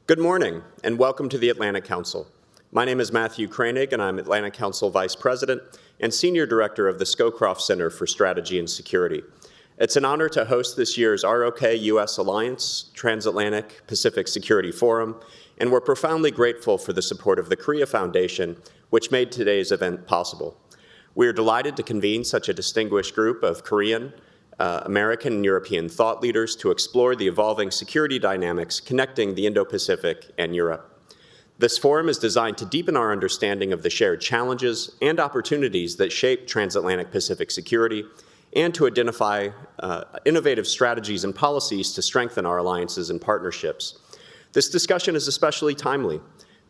Good morning, and welcome to the Atlantic Council. My name is Matthew Kranig, and I'm Atlantic Council Vice President and Senior Director of the Scowcroft Center for Strategy and Security. It's an honor to host this year's ROK-US Alliance Transatlantic Pacific Security Forum, and we're profoundly grateful for the support of the Korea Foundation, which made today's event possible. We are delighted to convene such a distinguished group of Korean, American, and European thought leaders to explore the evolving security dynamics connecting the Indo-Pacific and Europe. This forum is designed to deepen our understanding of the shared challenges and opportunities that shape transatlantic Pacific security, and to identify innovative strategies and policies to strengthen our alliances and partnerships. This discussion is especially timely.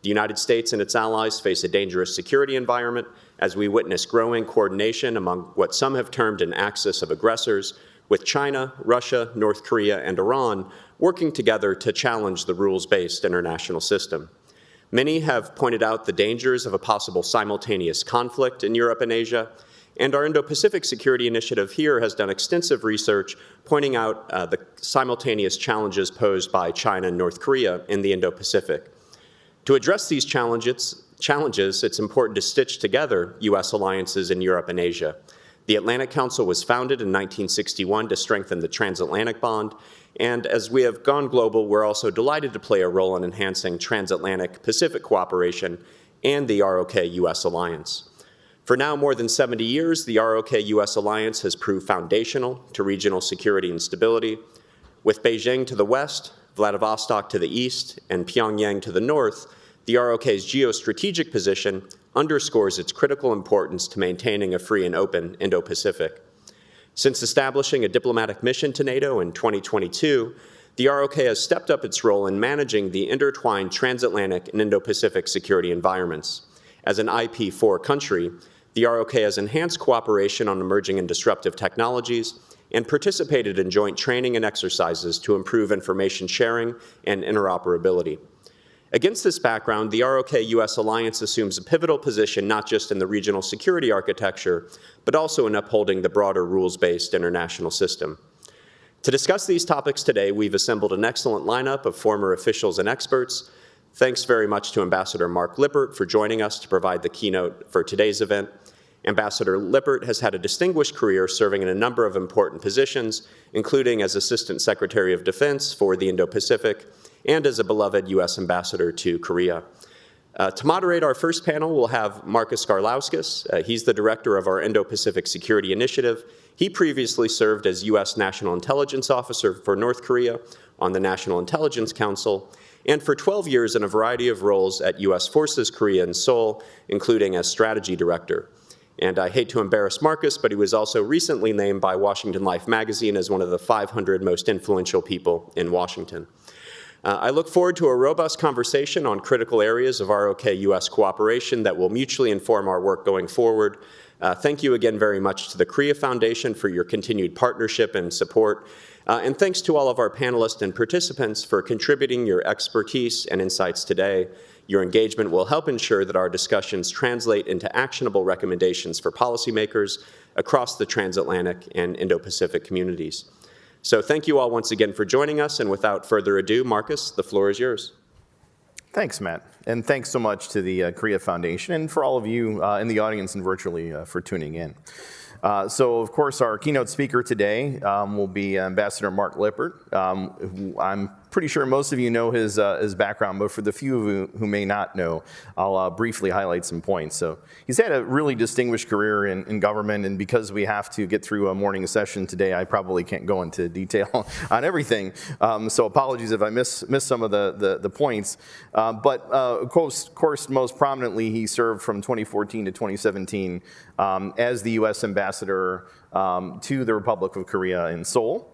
The United States and its allies face a dangerous security environment as we witness growing coordination among what some have termed an axis of aggressors, with China, Russia, North Korea, and Iran working together to challenge the rules-based international system. Many have pointed out the dangers of a possible simultaneous conflict in Europe and Asia, and our Indo-Pacific Security Initiative here has done extensive research pointing out the simultaneous challenges posed by China and North Korea in the Indo-Pacific. To address these challenges, it's important to stitch together U.S. alliances in Europe and Asia. The Atlantic Council was founded in 1961 to strengthen the transatlantic bond, and as we have gone global, we're also delighted to play a role in enhancing transatlantic Pacific cooperation and the ROK-US Alliance. For now more than 70 years, the ROK-US Alliance has proved foundational to regional security and stability. With Beijing to the west, Vladivostok to the east, and Pyongyang to the north, the ROK's geostrategic position underscores its critical importance to maintaining a free and open Indo-Pacific. Since establishing a diplomatic mission to NATO in 2022, the ROK has stepped up its role in managing the intertwined transatlantic and Indo-Pacific security environments. As an IP4 country, the ROK has enhanced cooperation on emerging and disruptive technologies and participated in joint training and exercises to improve information sharing and interoperability. Against this background, the ROK-US Alliance assumes a pivotal position not just in the regional security architecture, but also in upholding the broader rules-based international system. To discuss these topics today, we've assembled an excellent lineup of former officials and experts. Thanks very much to Ambassador Mark Lippert for joining us to provide the keynote for today's event. Ambassador Lippert has had a distinguished career serving in a number of important positions, including as Assistant Secretary of Defense for the Indo-Pacific and as a beloved U.S. Ambassador to Korea. To moderate our first panel, we'll have Marcus Garlauskas. He's the Director of our Indo-Pacific Security Initiative. He previously served as U.S. National Intelligence Officer for North Korea on the National Intelligence Council, and for 12 years in a variety of roles at U.S. Forces Korea in Seoul, including as Strategy Director. And I hate to embarrass Marcus, but he was also recently named by Washington Life magazine as one of the 500 most influential people in Washington. I look forward to a robust conversation on critical areas of ROK-US cooperation that will mutually inform our work going forward. Thank you again very much to the Korea Foundation for your continued partnership and support. And thanks to all of our panelists and participants for contributing your expertise and insights today. Your engagement will help ensure that our discussions translate into actionable recommendations for policymakers across the transatlantic and Indo-Pacific communities. So thank you all once again for joining us, and without further ado, Marcus, the floor is yours. Thanks, Matt, and thanks so much to the Korea Foundation and for all of you in the audience and virtually for tuning in. So, of course, our keynote speaker today will be Ambassador Mark Lippert, who I'm pretty sure most of you know his background, but for the few of you who may not know, I'll briefly highlight some points. So he's had a really distinguished career in government, and because we have to get through a morning session today, I probably can't go into detail on everything. So apologies if I miss some of the points. But of course, most prominently, he served from 2014 to 2017 as the U.S. Ambassador to the Republic of Korea in Seoul.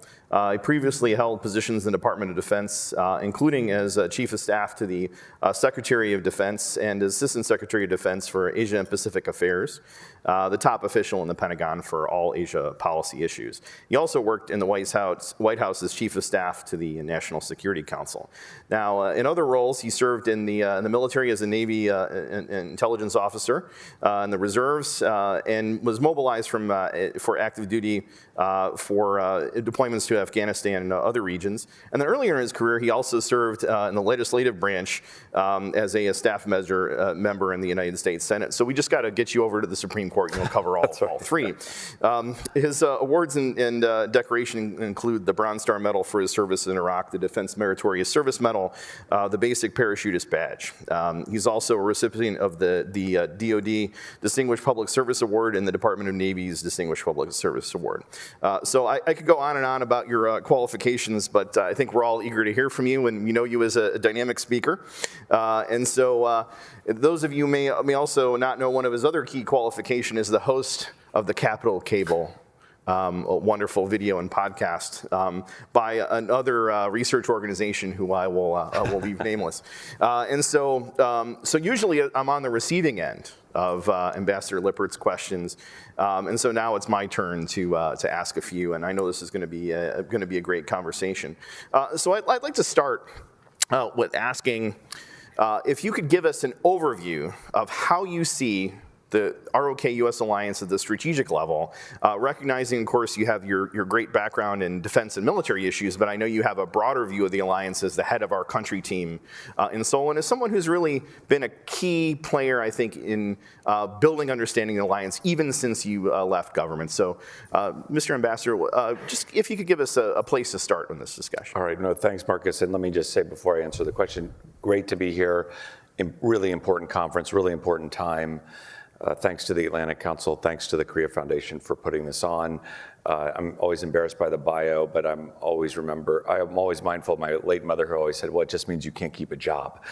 He previously held positions in the Department of Defense, including as Chief of Staff to the Secretary of Defense and Assistant Secretary of Defense for Asia and Pacific Affairs, the top official in the Pentagon for all Asia policy issues. He also worked in the White House as Chief of Staff to the National Security Council. Now, in other roles, he served in the military as a Navy intelligence officer in the reserves and was mobilized for active duty for deployments to Afghanistan and other regions. And then earlier in his career, he also served in the legislative branch as a staff member in the United States Senate. So we just got to get you over to the Supreme Court and you'll cover all three. His awards and decoration include the Bronze Star Medal for his service in Iraq, the Defense Meritorious Service Medal, the Basic Parachutist Badge. He's also a recipient of the DoD Distinguished Public Service Award and the Department of Navy's Distinguished Public Service Award. So I could go on and on about your qualifications, but I think we're all eager to hear from you, and we know you as a dynamic speaker. And so those of you may also not know one of his other key qualifications is the host of the Capitol Cable, a wonderful video and podcast by another research organization who I will leave nameless. And so usually I'm on the receiving end of Ambassador Lippert's questions, and so now it's my turn to ask a few, and I know this is going to be a great conversation. So I'd like to start with asking if you could give us an overview of how you see the ROK-US alliance at the strategic level, recognizing, of course, you have your great background in defense and military issues, but I know you have a broader view of the alliance as the head of our country team in Seoul, and as someone who's really been a key player, I think, in building understanding the alliance, even since you left government. So, Mr. Ambassador, just if you could give us a place to start on this discussion. All right, no, thanks, Marcus, and let me just say before I answer the question, great to be here, really important conference, really important time. Thanks to the Atlantic Council, thanks to the Korea Foundation for putting this on. I'm always embarrassed by the bio, but I'm always mindful of my late mother who always said, well, it just means you can't keep a job.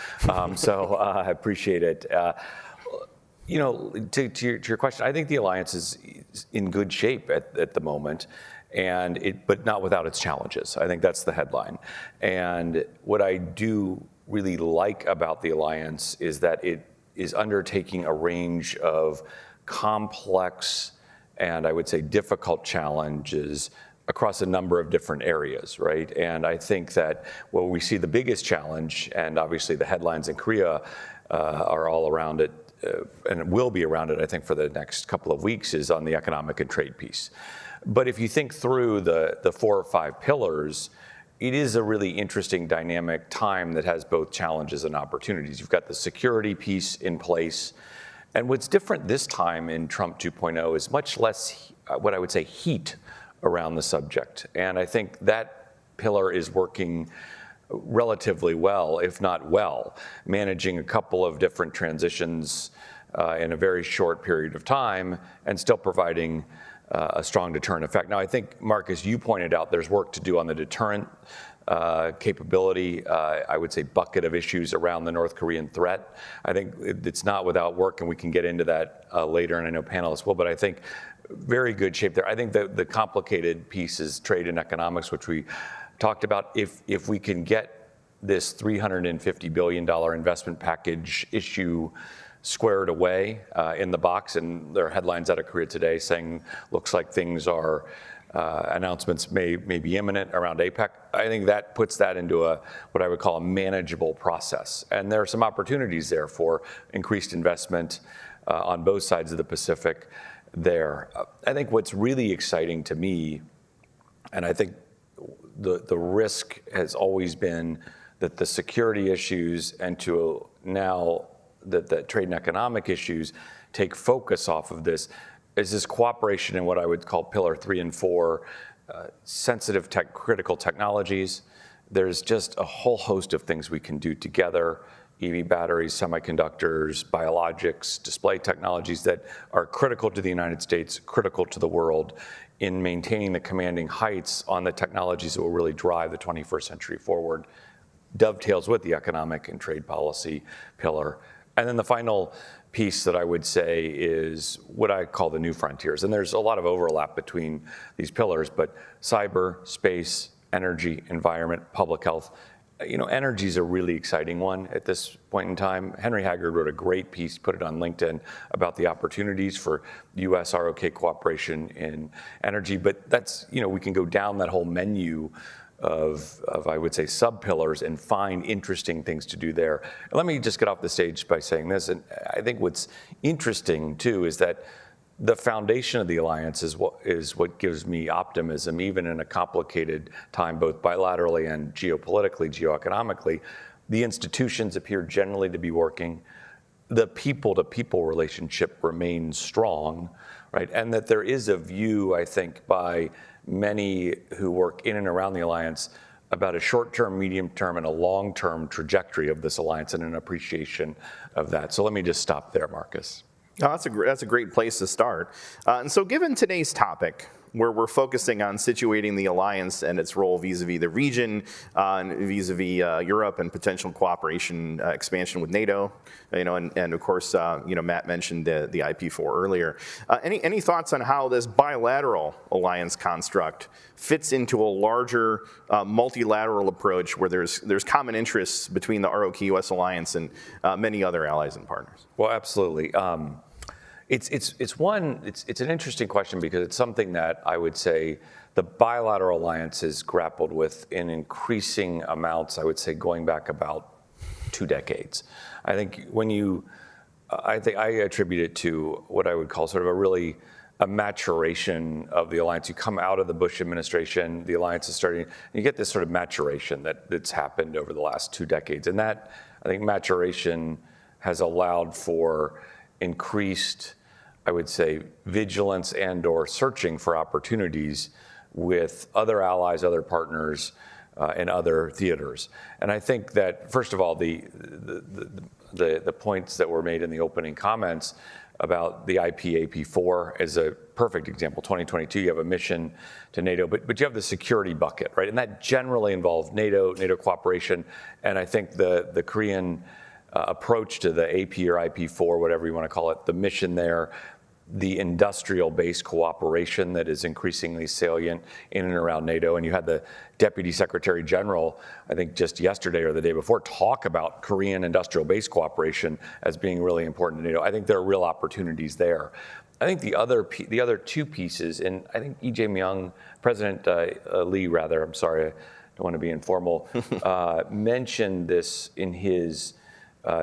So I appreciate it. You know, to your question, I think the alliance is in good shape at the moment, but not without its challenges. I think that's the headline. And what I do really like about the alliance is that it is undertaking a range of complex and I would say difficult challenges across a number of different areas, right? And I think that where we see the biggest challenge, and obviously the headlines in Korea are all around it, and it will be around it, I think, for the next couple of weeks, is on the economic and trade piece. But if you think through the 4 or 5 pillars, it is a really interesting dynamic time that has both challenges and opportunities. You've got the security piece in place. And what's different this time in Trump 2.0 is much less, what I would say, heat around the subject. And I think that pillar is working relatively well, if not well, managing a couple of different transitions in a very short period of time and still providing a strong deterrent effect. Now, I think, Marcus, you pointed out there's work to do on the deterrent capability, I would say bucket of issues around the North Korean threat. I think it's not without work, and we can get into that later, and I know panelists will, but I think very good shape there. I think the complicated piece is trade and economics, which we talked about. If we can get this $350 billion investment package issue squared away in the box, and there are headlines out of Korea today saying looks like things are, announcements may be imminent around APEC. I think that puts that into what I would call a manageable process. And there are some opportunities there for increased investment on both sides of the Pacific there. I think what's really exciting to me, and I think the risk has always been that the security issues and to now that the trade and economic issues take focus off of this, is this cooperation in what I would call pillar 3 and 4, sensitive critical technologies. There's just a whole host of things we can do together, EV batteries, semiconductors, biologics, display technologies that are critical to the United States, critical to the world in maintaining the commanding heights on the technologies that will really drive the 21st century forward. Dovetails with the economic and trade policy pillar. And then the final piece that I would say is what I call the new frontiers. And there's a lot of overlap between these pillars, but cyber, space, energy, environment, public health. You know, energy is a really exciting one at this point in time. Henry Haggard wrote a great piece, put it on LinkedIn, about the opportunities for U.S. ROK cooperation in energy. But that's, you know, we can go down that whole menu of I would say sub-pillars and find interesting things to do there. And let me just get off the stage by saying this, and I think what's interesting too is that the foundation of the alliance is what gives me optimism, even in a complicated time, both bilaterally and geopolitically, geoeconomically. The institutions appear generally to be working. The people-to-people relationship remains strong, right? And that there is a view, I think, by many who work in and around the alliance about a short-term, medium-term, and a long-term trajectory of this alliance and an appreciation of that. So let me just stop there, Marcus. No, that's a great place to start. And so given today's topic, where we're focusing on situating the alliance and its role vis-a-vis the region, and vis-a-vis Europe and potential cooperation expansion with NATO, and of course, Matt mentioned the IP4 earlier. Any thoughts on how this bilateral alliance construct fits into a larger multilateral approach where there's common interests between the ROK-US alliance and many other allies and partners? Well, absolutely. It's an interesting question because it's something that I would say the bilateral alliance has grappled with in increasing amounts, I would say going back about 2 decades. I think I attribute it to what I would call sort of a maturation of the alliance. You come out of the Bush administration, the alliance is starting, and you get this sort of maturation that's happened over the last 2 decades. And that, I think, maturation has allowed for increased, I would say, vigilance and or searching for opportunities with other allies, other partners, and other theaters. And I think that, first of all, the points that were made in the opening comments about the AP4 is a perfect example. 2022, you have a mission to NATO, but you have the security bucket, right? And that generally involves NATO cooperation, and I think the Korean approach to the AP or IP4, whatever you want to call it, the mission there, the industrial-based cooperation that is increasingly salient in and around NATO. And you had the Deputy Secretary General, I think just yesterday or the day before, talk about Korean industrial-based cooperation as being really important to NATO. I think there are real opportunities there. I think the other 2 pieces, and I think E.J. Myung, President Lee, rather, I'm sorry, I don't want to be informal, mentioned this in his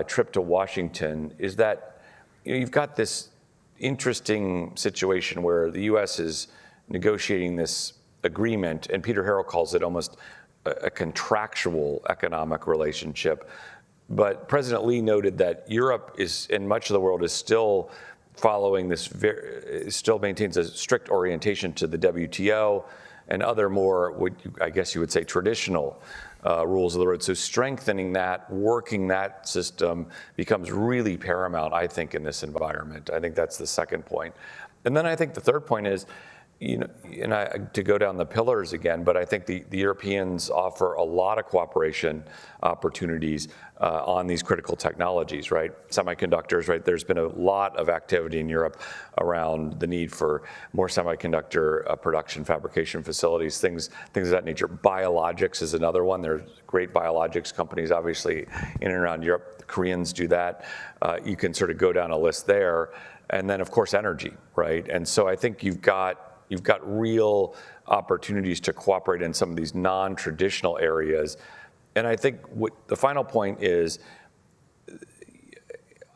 trip to Washington, is that you've got this interesting situation where the U.S. is negotiating this agreement, and Peter Harrell calls it almost a contractual economic relationship. But President Lee noted that Europe and much of the world is still following still maintains a strict orientation to the WTO and other more, I guess you would say, traditional rules of the road. So strengthening that, working that system becomes really paramount, I think, in this environment. I think that's the second point. And then I think the third point is, to go down the pillars again, but I think the Europeans offer a lot of cooperation opportunities on these critical technologies, right? Semiconductors, right? There's been a lot of activity in Europe around the need for more semiconductor production, fabrication facilities, things of that nature. Biologics is another one. There's great biologics companies, obviously, in and around Europe. The Koreans do that. You can sort of go down a list there. And then, of course, energy, right? And so I think you've got real opportunities to cooperate in some of these non-traditional areas. And I think what the final point is,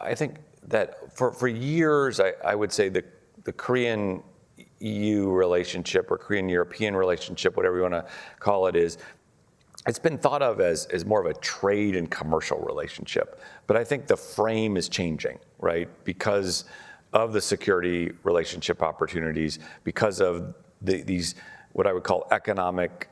I think that for years, I would say the Korean-EU relationship or Korean-European relationship, whatever you want to call it, it's been thought of as more of a trade and commercial relationship. But I think the frame is changing, right? Because of the security relationship opportunities, because of these, what I would call economic,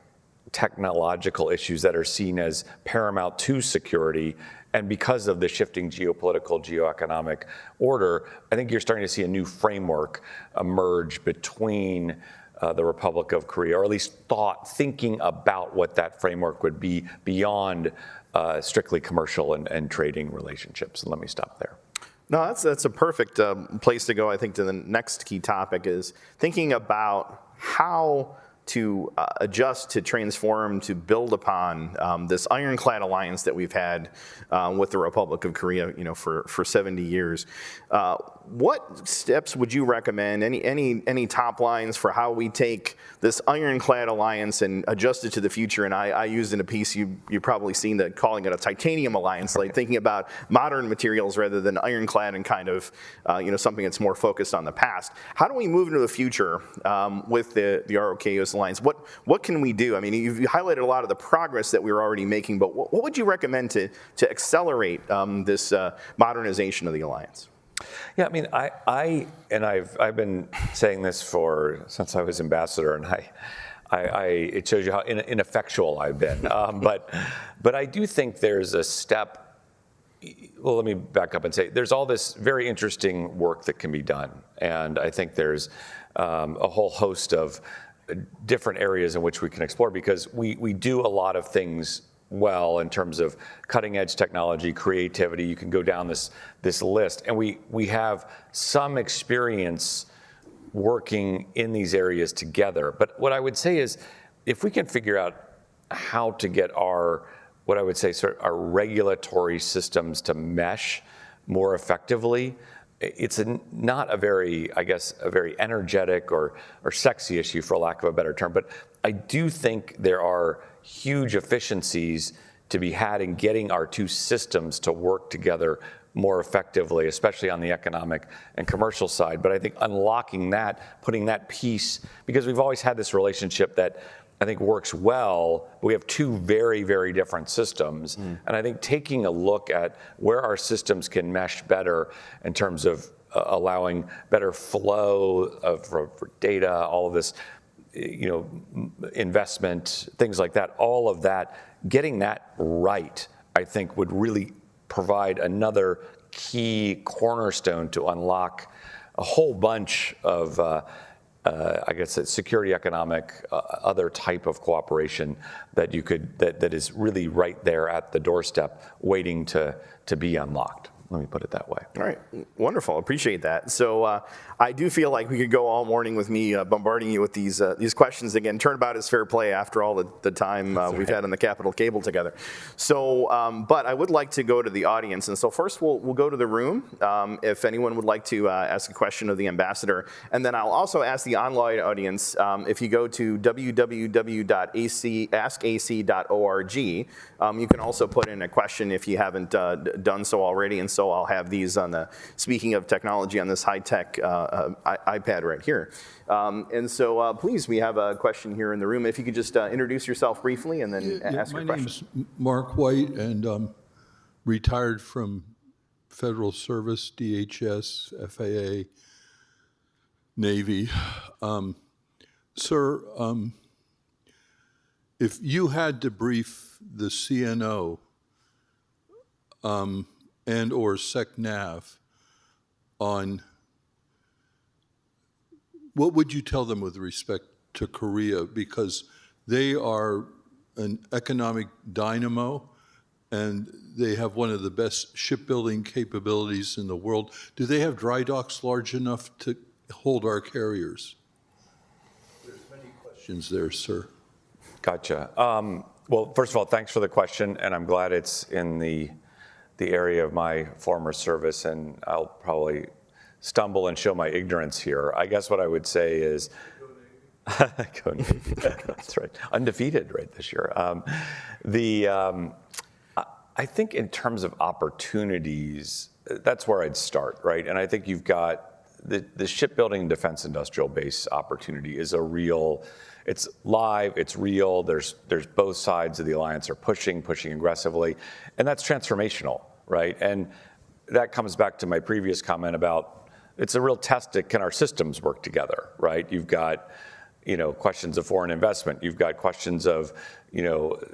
technological issues that are seen as paramount to security, and because of the shifting geopolitical, geoeconomic order, I think you're starting to see a new framework emerge between the Republic of Korea, or at least thinking about what that framework would be beyond strictly commercial and trading relationships. And let me stop there. No, that's a perfect place to go, I think, to the next key topic is thinking about how to adjust, to transform, to build upon this ironclad alliance that we've had with the Republic of Korea, for 70 years. what steps would you recommend, any top lines for how we take this ironclad alliance and adjust it to the future? And I used in a piece, you've probably seen that, calling it a titanium alliance, like thinking about modern materials rather than ironclad and kind of something that's more focused on the past. How do we move into the future with the ROK-US alliance? What can we do? I mean, you've highlighted a lot of the progress that we're already making, but what would you recommend to accelerate this modernization of the alliance? Yeah, I mean, I've been saying this since I was ambassador, and it shows you how ineffectual I've been. But I do think there's a step. Well, let me back up and say there's all this very interesting work that can be done, and I think there's a whole host of different areas in which we can explore, because we do a lot of things well in terms of cutting edge technology, creativity. You can go down this list, and we have some experience working in these areas together. But what I would say is, if we can figure out how to get what I would say our regulatory systems to mesh more effectively, it's not a very energetic or sexy issue, for lack of a better term. But I do think there are huge efficiencies to be had in getting our two systems to work together more effectively, especially on the economic and commercial side. But I think unlocking that, putting that piece, because we've always had this relationship that I think works well, but we have two very, very different systems. And I think taking a look at where our systems can mesh better in terms of allowing better flow for data, all of this, investment, things like that, all of that, getting that right, I think would really provide another key cornerstone to unlock a whole bunch of, security, economic, other type of cooperation that that is really right there at the doorstep, waiting to be unlocked. Let me put it that way. All right, wonderful. Appreciate that. So I do feel like we could go all morning with me bombarding you with these questions. Again, turnabout is fair play after all the time we've had on the Capitol Cable together. So, but I would like to go to the audience. And so first we'll go to the room if anyone would like to ask a question of the ambassador. And then I'll also ask the online audience, if you go to www.askac.org, you can also put in a question if you haven't done so already. And so I'll have these on speaking of technology, on this high-tech iPad right here. And so please, we have a question here in the room. If you could just introduce yourself briefly and then ask your question. My name's Mark White, and retired from federal service, DHS, FAA, Navy. Sir, if you had to brief the CNO and or SecNav on what would you tell them with respect to Korea? Because they are an economic dynamo, and they have one of the best shipbuilding capabilities in the world. Do they have dry docks large enough to hold our carriers? There's many questions there, sir. Gotcha. Well, first of all, thanks for the question, and I'm glad it's in the area of my former service, and I'll probably stumble and show my ignorance here. I guess what I would say is, go Navy. That's right, undefeated right this year. I think in terms of opportunities, that's where I'd start, right? And I think you've got the shipbuilding defense industrial base opportunity is a real. It's live, it's real, there's both sides of the alliance are pushing aggressively, and that's transformational, right? And that comes back to my previous comment about it's a real test of can our systems work together, right? You've got, questions of foreign investment, you've got questions of,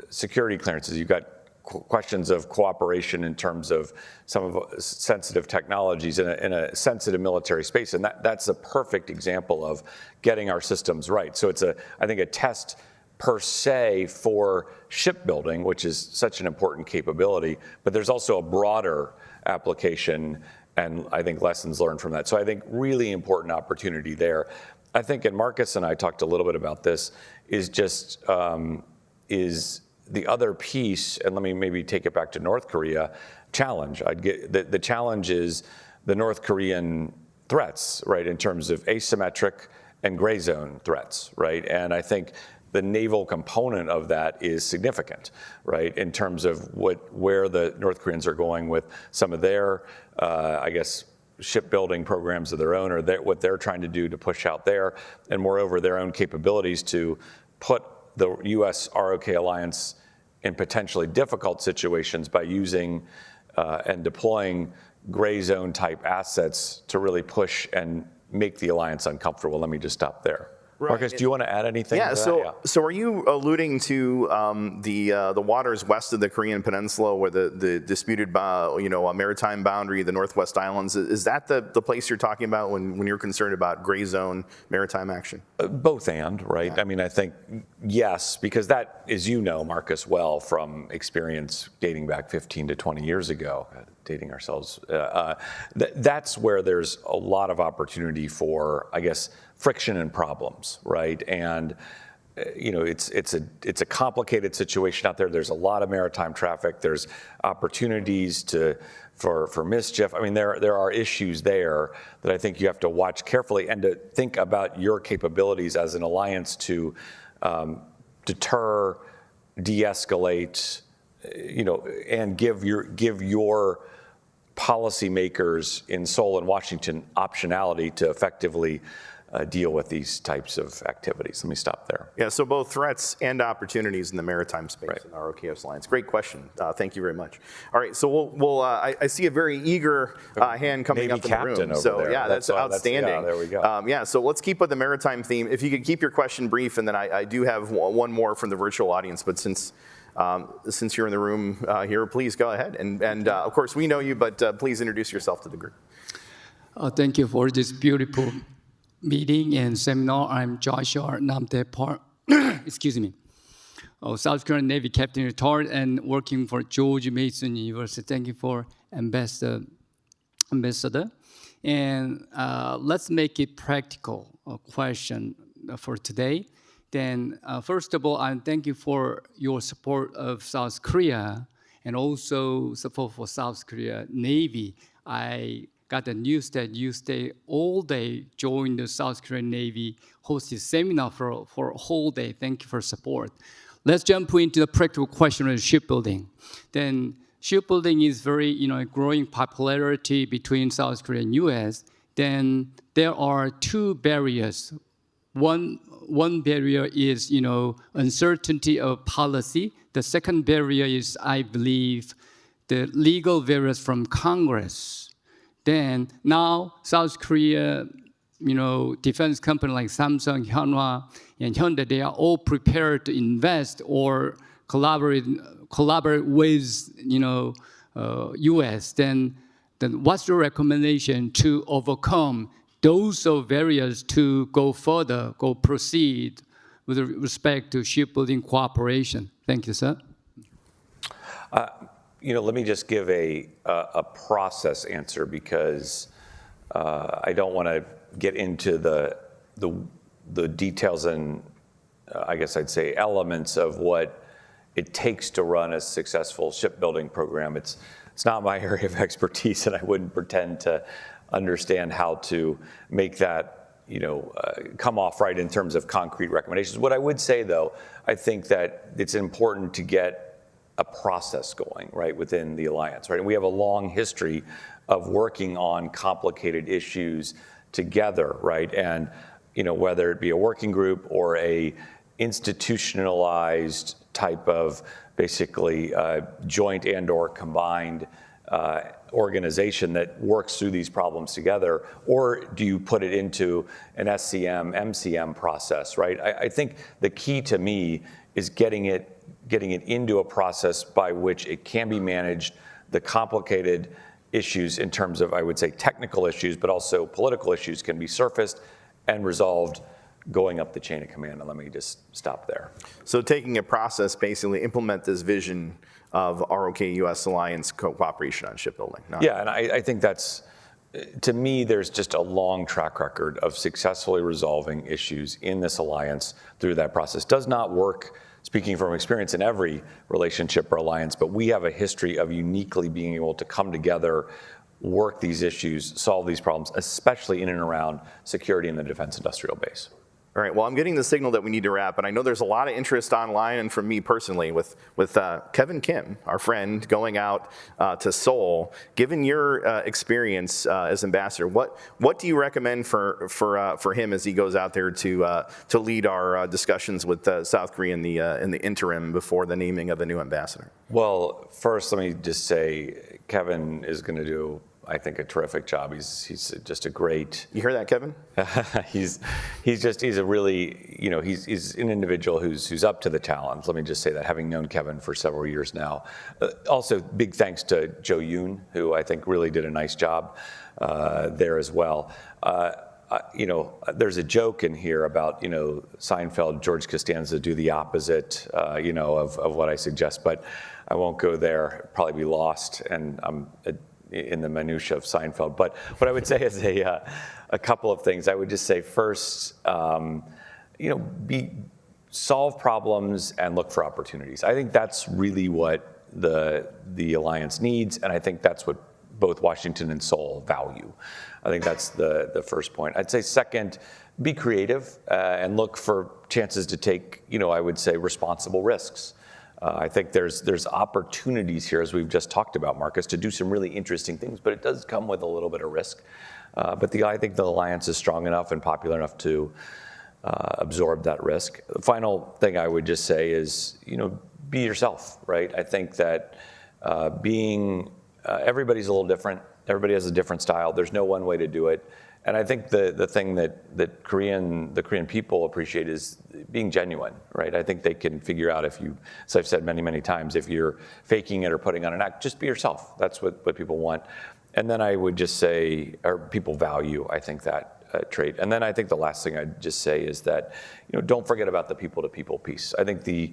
security clearances, you've got questions of cooperation in terms of some of sensitive technologies in a sensitive military space, and that's a perfect example of getting our systems right. So it's I think a test per se for shipbuilding, which is such an important capability, but there's also a broader application, and I think lessons learned from that. So I think really important opportunity there. I think, and Marcus and I talked a little bit about this, is just is the other piece, and let me maybe take it back to North Korea, challenge. The challenge is the North Korean threats, right, in terms of asymmetric and gray zone threats, right? And I think the naval component of that is significant, right, in terms of where the North Koreans are going with some of their, I guess, shipbuilding programs of their own, or what they're trying to do to push out there, and moreover, their own capabilities to put the U.S. ROK alliance in potentially difficult situations by using and deploying gray zone type assets to really push and make the alliance uncomfortable. Let me just stop there. Right. Marcus, do you want to add anything to that? So are you alluding to the waters west of the Korean Peninsula, where the disputed maritime boundary, the Northwest Islands? Is that the place you're talking about when you're concerned about gray zone maritime action? Both and, right? Yeah. I mean, I think yes, because that, as you know, Marcus, well, from experience dating back 15 to 20 years ago, dating ourselves, that's where there's a lot of opportunity for, I guess, friction and problems, right? And it's a complicated situation out there. There's a lot of maritime traffic. There's opportunities for mischief. I mean, there are issues there that I think you have to watch carefully, and to think about your capabilities as an alliance to deter, de-escalate, and give your policymakers in Seoul and Washington optionality to effectively deal with these types of activities. Let me stop there. Yeah, so both threats and opportunities in the maritime space in the ROK-US alliance. Great question. Thank you very much. All right, so I see a very eager hand coming Navy up in the room. Over so there. yeah, that's outstanding. Yeah, there we go. So let's keep with the maritime theme. If you could keep your question brief, and then I do have one more from the virtual audience, but since you're in the room here, please go ahead. And of course, we know you, but please introduce yourself to the group. Thank you for this beautiful meeting and seminar. I'm Joshua Namde Park, excuse me, South Korean Navy Captain retired and working for George Mason University. Thank you for ambassador. And let's make it practical question for today. Then first of all, I thank you for your support of South Korea and also support for South Korea Navy. I got the news that you stay all day, join the South Korean Navy, hosted seminar for a whole day. Thank you for support. Let's jump into the practical question of shipbuilding. Then shipbuilding is very, growing popularity between South Korea and US. Then there are two barriers. One barrier is, uncertainty of policy. The second barrier is, I believe, the legal barriers from Congress. Then now South Korea, defense company like Samsung, Hyunwha, and Hyundai, they are all prepared to invest or collaborate with, U.S. Then what's your recommendation to overcome those barriers to go further, proceed with respect to shipbuilding cooperation? Thank you, sir. Let me just give a process answer, because I don't want to get into the details and I guess I'd say elements of what it takes to run a successful shipbuilding program. It's not my area of expertise, and I wouldn't pretend to understand how to make that come off right in terms of concrete recommendations. What I would say, though, I think that it's important to get a process going, right, within the alliance, right? And we have a long history of working on complicated issues together, right? And, whether it be a working group or a institutionalized type of basically joint and or combined organization that works through these problems together, or do you put it into an SCM, MCM process, right? I think the key to me is getting it into a process by which it can be managed, the complicated issues in terms of, I would say, technical issues, but also political issues can be surfaced and resolved going up the chain of command. And let me just stop there. So taking a process, basically implement this vision of ROK-US alliance cooperation on shipbuilding. Yeah, and I think that's, to me, there's just a long track record of successfully resolving issues in this alliance through that process. Does not work, speaking from experience, in every relationship or alliance, but we have a history of uniquely being able to come together work these issues, solve these problems, especially in and around security in the defense industrial base. All right, well, I'm getting the signal that we need to wrap, and I know there's a lot of interest online and from me personally with Kevin Kim, our friend, going out to Seoul. Given your experience as ambassador, what do you recommend for him as he goes out there to lead our discussions with South Korea in the interim before the naming of a new ambassador? Well, first, let me just say Kevin is going to do, I think, a terrific job. He's just a great. You hear that, Kevin? he's a really, he's an individual who's up to the challenge. Let me just say that, having known Kevin for several years now. Also, big thanks to Jo Yoon, who I think really did a nice job there as well. There's a joke in here about, Seinfeld, George Costanza do the opposite, of what I suggest, but I won't go there. It'd probably be lost, and I'm in the minutia of Seinfeld. But what I would say is a couple of things. I would just say first, solve problems and look for opportunities. I think that's really what the alliance needs, and I think that's what both Washington and Seoul value. I think that's the first point. I'd say second, be creative and look for chances to take, I would say, responsible risks. I think there's opportunities here, as we've just talked about, Marcus, to do some really interesting things, but it does come with a little bit of risk. But I think the alliance is strong enough and popular enough to absorb that risk. The final thing I would just say is, be yourself, right? I think that everybody's a little different. Everybody has a different style. There's no one way to do it. And I think the thing that the Korean people appreciate is being genuine, right? I think they can figure out as I've said many, many times, if you're faking it or putting on an act, just be yourself. That's what people want. And then I would just say, or people value, I think, that trait. And then I think the last thing I'd just say is that, don't forget about the people-to-people piece. I think the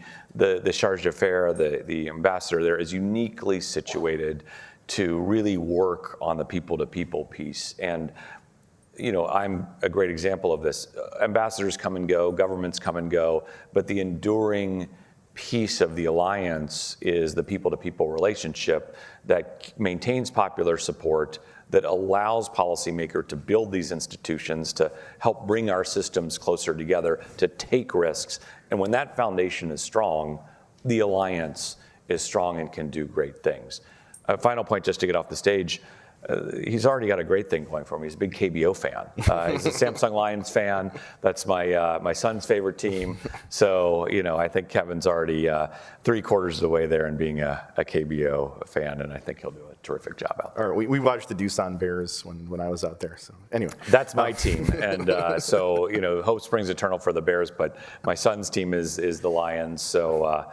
charge d'affaires, the ambassador there, is uniquely situated to really work on the people-to-people piece. And I'm a great example of this. Ambassadors come and go, governments come and go, but the enduring piece of the alliance is the people-to-people relationship that maintains popular support, that allows policymakers to build these institutions, to help bring our systems closer together, to take risks. And when that foundation is strong, the alliance is strong and can do great things. A final point, just to get off the stage. He's already got a great thing going for him. He's a big KBO fan. He's a Samsung Lions fan. That's my son's favorite team. So, I think Kevin's already 3/4 of the way there in being a KBO fan, and I think he'll do a terrific job out there. All right, we watched the Doosan Bears when I was out there. So anyway, that's my team, and so hope springs eternal for the Bears. But my son's team is the Lions. So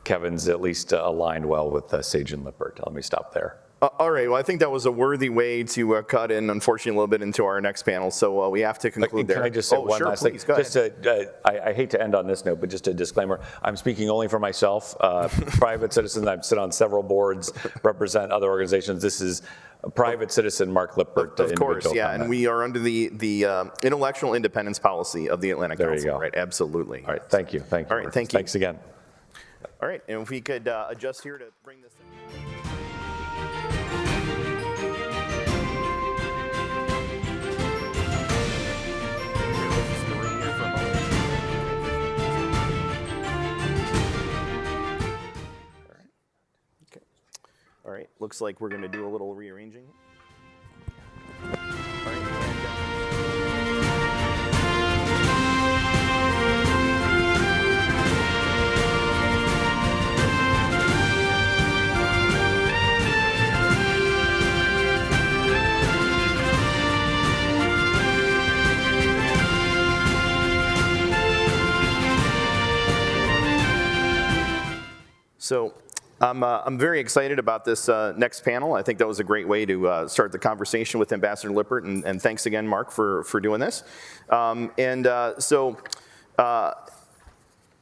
Kevin's at least aligned well with Sage and Lippert. Let me stop there. All right, well, I think that was a worthy way to cut in, unfortunately, a little bit into our next panel, so we have to conclude there. Can I just say one last thing? Go ahead. I hate to end on this note, but just a disclaimer. I'm speaking only for myself, private citizen. I sit on several boards, represent other organizations. This is a private citizen, Mark Lippert. Of course, yeah, and we are under the intellectual independence policy of the Atlantic Council. There you go. Right, absolutely. All right, thank you. Thank you. All right, thank you. Thanks again. All right, and if we could adjust here to bring this in. All right, looks like we're going to do a little rearranging. All right, So I'm very excited about this next panel. I think that was a great way to start the conversation with Ambassador Lippert, and thanks again, Mark, for doing this.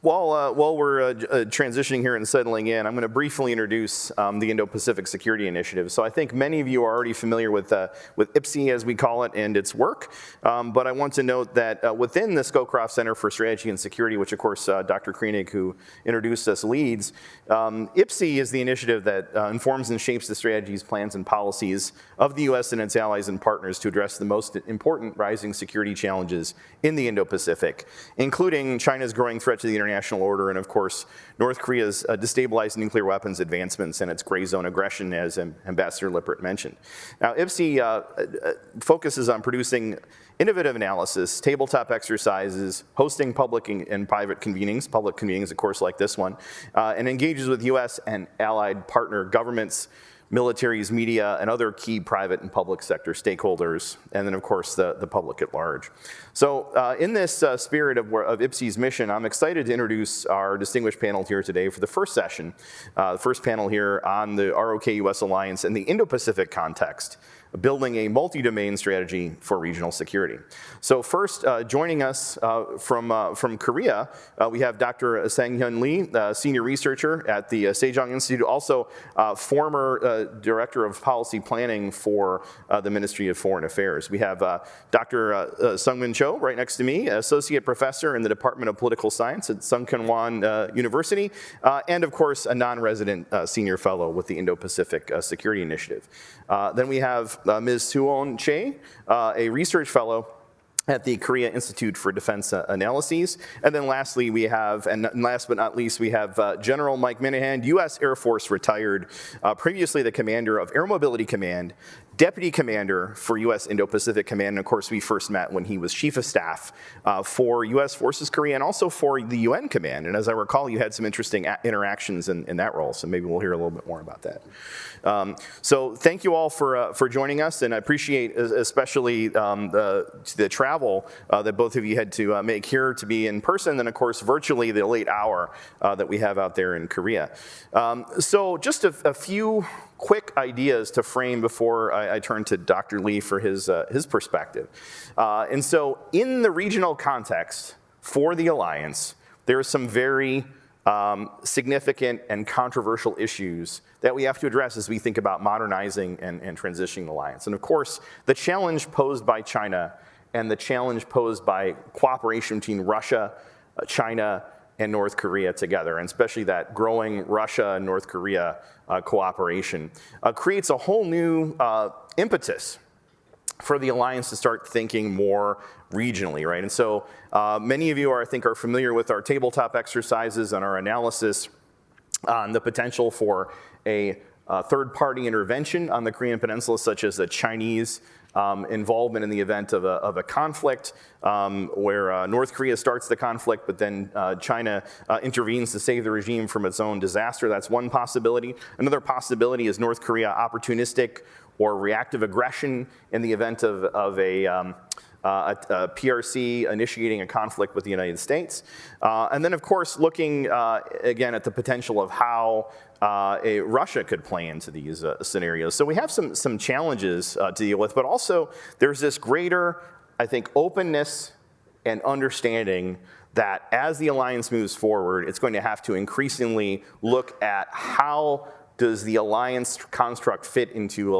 While we're transitioning here and settling in, I'm going to briefly introduce the Indo-Pacific Security Initiative. So I think many of you are already familiar with IPSI, as we call it, and its work. But I want to note that within the Scowcroft Center for Strategy and Security, which of course Dr. Koenig, who introduced us, leads, IPSI is the initiative that informs and shapes the strategies, plans, and policies of the U.S. and its allies and partners to address the most important rising security challenges in the Indo-Pacific, including China's growing threat to the international order and, of course, North Korea's destabilized nuclear weapons advancements and its gray zone aggression, as Ambassador Lippert mentioned. Now, IPSI focuses on producing innovative analysis, tabletop exercises, hosting public and private convenings, public convenings, of course, like this one, and engages with U.S. and allied partner governments, militaries, media, and other key private and public sector stakeholders, and then, of course, the public at large. So in this spirit of IPSI's mission, I'm excited to introduce our distinguished panel here today for the first session, the first panel here on the ROK-US Alliance in the Indo-Pacific context, building a multi-domain strategy for regional security. So first, joining us from Korea, we have Dr. Sang-Hyun Lee, senior researcher at the Sejong Institute, also former director of policy planning for the Ministry of Foreign Affairs. We have Dr. Sung-Min Cho right next to me, associate professor in the Department of Political Science at Sungkyunkwan University, and of course, a non-resident senior fellow with the Indo-Pacific Security Initiative. Then we have Ms. Suwon Chae, a research fellow at the Korea Institute for Defense Analyses. And then lastly, we have, and last but not least, we have General Mike Minahan, U.S. Air Force retired, previously the commander of Air Mobility Command, deputy commander for U.S. Indo-Pacific Command. And of course, we first met when he was chief of staff for U.S. Forces Korea and also for the UN Command. And as I recall, you had some interesting interactions in that role. So maybe we'll hear a little bit more about that. So thank you all for joining us, and I appreciate especially the travel that both of you had to make here to be in person, and of course virtually the late hour that we have out there in Korea. So just a few quick ideas to frame before I turn to Dr. Lee for his perspective. And so in the regional context for the alliance, there are some very significant and controversial issues that we have to address as we think about modernizing and transitioning the alliance. And of course, the challenge posed by China and the challenge posed by cooperation between Russia, China, and North Korea together, and especially that growing Russia and North Korea cooperation, creates a whole new impetus for the alliance to start thinking more regionally, right? And so many of you I think are familiar with our tabletop exercises and our analysis on the potential for a third-party intervention on the Korean Peninsula, such as the Chinese involvement in the event of a conflict where North Korea starts the conflict, but then China intervenes to save the regime from its own disaster. That's one possibility. Another possibility is North Korea opportunistic or reactive aggression in the event of a PRC initiating a conflict with the United States. And then, of course, looking again at the potential of how Russia could play into these scenarios. So we have some challenges to deal with, but also there's this greater, I think, openness and understanding that as the alliance moves forward, it's going to have to increasingly look at how does the alliance construct fit into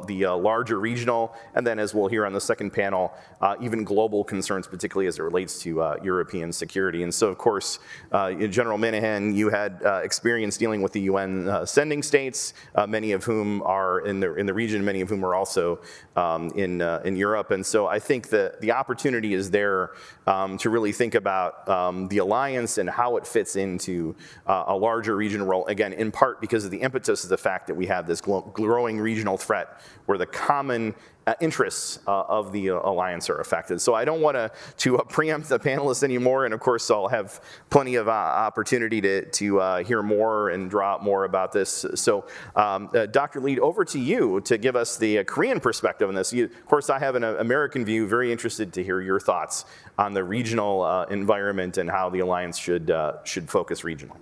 the larger regional, and then, as we'll hear on the second panel, even global concerns, particularly as it relates to European security. And so, of course, General Minahan, you had experience dealing with the UN sending states, many of whom are in the region, many of whom are also in Europe. And so I think the opportunity is there to really think about the alliance and how it fits into a larger regional role, again, in part because of the impetus of the fact that we have this growing regional threat where the common interests of the alliance are affected. So I don't want to preempt the panelists anymore, and of course I'll have plenty of opportunity to hear more and draw out more about this. So Dr. Lee, over to you to give us the Korean perspective on this. Of course, I have an American view, very interested to hear your thoughts on the regional environment and how the alliance should focus regionally.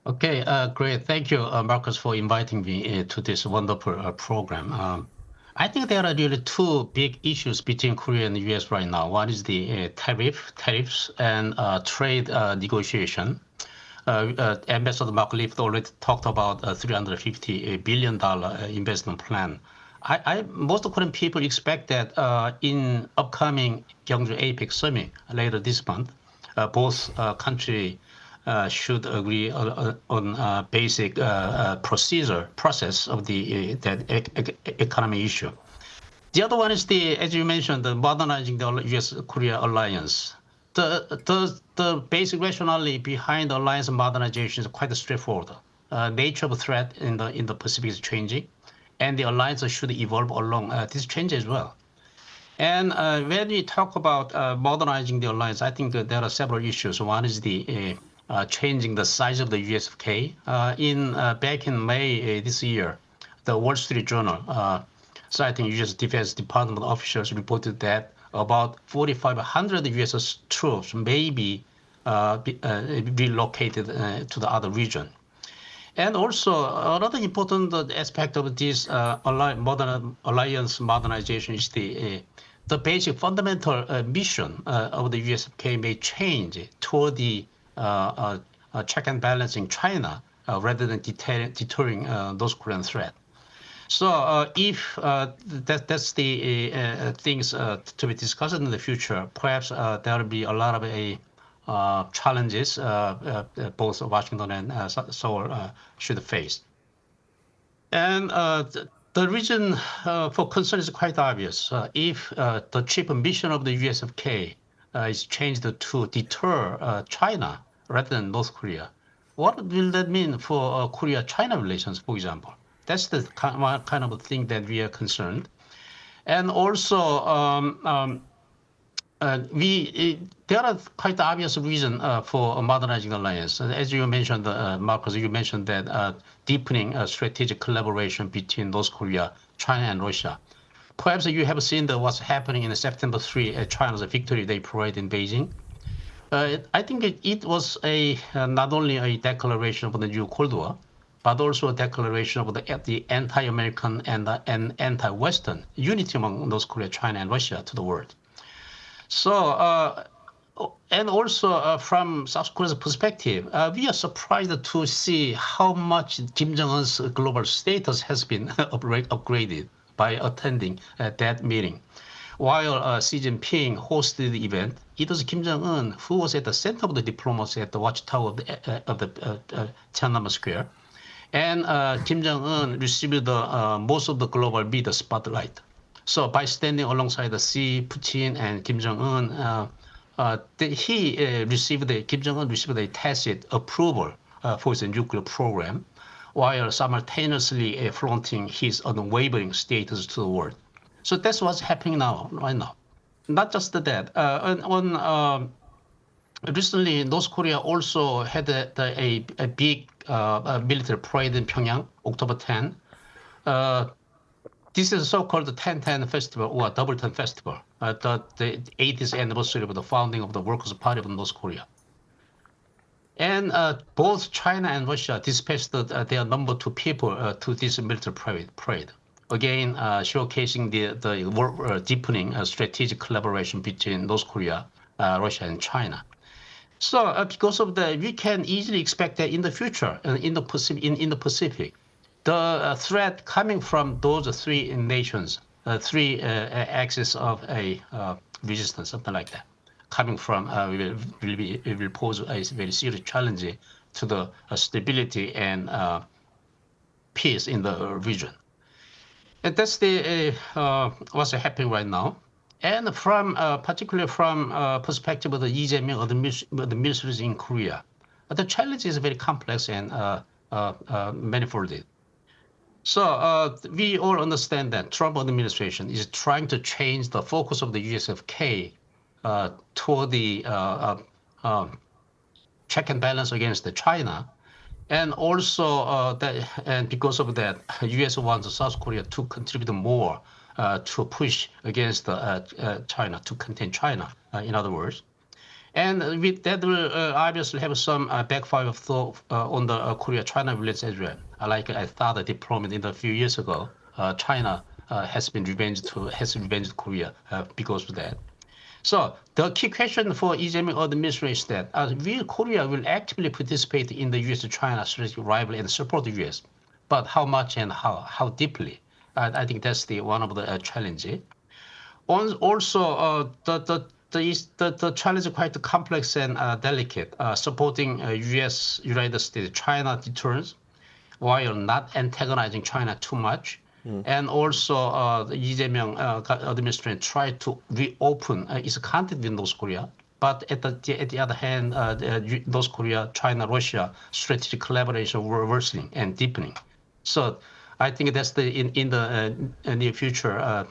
Okay, great. Thank you, Marcus, for inviting me to this wonderful program. I think there are really two big issues between Korea and the U.S. right now. One is the tariffs and trade negotiation. Ambassador Mark Lift already talked about a $350 billion investment plan. Most Korean people expect that in upcoming Gyeongju APEC summit later this month, both countries should agree on basic process of that economy issue. The other one is as you mentioned, the modernizing the U.S.-Korea alliance. The basic rationale behind the alliance modernization is quite straightforward. Nature of the threat in the Pacific is changing, and the alliance should evolve along this change as well. And when we talk about modernizing the alliance, I think there are several issues. One is the changing the size of the USK. Back in May this year, the Wall Street Journal, citing U.S. Defense Department officials, reported that about 4,500 U.S. troops may be relocated to the other region. And also, another important aspect of this alliance modernization is the basic fundamental mission of the USK may change toward the check and balance in China rather than deterring those Korean threats. So if that's the things to be discussed in the future, perhaps there will be a lot of challenges both Washington and Seoul should face. And the reason for concern is quite obvious. If the chief mission of the USFK is changed to deter China rather than North Korea, what will that mean for Korea-China relations, for example? That's the kind of thing that we are concerned. And also, there are quite obvious reasons for modernizing the alliance. As you mentioned, Marcus, you mentioned that deepening strategic collaboration between North Korea, China, and Russia. Perhaps you have seen what's happening in September 3 at China's Victory Day parade in Beijing. I think it was not only a declaration of the new Cold War, but also a declaration of the anti-American and anti-Western unity among North Korea, China, and Russia to the world. So, and also from South Korea's perspective, we are surprised to see how much Kim Jong-un's global status has been upgraded by attending that meeting. While Xi Jinping hosted the event, it was Kim Jong-un who was at the center of the diplomacy at the watchtower of the Tiananmen Square. And Kim Jong-un received most of the global media spotlight. So by standing alongside Xi, Putin, and Kim Jong-un, Kim Jong-un received a tacit approval for his nuclear program, while simultaneously flaunting his unwavering status to the world. So that's what's happening right now. Not just that. Recently, North Korea also had a big military parade in Pyongyang, October 10. This is so-called the 10-10 Festival, or Double 10 Festival, the 80th anniversary of the founding of the Workers' Party of North Korea. And both China and Russia dispatched their number 2 people to this military parade. Again, showcasing the deepening strategic collaboration between North Korea, Russia, and China. So because of that, we can easily expect that in the future, in the Pacific, the threat coming from those 3 nations, 3 axes of a resistance, something like that, coming from will pose a very serious challenge to the stability and peace in the region. And that's what's happening right now. And particularly from perspective of the Lee Jae-myung administration in Korea, the challenge is very complex and manifolded. So we all understand that Trump administration is trying to change the focus of the USFK toward the check and balance against China. And also, and because of that, U.S. wants South Korea to contribute more to push against China, to contain China, in other words. And that will obviously have some backfire on the Korea-China relations as well. Like I thought the deployment a few years ago, China has revenged Korea because of that. So the key question for Lee Jae-myung administration is that will Korea will actively participate in the U.S.-China strategic rivalry and support the U.S., but how much and how deeply? I think that's one of the challenges. Also, the challenge is quite complex and delicate. Supporting U.S., United States, China deterrence while not antagonizing China too much. And also, the Lee Jae-myung administration tried to reopen its contact with North Korea. But at the other hand, North Korea, China, Russia strategic collaboration were worsening and deepening. So I think that's in the near future,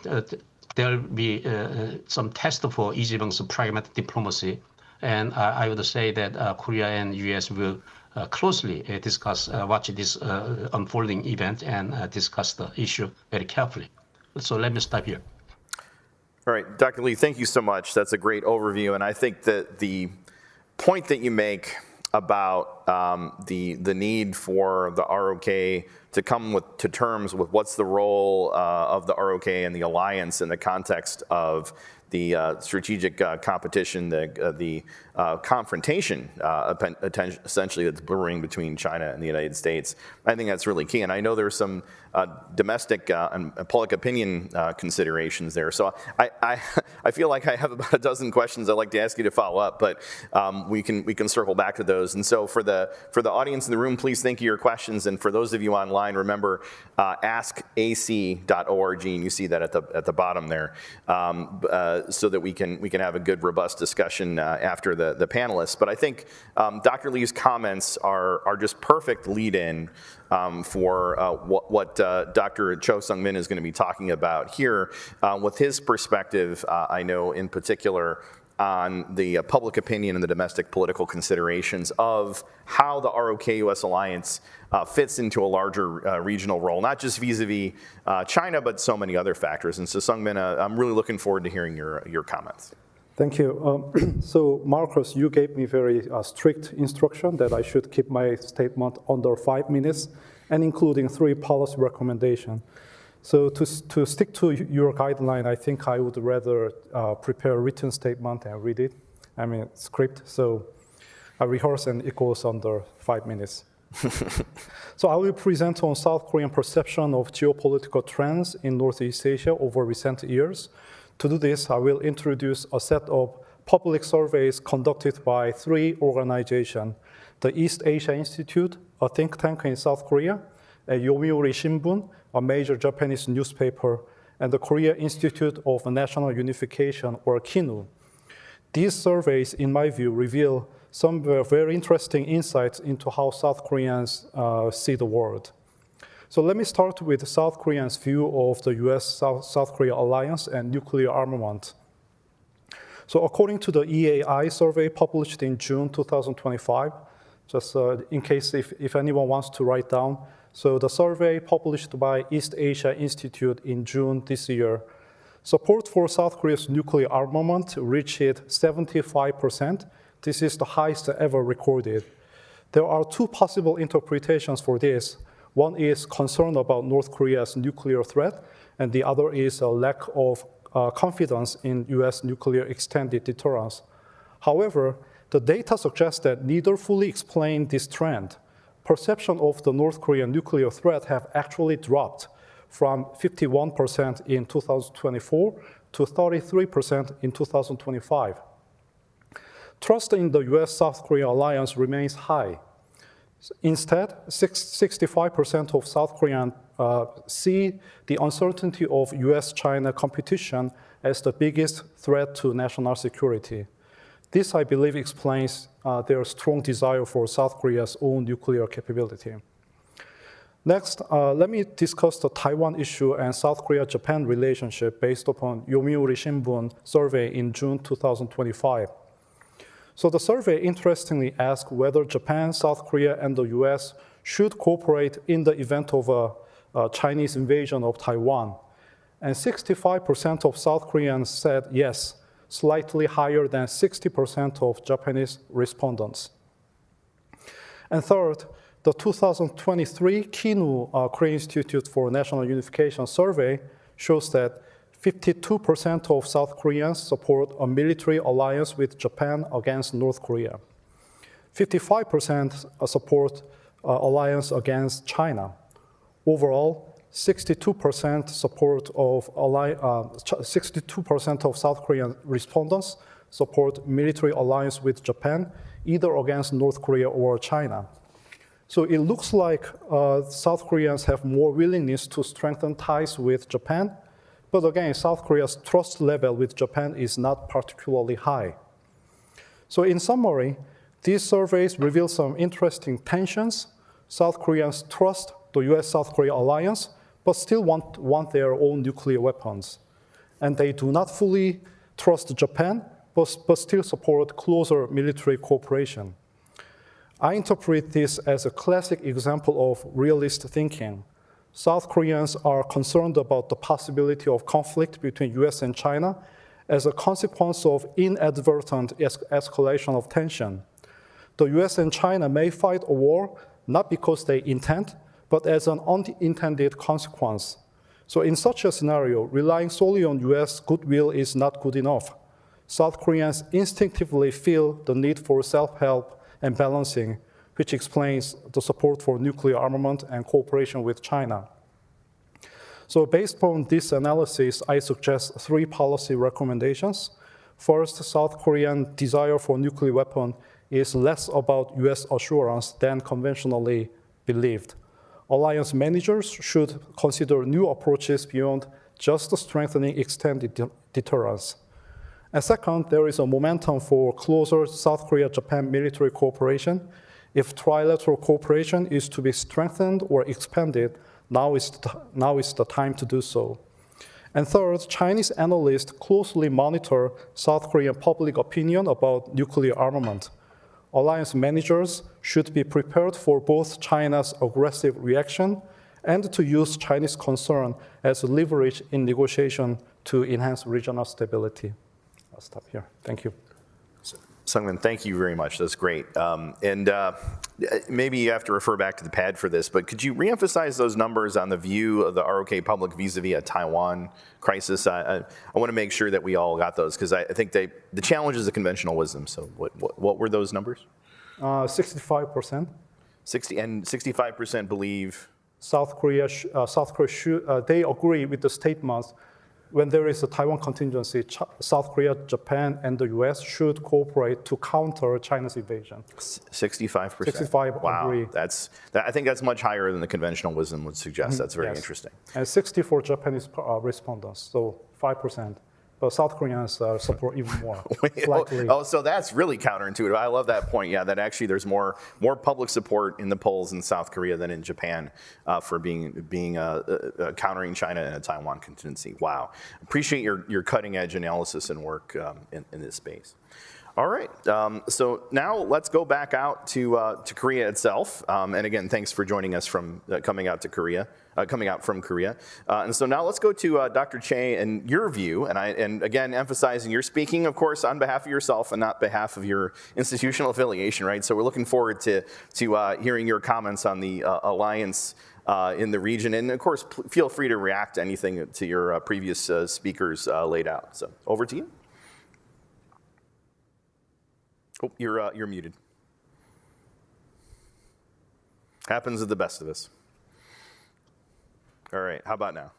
there will be some test for Lee Jae-myung's pragmatic diplomacy. And I would say that Korea and U.S. will closely watch this unfolding event and discuss the issue very carefully. So let me stop here. All right, Dr. Lee, thank you so much. That's a great overview. And I think that the point that you make about the need for the ROK to come to terms with what's the role of the ROK and the alliance in the context of the strategic competition, the confrontation, essentially, that's brewing between China and the United States. I think that's really key. And I know there's some domestic and public opinion considerations there. So I feel like I have about a dozen questions I'd like to ask you to follow up, but we can circle back to those. And so for the audience in the room, please think of your questions. And for those of you online, remember askac.org, and you see that at the bottom there, so that we can have a good, robust discussion after the panelists. But I think Dr. Lee's comments are just perfect lead-in for what Dr. Cho Sung-min is going to be talking about here with his perspective, I know in particular, on the public opinion and the domestic political considerations of how the ROK-US alliance fits into a larger regional role, not just vis-a-vis China, but so many other factors. And so Sung-min, I'm really looking forward to hearing your comments. Thank you. So Marcus, you gave me very strict instruction that I should keep my statement under 5 minutes and including 3 policy recommendations. So to stick to your guideline, I think I would rather prepare a written statement and read it. I mean, script. So I rehearse and it goes under 5 minutes. So I will present on South Korean perception of geopolitical trends in Northeast Asia over recent years. To do this, I will introduce a set of public surveys conducted by 3 organizations: the East Asia Institute, a think tank in South Korea, a Yomiuri Shimbun, a major Japanese newspaper, and the Korea Institute of National Unification, or KINU. These surveys, in my view, reveal some very interesting insights into how South Koreans see the world. So let me start with South Koreans' view of the US-South Korea alliance and nuclear armament. So according to the EAI survey published in June 2025, just in case if anyone wants to write down, so the survey published by East Asia Institute in June this year, support for South Korea's nuclear armament reached 75%. This is the highest ever recorded. There are 2 possible interpretations for this. One is concern about North Korea's nuclear threat, and the other is a lack of confidence in US nuclear extended deterrence. However, the data suggests that neither fully explain this trend. Perception of the North Korean nuclear threat have actually dropped from 51% in 2024 to 33% in 2025. Trust in the US-South Korea alliance remains high. Instead, 65% of South Koreans see the uncertainty of US-China competition as the biggest threat to national security. This, I believe, explains their strong desire for South Korea's own nuclear capability. Next, let me discuss the Taiwan issue and South Korea-Japan relationship based upon Yomiuri Shimbun survey in June 2025. So the survey interestingly asked whether Japan, South Korea, and the US should cooperate in the event of a Chinese invasion of Taiwan. And 65% of South Koreans said yes, slightly higher than 60% of Japanese respondents. And third, the 2023 KINU Korea Institute for National Unification survey shows that 52% of South Koreans support a military alliance with Japan against North Korea. 55% support alliance against China. Overall, 62% of South Korean respondents support military alliance with Japan, either against North Korea or China. So it looks like South Koreans have more willingness to strengthen ties with Japan, but again, South Korea's trust level with Japan is not particularly high. So in summary, these surveys reveal some interesting tensions. South Koreans trust the US-South Korea alliance, but still want their own nuclear weapons. And they do not fully trust Japan, but still support closer military cooperation. I interpret this as a classic example of realist thinking. South Koreans are concerned about the possibility of conflict between US and China as a consequence of inadvertent escalation of tension. The US and China may fight a war not because they intend, but as an unintended consequence. So in such a scenario, relying solely on US goodwill is not good enough. South Koreans instinctively feel the need for self-help and balancing, which explains the support for nuclear armament and cooperation with China. So based on this analysis, I suggest 3 policy recommendations. First, South Korean desire for nuclear weapon is less about US assurance than conventionally believed. Alliance managers should consider new approaches beyond just strengthening extended deterrence. And second, there is a momentum for closer South Korea-Japan military cooperation. If trilateral cooperation is to be strengthened or expanded, now is the time to do so. And third, Chinese analysts closely monitor South Korean public opinion about nuclear armament. Alliance managers should be prepared for both China's aggressive reaction and to use Chinese concern as leverage in negotiation to enhance regional stability. I'll stop here. Thank you. Sungmin, thank you very much. That's great. Maybe you have to refer back to the pad for this, but could you reemphasize those numbers on the view of the ROK public vis-a-vis a Taiwan crisis? I want to make sure that we all got those, because I think the challenge is the conventional wisdom. So what were those numbers? 65%. 65% believe South Korea should, they agree with the statements. When there is a Taiwan contingency, South Korea, Japan, and the US should cooperate to counter China's invasion. 65%? 65 wow. agree. I think that's much higher than the conventional wisdom would suggest. That's very interesting. And 60 for Japanese respondents, so 5%. But South Koreans support even more, slightly. So that's really counterintuitive. I love that point. Yeah, that actually there's more public support in the polls in South Korea than in Japan for being countering China in a Taiwan contingency. Wow. Appreciate your cutting edge analysis and work in this space. All right, so now let's go back out to Korea itself. And again, thanks for joining us from coming out from Korea. And so now let's go to Dr. Che and your view. And again, emphasizing you're speaking, of course, on behalf of yourself and not behalf of your institutional affiliation, right? So we're looking forward to hearing your comments on the alliance in the region. And of course, feel free to react to anything to your previous speakers laid out. So over to you. Oh, you're muted. Happens to the best of us. All right, how about now?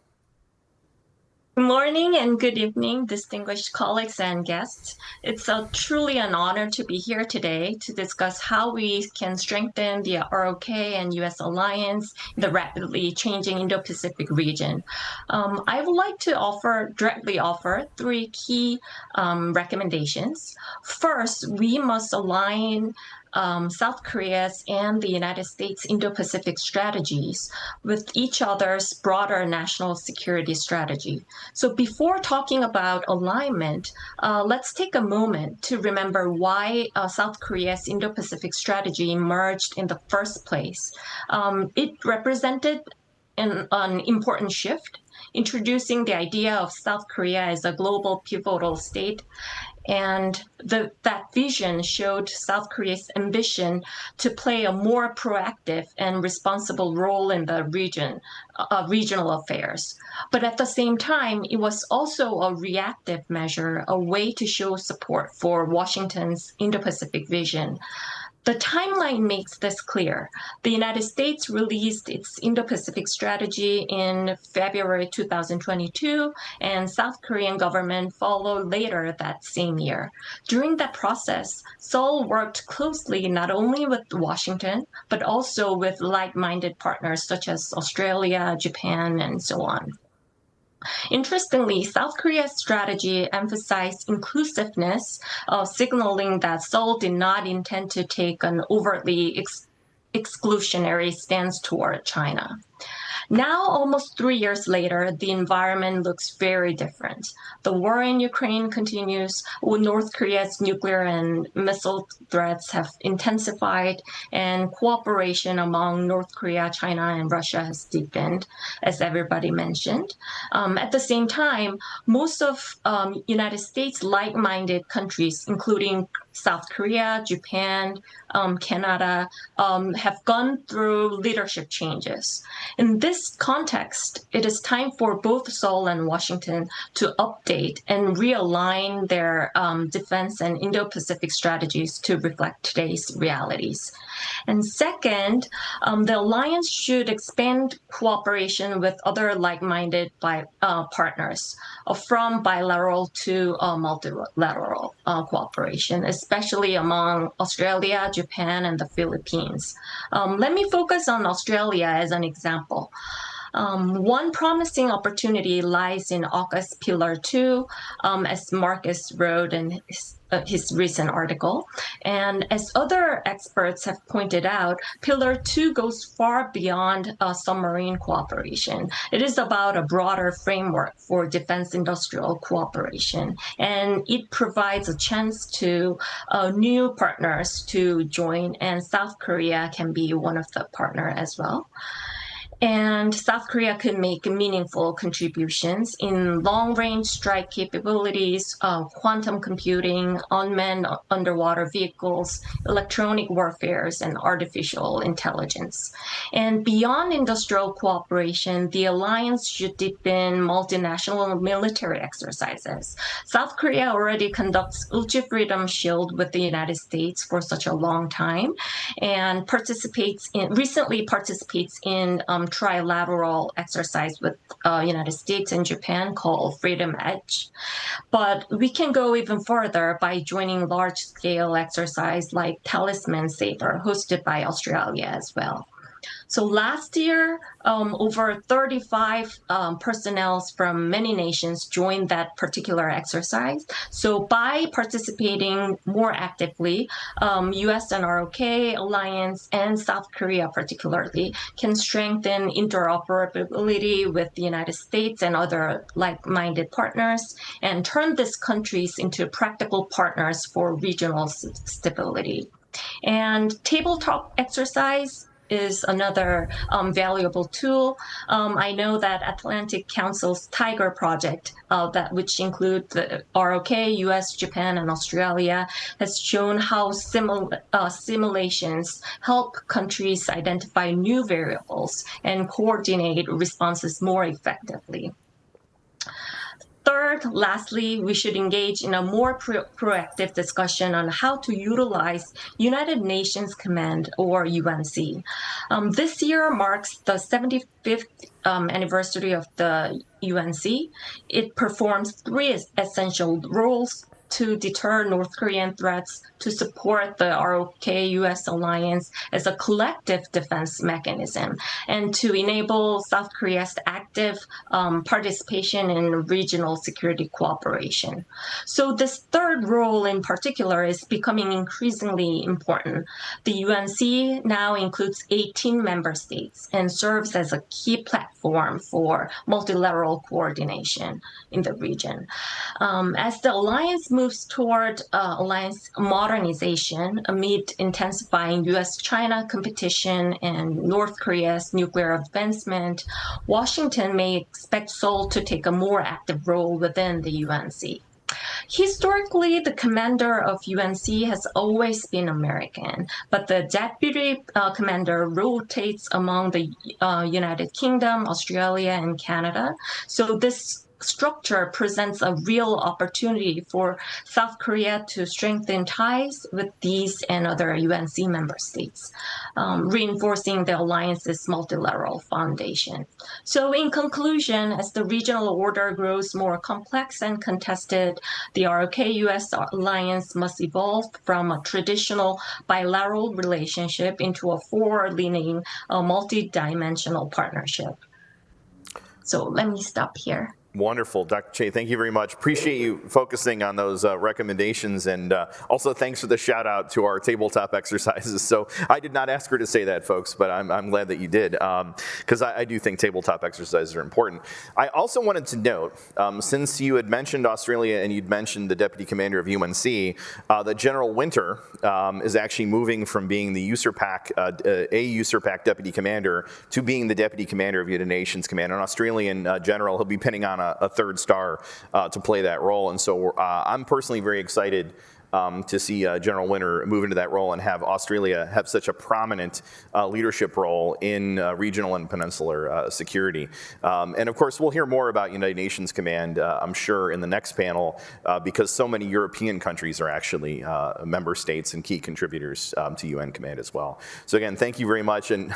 Good morning and good evening, distinguished colleagues and guests. It's truly an honor to be here today to discuss how we can strengthen the ROK and US alliance in the rapidly changing Indo-Pacific region. I would like to directly offer 3 key recommendations. First, we must align South Korea's and the United States Indo-Pacific strategies with each other's broader national security strategy. So before talking about alignment, let's take a moment to remember why South Korea's Indo-Pacific strategy emerged in the first place. It represented an important shift, introducing the idea of South Korea as a global pivotal state And that vision showed South Korea's ambition to play a more proactive and responsible role in the regional affairs. But at the same time, it was also a reactive measure, a way to show support for Washington's Indo-Pacific vision. The timeline makes this clear. The United States released its Indo-Pacific strategy in February 2022, and South Korean government followed later that same year. During that process, Seoul worked closely not only with Washington, but also with like-minded partners such as Australia, Japan, and so on. Interestingly, South Korea's strategy emphasized inclusiveness, signaling that Seoul did not intend to take an overtly exclusionary stance toward China. Now, almost 3 years later, the environment looks very different. The war in Ukraine continues. North Korea's nuclear and missile threats have intensified, and cooperation among North Korea, China, and Russia has deepened, as everybody mentioned. At the same time, most of United States like-minded countries, including South Korea, Japan, Canada, have gone through leadership changes. In this context, it is time for both Seoul and Washington to update and realign their defense and Indo-Pacific strategies to reflect today's realities. And second, the alliance should expand cooperation with other like-minded partners, from bilateral to multilateral cooperation, especially among Australia, Japan, and the Philippines. Let me focus on Australia as an example. One promising opportunity lies in AUKUS Pillar 2, as Marcus wrote in his recent article. And as other experts have pointed out, Pillar 2 goes far beyond submarine cooperation. It is about a broader framework for defense industrial cooperation, and it provides a chance to new partners to join, and South Korea can be one of the partners as well. And South Korea could make meaningful contributions in long-range strike capabilities, quantum computing, unmanned underwater vehicles, electronic warfare, and artificial intelligence. And beyond industrial cooperation, the alliance should deepen multinational military exercises. South Korea already conducts Ultra Freedom Shield with the United States for such a long time, and recently participates in trilateral exercise with United States and Japan called Freedom Edge. But we can go even further by joining large-scale exercise like Talisman Sabre, hosted by Australia as well. So last year, over 35 personnel from many nations joined that particular exercise. So by participating more actively, US and ROK Alliance and South Korea particularly can strengthen interoperability with the United States and other like-minded partners and turn these countries into practical partners for regional stability. And tabletop exercise is another valuable tool. I know that Atlantic Council's Tiger Project, which includes the ROK, US, Japan, and Australia, has shown how simulations help countries identify new variables and coordinate responses more effectively. Third, lastly, we should engage in a more proactive discussion on how to utilize United Nations Command, or UNC. This year marks the 75th anniversary of the UNC. It performs 3 essential roles: to deter North Korean threats, to support the ROK-US alliance as a collective defense mechanism, and to enable South Korea's active participation in regional security cooperation. So this third role in particular is becoming increasingly important. The UNC now includes 18 member states and serves as a key platform for multilateral coordination in the region. As the alliance moves toward alliance modernization amid intensifying US-China competition and North Korea's nuclear advancement, Washington may expect Seoul to take a more active role within the UNC. Historically, the commander of UNC has always been American, but the deputy commander rotates among the United Kingdom, Australia, and Canada. So this structure presents a real opportunity for South Korea to strengthen ties with these and other UNC member states, reinforcing the alliance's multilateral foundation. So in conclusion, as the regional order grows more complex and contested, the ROK-US alliance must evolve from a traditional bilateral relationship into a forward-leaning, multi-dimensional partnership. So let me stop here. Wonderful, Dr. Che, thank you very much. Appreciate you focusing on those recommendations, and also thanks for the shout out to our tabletop exercises. So I did not ask her to say that, folks, but I'm glad that you did, because I do think tabletop exercises are important. I also wanted to note, since you had mentioned Australia and you'd mentioned the deputy commander of UNC, that General Winter is actually moving from being the USARPAC deputy commander to being the deputy commander of United Nations Command. An Australian general, he'll be pinning on a third star to play that role. And so I'm personally very excited to see General Winter move into that role and have Australia have such a prominent leadership role in regional and peninsular security. And of course, we'll hear more about United Nations Command, I'm sure, in the next panel, because so many European countries are actually member states and key contributors to UN Command as well. So again, thank you very much. And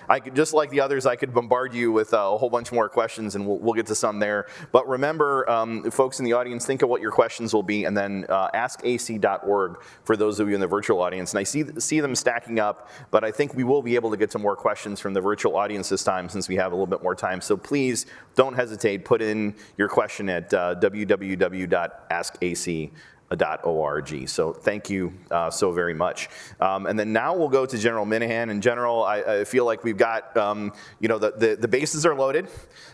I could, just like the others, I could bombard you with a whole bunch more questions, and we'll get to some there. But remember, folks in the audience, think of what your questions will be, and then askac.org for those of you in the virtual audience. And I see them stacking up, but I think we will be able to get to more questions from the virtual audience this time since we have a little bit more time. So please don't hesitate. Put in your question at www.askac.org. So thank you so very much. And then now we'll go to General Minahan. And General, I feel like we've got, the bases are loaded.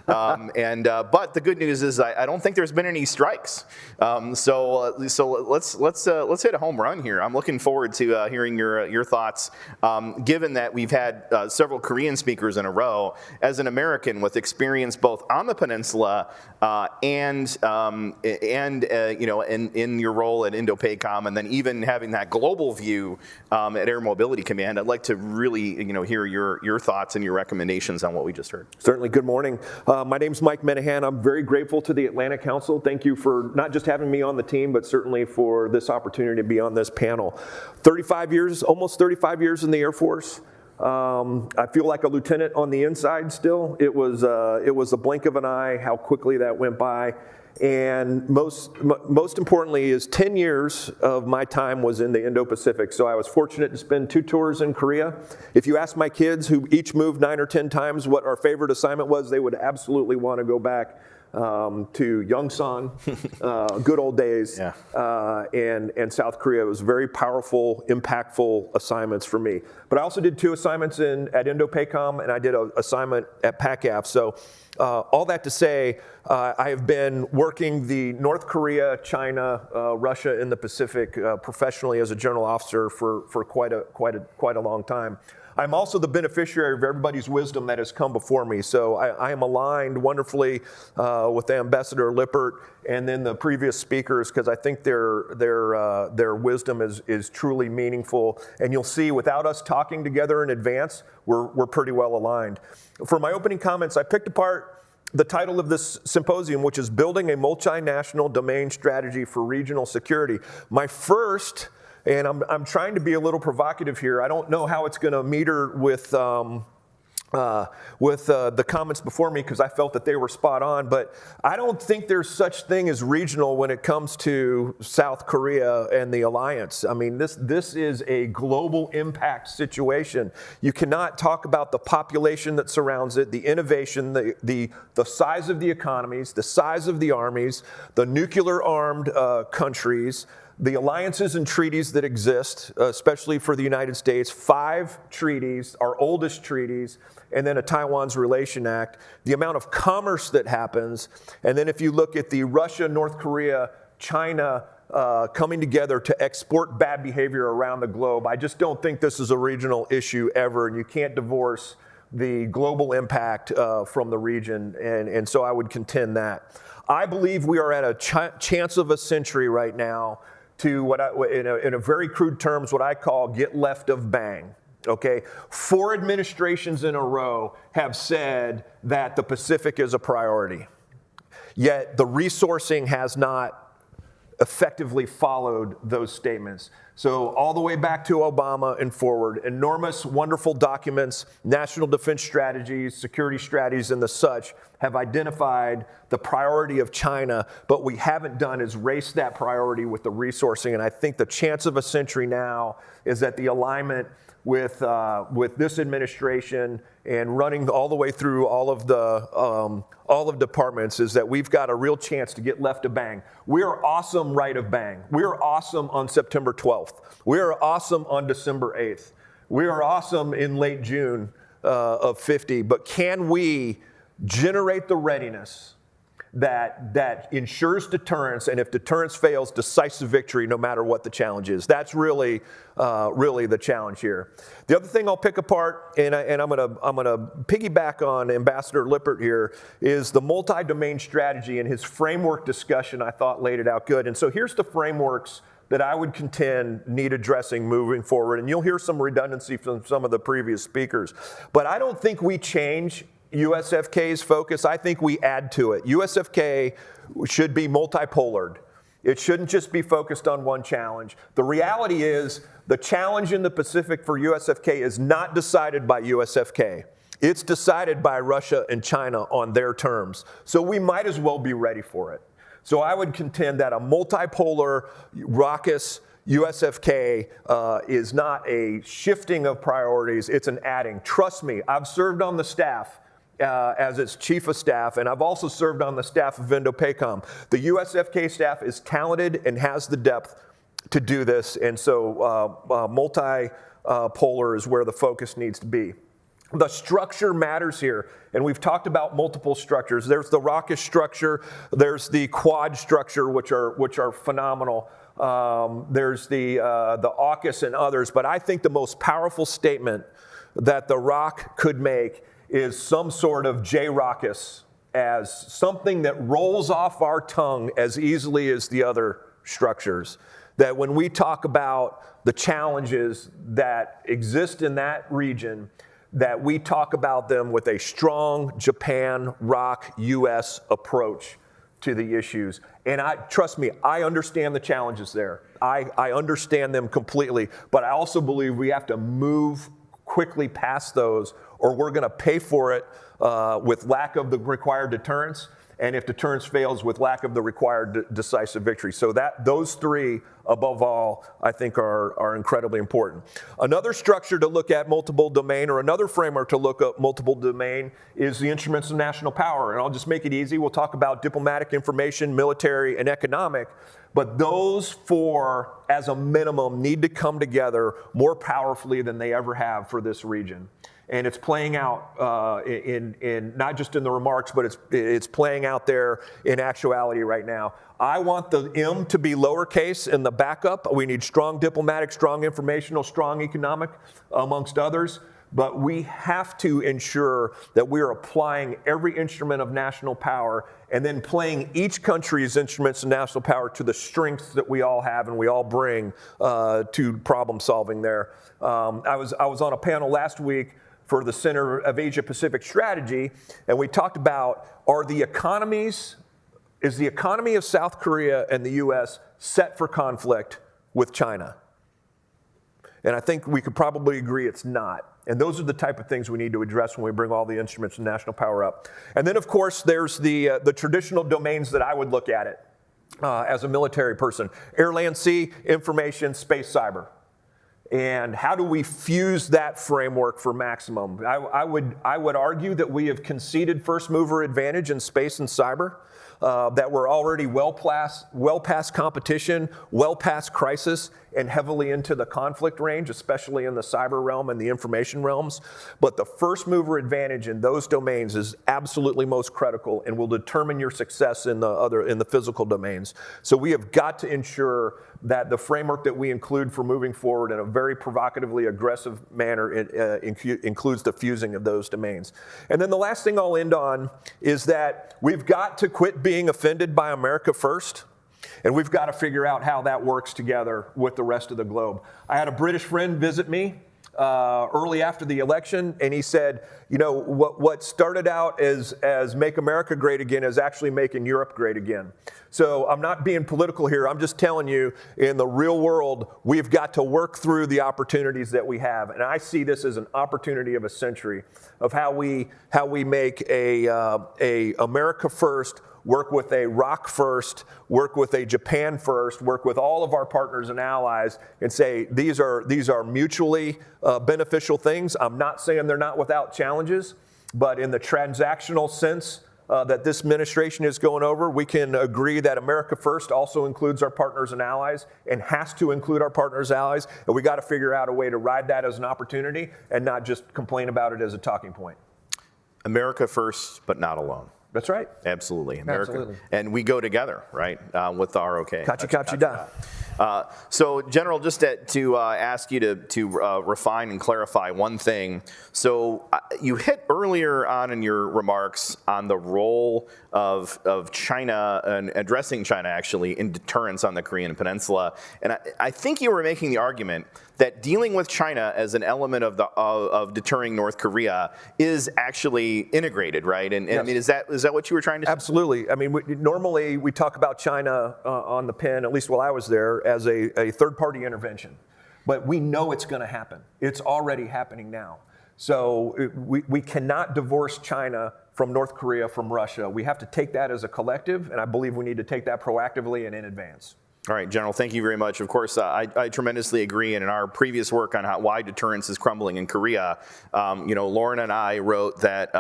But the good news is I don't think there's been any strikes. So let's hit a home run here. I'm looking forward to hearing your thoughts. Given that we've had several Korean speakers in a row, as an American with experience both on the peninsula and in your role at Indo-Pacom, and then even having that global view at Air Mobility Command, I'd like to really hear your thoughts and your recommendations on what we just heard. Certainly. Good morning. My name's Mike Minahan. I'm very grateful to the Atlantic Council. Thank you for not just having me on the team, but certainly for this opportunity to be on this panel. 35 years, almost 35 years in the Air Force. I feel like a lieutenant on the inside still. It was a blink of an eye how quickly that went by. And most importantly is 10 years of my time was in the Indo-Pacific. So I was fortunate to spend 2 tours in Korea. If you ask my kids, who each moved 9 or 10 times, what our favorite assignment was, they would absolutely want to go back to Yongsan, good old days, yeah. And South Korea. It was very powerful, impactful assignments for me. But I also did 2 assignments at Indo-Pacom, and I did an assignment at PACAF. So all that to say, I have been working the North Korea, China, Russia in the Pacific professionally as a general officer for quite a long time. I'm also the beneficiary of everybody's wisdom that has come before me. So I am aligned wonderfully with Ambassador Lippert and then the previous speakers, because I think their wisdom is truly meaningful. And you'll see, without us talking together in advance, we're pretty well aligned. For my opening comments, I picked apart the title of this symposium, which is Building a Multinational Domain Strategy for Regional Security. My first, and I'm trying to be a little provocative here, I don't know how it's going to meter with the comments before me, because I felt that they were spot on, but I don't think there's such thing as regional when it comes to South Korea and the alliance. I mean, this is a global impact situation. You cannot talk about the population that surrounds it, the innovation, the size of the economies, the size of the armies, the nuclear armed countries, the alliances and treaties that exist, especially for the United States, 5 treaties, our oldest treaties, and then a Taiwan's Relation Act, the amount of commerce that happens, and then if you look at the Russia, North Korea, China coming together to export bad behavior around the globe, I just don't think this is a regional issue ever, and you can't divorce the global impact from the region, and so I would contend that. I believe we are at a chance of a century right now to what in a very crude terms, what I call get left of bang. Okay, 4 administrations in a row have said that the Pacific is a priority, yet the resourcing has not effectively followed those statements. So all the way back to Obama and forward, enormous, wonderful documents, national defense strategies, security strategies, and the such have identified the priority of China, but we haven't done is race that priority with the resourcing. And I think the chance of a century now is that the alignment with this administration and running all the way through all of departments is that we've got a real chance to get left of bang. We are awesome right of bang. We are awesome on September 12th. We are awesome on December 8th. We are awesome in late June of 50. But can we generate the readiness that ensures deterrence, and if deterrence fails, decisive victory no matter what the challenge is? That's really the challenge here. The other thing I'll pick apart, and I'm gonna piggyback on Ambassador Lippert here, is the multi-domain strategy, and his framework discussion I thought laid it out good. And so here's the frameworks that I would contend need addressing moving forward, and you'll hear some redundancy from some of the previous speakers. But I don't think we change USFK's focus. I think we add to it. USFK should be multipolared. It shouldn't just be focused on one challenge. The reality is the challenge in the Pacific for USFK is not decided by USFK. It's decided by Russia and China on their terms. So we might as well be ready for it. So I would contend that a multipolar, raucous USFK is not a shifting of priorities, it's an adding. Trust me, I've served on the staff as its chief of staff, and I've also served on the staff of Indo-Pacom. The USFK staff is talented and has the depth to do this, and so multipolar is where the focus needs to be. The structure matters here, and we've talked about multiple structures. There's the ROK-US structure, there's the Quad structure, which are phenomenal. There's the AUKUS and others, but I think the most powerful statement that the ROK could make is some sort of JROKUS, as something that rolls off our tongue as easily as the other structures. That when we talk about the challenges that exist in that region, that we talk about them with a strong Japan, ROK-US approach to the issues. And trust me, I understand the challenges there. I understand them completely, but I also believe we have to move quickly past those, or we're gonna pay for it with lack of the required deterrence, and if deterrence fails, with lack of the required decisive victory. So those three, above all, I think are incredibly important. Another structure to look at multiple domain, or another framework to look at multiple domain, is the instruments of national power. And I'll just make it easy. We'll talk about diplomatic, information, military, and economic. But those 4, as a minimum, need to come together more powerfully than they ever have for this region. And it's playing out in not just in the remarks, but it's playing out there in actuality right now. I want the M to be lowercase in the backup. We need strong diplomatic, strong informational, strong economic, amongst others. But we have to ensure that we're applying every instrument of national power and then playing each country's instruments of national power to the strengths that we all have and we all bring to problem solving there. I was on a panel last week for the Center of Asia-Pacific Strategy, and we talked about, is the economy of South Korea and the US set for conflict with China? And I think we could probably agree it's not. And those are the type of things we need to address when we bring all the instruments of national power up. And then, of course, there's the traditional domains that I would look at it as a military person. Air, land, sea, information, space, cyber. And how do we fuse that framework for maximum? I would argue that we have conceded first mover advantage in space and cyber, that we're already well past competition, well past crisis, and heavily into the conflict range, especially in the cyber realm and the information realms. But the first mover advantage in those domains is absolutely most critical and will determine your success in the physical domains. So we have got to ensure that the framework that we include for moving forward in a very provocatively aggressive manner includes the fusing of those domains. And then the last thing I'll end on is that we've got to quit being offended by America first. And we've got to figure out how that works together with the rest of the globe. I had a British friend visit me early after the election, and he said, you know, what started out as Make America Great Again is actually making Europe great again. So I'm not being political here. I'm just telling you, in the real world, we've got to work through the opportunities that we have. And I see this as an opportunity of a century of how we make a America first, work with a ROK first, work with a Japan first, work with all of our partners and allies and say these are mutually beneficial things. I'm not saying they're not without challenges, but in the transactional sense that this administration is going over, we can agree that America first also includes our partners and allies and has to include our partners and allies. And we got to figure out a way to ride that as an opportunity and not just complain about it as a talking point. America first, but not alone. That's right. Absolutely. America. Absolutely. And we go together, right, with the ROK. Kachi da. So, General, just to ask you to refine and clarify one thing. So you hit earlier on in your remarks on the role of China and addressing China, actually, in deterrence on the Korean Peninsula. And I think you were making the argument that dealing with China as an element of deterring North Korea is actually integrated, right? And yes. I mean, is that what you were trying to say? Absolutely. I mean, normally we talk about China on the pen, at least while I was there, as a third-party intervention. But we know it's going to happen. It's already happening now. So we cannot divorce China from North Korea, from Russia. We have to take that as a collective, and I believe we need to take that proactively and in advance. All right, General, thank you very much. Of course, I tremendously agree. And in our previous work on why deterrence is crumbling in Korea, Lauren and I wrote that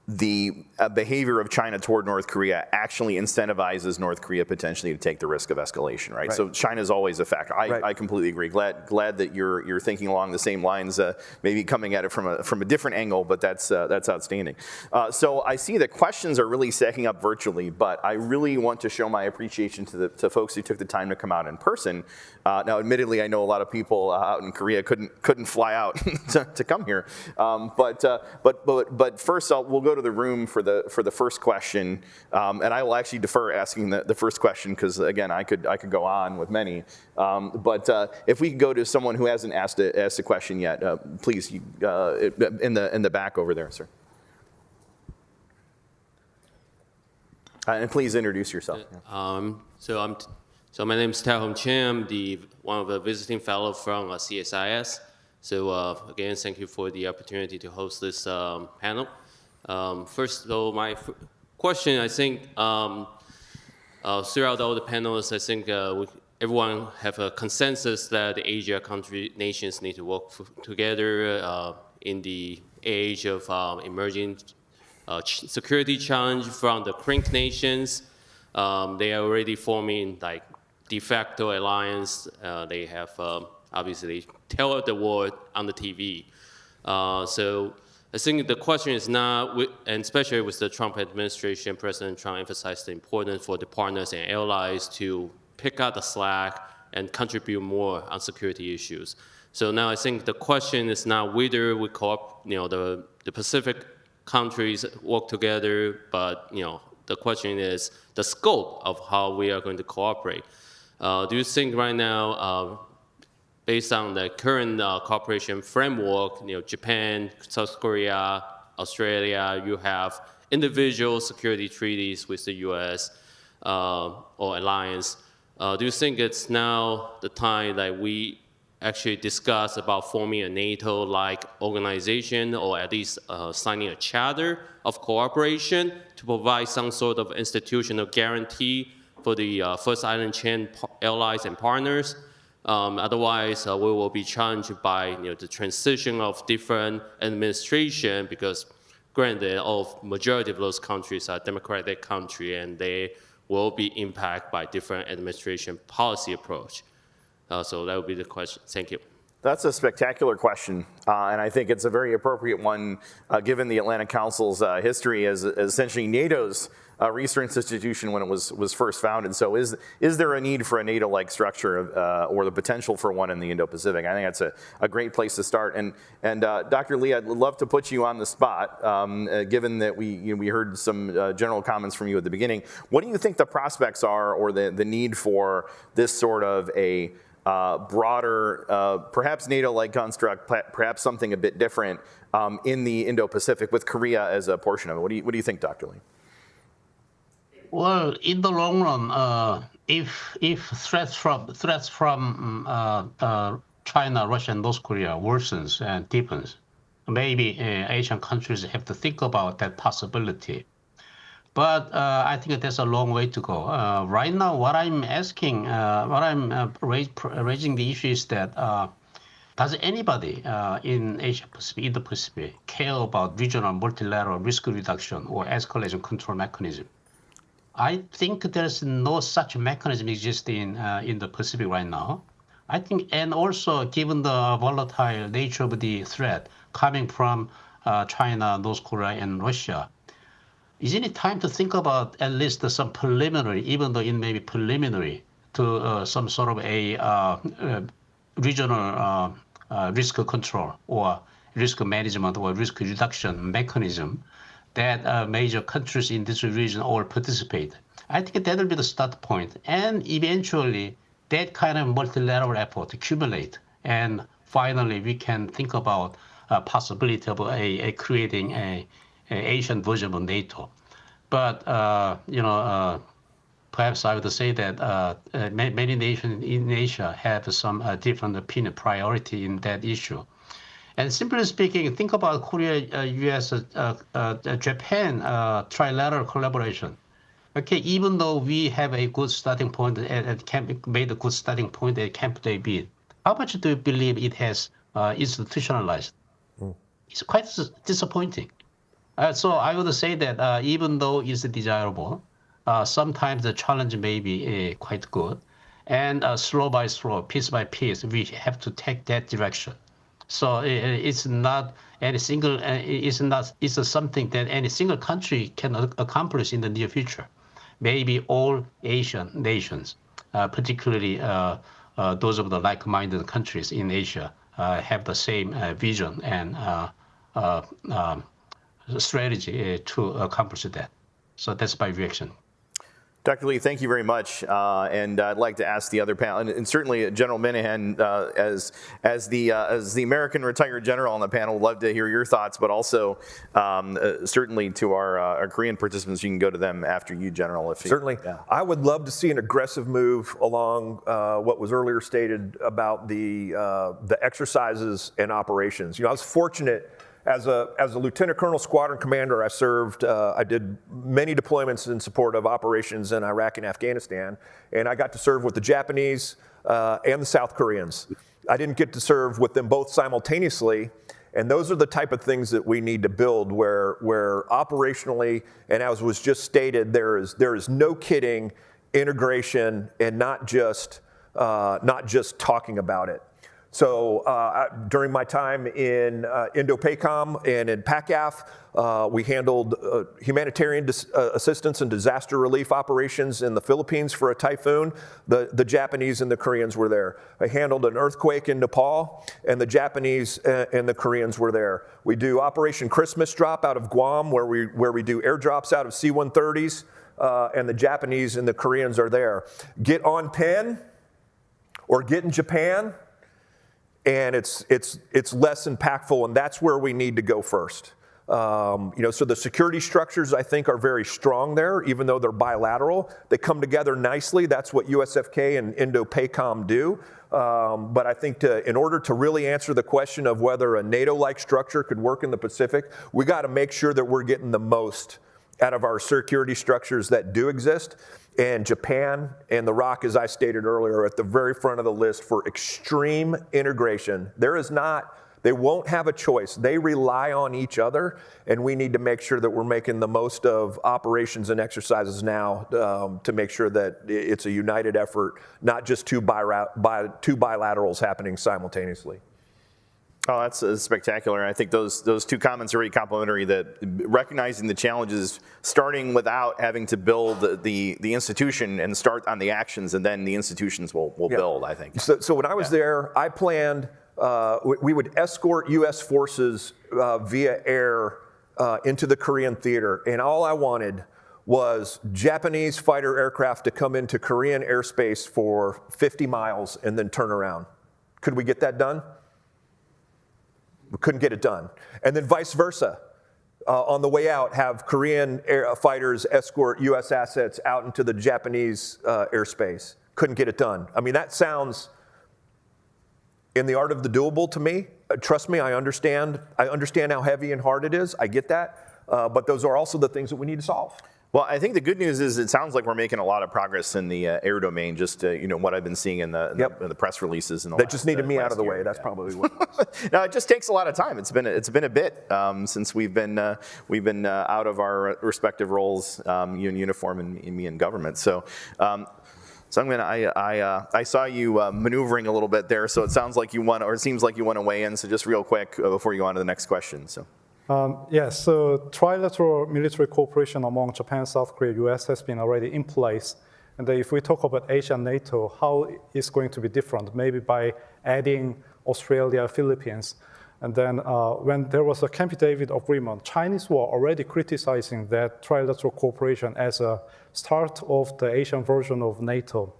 the behavior of China toward North Korea actually incentivizes North Korea potentially to take the risk of escalation, right? So China is always a factor. I completely agree. Glad that you're thinking along the same lines, maybe coming at it from a different angle, but that's outstanding. So I see that questions are really stacking up virtually, but I really want to show my appreciation to folks who took the time to come out in person. Now, admittedly, I know a lot of people out in Korea couldn't fly out to come here, but first we'll go to the room for the first question, and I will actually defer asking the first question because again I could go on with many, but if we could go to someone who hasn't asked a question yet, please, in the back over there, sir. And please introduce yourself. So my name is Ta-Hong Chen. I'm one of the visiting fellow from CSIS. So again, thank you for the opportunity to host this panel. First, though, my question, I think, throughout all the panels, I think everyone have a consensus that the Asia nations need to work together in the age of emerging security challenge from the CRINC nations. They are already forming like de facto alliance. They have obviously tell the world on the TV. So I think the question is not, and especially with the Trump administration, President Trump emphasized the importance for the partners and allies to pick up the slack and contribute more on security issues. So now I think the question is not whether we the Pacific countries work together, but the question is the scope of how we are going to cooperate. Do you think right now, based on the current cooperation framework, Japan, South Korea, Australia, you have individual security treaties with the U.S. Or alliance. Do you think it's now the time that we actually discuss about forming a NATO-like organization, or at least signing a charter of cooperation to provide some sort of institutional guarantee for the first island chain allies and partners? Otherwise, we will be challenged by the transition of different administration, because granted, majority of those countries are democratic country, and they will be impacted by different administration policy approach. So that would be the question. Thank you. That's a spectacular question, and I think it's a very appropriate one given the Atlantic Council's history as essentially NATO's research institution when it was first founded. So is there a need for a NATO-like structure or the potential for one in the Indo-Pacific? I think that's a great place to start. And Dr. Lee, I'd love to put you on the spot, given that we heard some general comments from you at the beginning. What do you think the prospects are or the need for this sort of a broader, perhaps NATO-like construct, perhaps something a bit different in the Indo-Pacific with Korea as a portion of it? What do you think, Dr. Lee? Well, in the long run, if threats from China, Russia, and North Korea worsens and deepens, maybe Asian countries have to think about that possibility. But I think there's a long way to go. Right now, what I'm asking, raising the issue is that does anybody in Asia-Pacific, Indo-Pacific, care about regional multilateral risk reduction or escalation control mechanism? I think there's no such mechanism existing in the Pacific right now. I think, and also given the volatile nature of the threat coming from China, North Korea, and Russia, isn't it time to think about at least some preliminary, even though it may be preliminary, to some sort of a regional risk control or risk management or risk reduction mechanism that major countries in this region all participate? I think that will be the start point. And eventually, that kind of multilateral effort accumulate. And finally, we can think about a possibility of creating an Asian version of NATO. But, perhaps I would say that many nations in Asia have some different opinion, priority in that issue. And simply speaking, think about Korea, US, Japan trilateral collaboration. Okay, even though we have a good starting point and made a good starting point at Camp David, how much do you believe it has institutionalized? It's quite disappointing. So I would say that even though it's desirable, sometimes the challenge may be quite good, and slow by slow, piece by piece, we have to take that direction. So it's not any single. It's something that any single country can accomplish in the near future. Maybe all Asian nations, particularly those of the like-minded countries in Asia, have the same vision and strategy to accomplish that. So that's my reaction. Dr. Lee, thank you very much. And I'd like to ask the other panel, and certainly General Minahan, as the American retired general on the panel, would love to hear your thoughts, but also certainly to our Korean participants, you can go to them after you, General. Certainly. Yeah. I would love to see an aggressive move along what was earlier stated about the exercises and operations. You know, I was fortunate. As a lieutenant colonel squadron commander, I did many deployments in support of operations in Iraq and Afghanistan, and I got to serve with the Japanese and the South Koreans. I didn't get to serve with them both simultaneously, and those are the type of things that we need to build where operationally, and as was just stated, there is no kidding integration and not just talking about it. So during my time in Indo-PACOM and in PACAF, we handled humanitarian assistance and disaster relief operations in the Philippines for a typhoon. The Japanese and the Koreans were there. I handled an earthquake in Nepal, and the Japanese and the Koreans were there. We do Operation Christmas Drop out of Guam, where we do airdrops out of C-130s, and the Japanese and the Koreans are there. Get on PEN or get in Japan, and it's less impactful, and that's where we need to go first. So the security structures, I think, are very strong there, even though they're bilateral. They come together nicely. That's what USFK and Indo-PACOM do. But I think in order to really answer the question of whether a NATO-like structure could work in the Pacific, we got to make sure that we're getting the most out of our security structures that do exist. And Japan and the ROK, as I stated earlier, are at the very front of the list for extreme integration. They won't have a choice. They rely on each other, and we need to make sure that we're making the most of operations and exercises now to make sure that it's a united effort, not just two bilaterals happening simultaneously. Oh, that's spectacular. I think those two comments are very complimentary, that recognizing the challenges, starting without having to build the institution and start on the actions, and then the institutions will build, I think. So when I was there, I planned, we would escort U.S. forces via air into the Korean theater, and all I wanted was Japanese fighter aircraft to come into Korean airspace for 50 miles and then turn around. Could we get that done? We couldn't get it done. And then vice versa. On the way out, have Korean fighters escort U.S. assets out into the Japanese airspace. Couldn't get it done. I mean, that sounds in the art of the doable to me. Trust me, I understand how heavy and hard it is. I get that. But those are also the things that we need to solve. Well, I think the good news is it sounds like we're making a lot of progress in the air domain, just what I've been seeing in the press releases. And that just needed me out of the way. That's probably what it was. No, it just takes a lot of time. It's been a bit since we've been out of our respective roles, you in uniform and me in government. So I'm gonna. I saw you maneuvering a little bit there. So it sounds like you want, or it seems like you want to weigh in. So just real quick before you go on to the next question. So. Yes, so trilateral military cooperation among Japan, South Korea, US has been already in place. And if we talk about Asia and NATO, how it's going to be different? Maybe by adding Australia, Philippines. And then when there was a Camp David agreement, Chinese were already criticizing that trilateral cooperation as a start of the Asian version of NATO.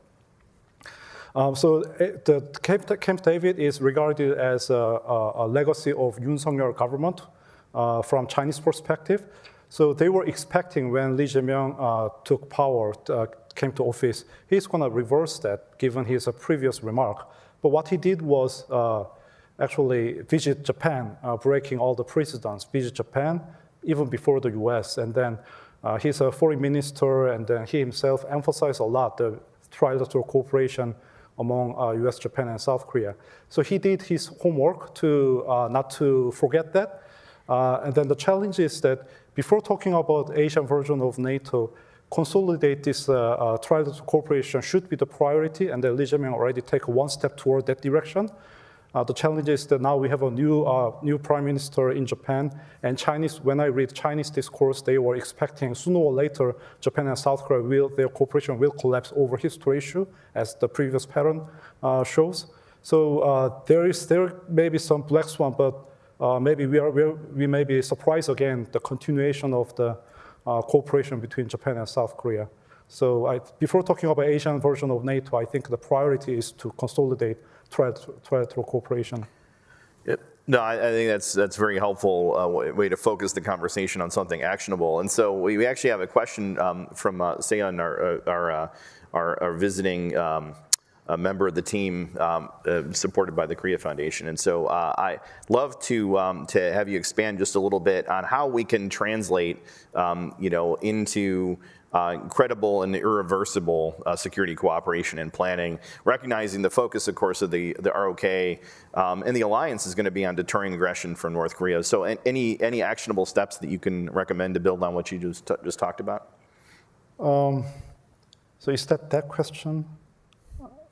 So the Camp David is regarded as a legacy of Yoon Suk-yeol government. From Chinese perspective. So they were expecting when Lee Jae-myung took power, came to office, he's going to reverse that given his previous remark. But what he did was actually visit Japan, breaking all the precedents, visit Japan even before the US. And then he's a foreign minister, and then he himself emphasized a lot the trilateral cooperation among US, Japan, and South Korea. So he did his homework to not to forget that. And then the challenge is that before talking about Asian version of NATO, consolidate this trilateral cooperation should be the priority, and then Lee Jae-myung already take one step toward that direction. The challenge is that now we have a new prime minister in Japan, and Chinese. When I read Chinese discourse, they were expecting sooner or later Japan and South Korea their cooperation will collapse over history issue, as the previous pattern shows. So there may be some black swan, but maybe we may be surprised again the continuation of the cooperation between Japan and South Korea. So before talking about Asian version of NATO, I think the priority is to consolidate trilateral cooperation. Yep. No, I think that's very helpful way to focus the conversation on something actionable. And so we actually have a question from Seon, our visiting a member of the team supported by the Korea Foundation. And so I'd love to have you expand just a little bit on how we can translate into credible and irreversible security cooperation and planning, recognizing the focus, of course, of the ROK and the alliance is going to be on deterring aggression from North Korea. So any actionable steps that you can recommend to build on what you just talked about? So is that question?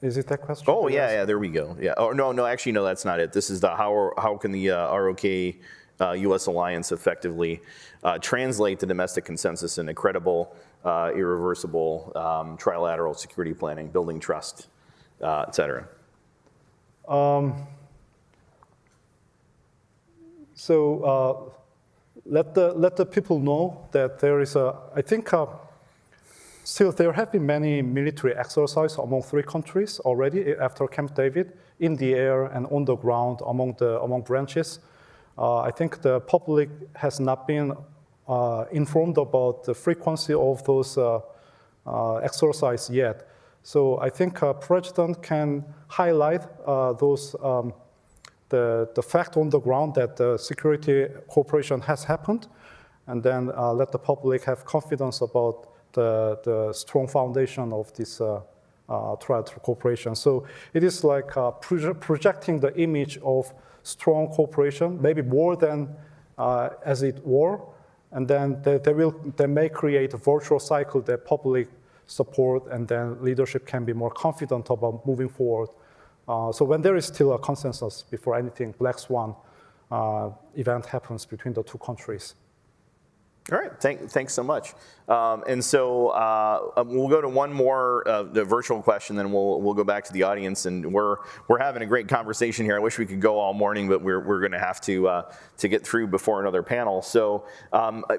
Is it that question? Oh, yeah, there we go. Yeah. Oh, no, actually, no, that's not it. This is the how can the ROK-US alliance effectively translate the domestic consensus into credible, irreversible, trilateral security planning, building trust, et cetera. So let the people know that there is I think. Still, there have been many military exercises among three countries already after Camp David, in the air and on the ground among branches. I think the public has not been informed about the frequency of those exercises yet. So I think President can highlight those the fact on the ground that the security cooperation has happened, and then let the public have confidence about the strong foundation of this trilateral cooperation. So it is like projecting the image of strong cooperation, maybe more than as it were, and then they may create a virtual cycle that public support and then leadership can be more confident about moving forward. So when there is still a consensus before anything black swan event happens between the two countries. All right, thanks so much. And so we'll go to one more the virtual question, then we'll go back to the audience. And we're having a great conversation here. I wish we could go all morning, but we're going to have to get through before another panel. So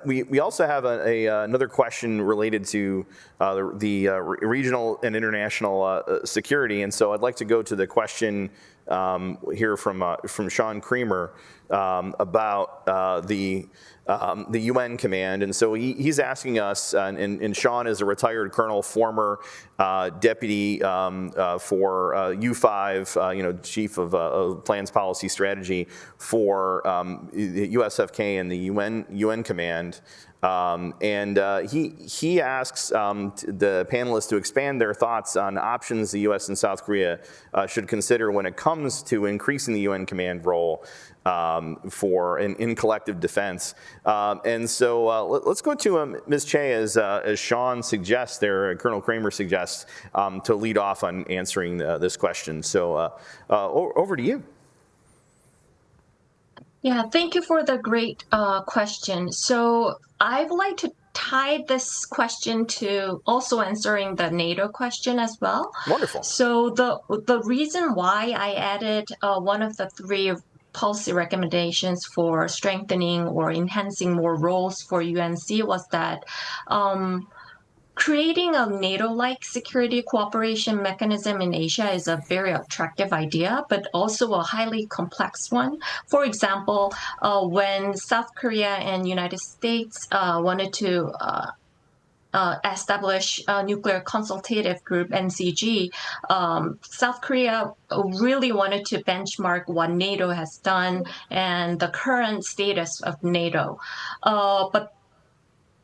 we also have another question related to the regional and international security. And so I'd like to go to the question here from Sean Creamer about the UN command. And so he's asking us, and Sean is a retired colonel, former deputy for U5, chief of plans, policy, strategy for USFK and the UN command. He asks the panelists to expand their thoughts on options the U.S. and South Korea should consider when it comes to increasing the UN command role in collective defense. So let's go to Ms. Che, as Sean suggests there, Colonel Kramer suggests, to lead off on answering this question. So over to you. Yeah, thank you for the great question. So I would like to tie this question to also answering the NATO question as well. Wonderful. So the reason why I added one of the three policy recommendations for strengthening or enhancing more roles for UNC was that creating a NATO-like security cooperation mechanism in Asia is a very attractive idea, but also a highly complex one. For example, when South Korea and United States wanted to establish a nuclear consultative group, NCG, South Korea really wanted to benchmark what NATO has done and the current status of NATO. But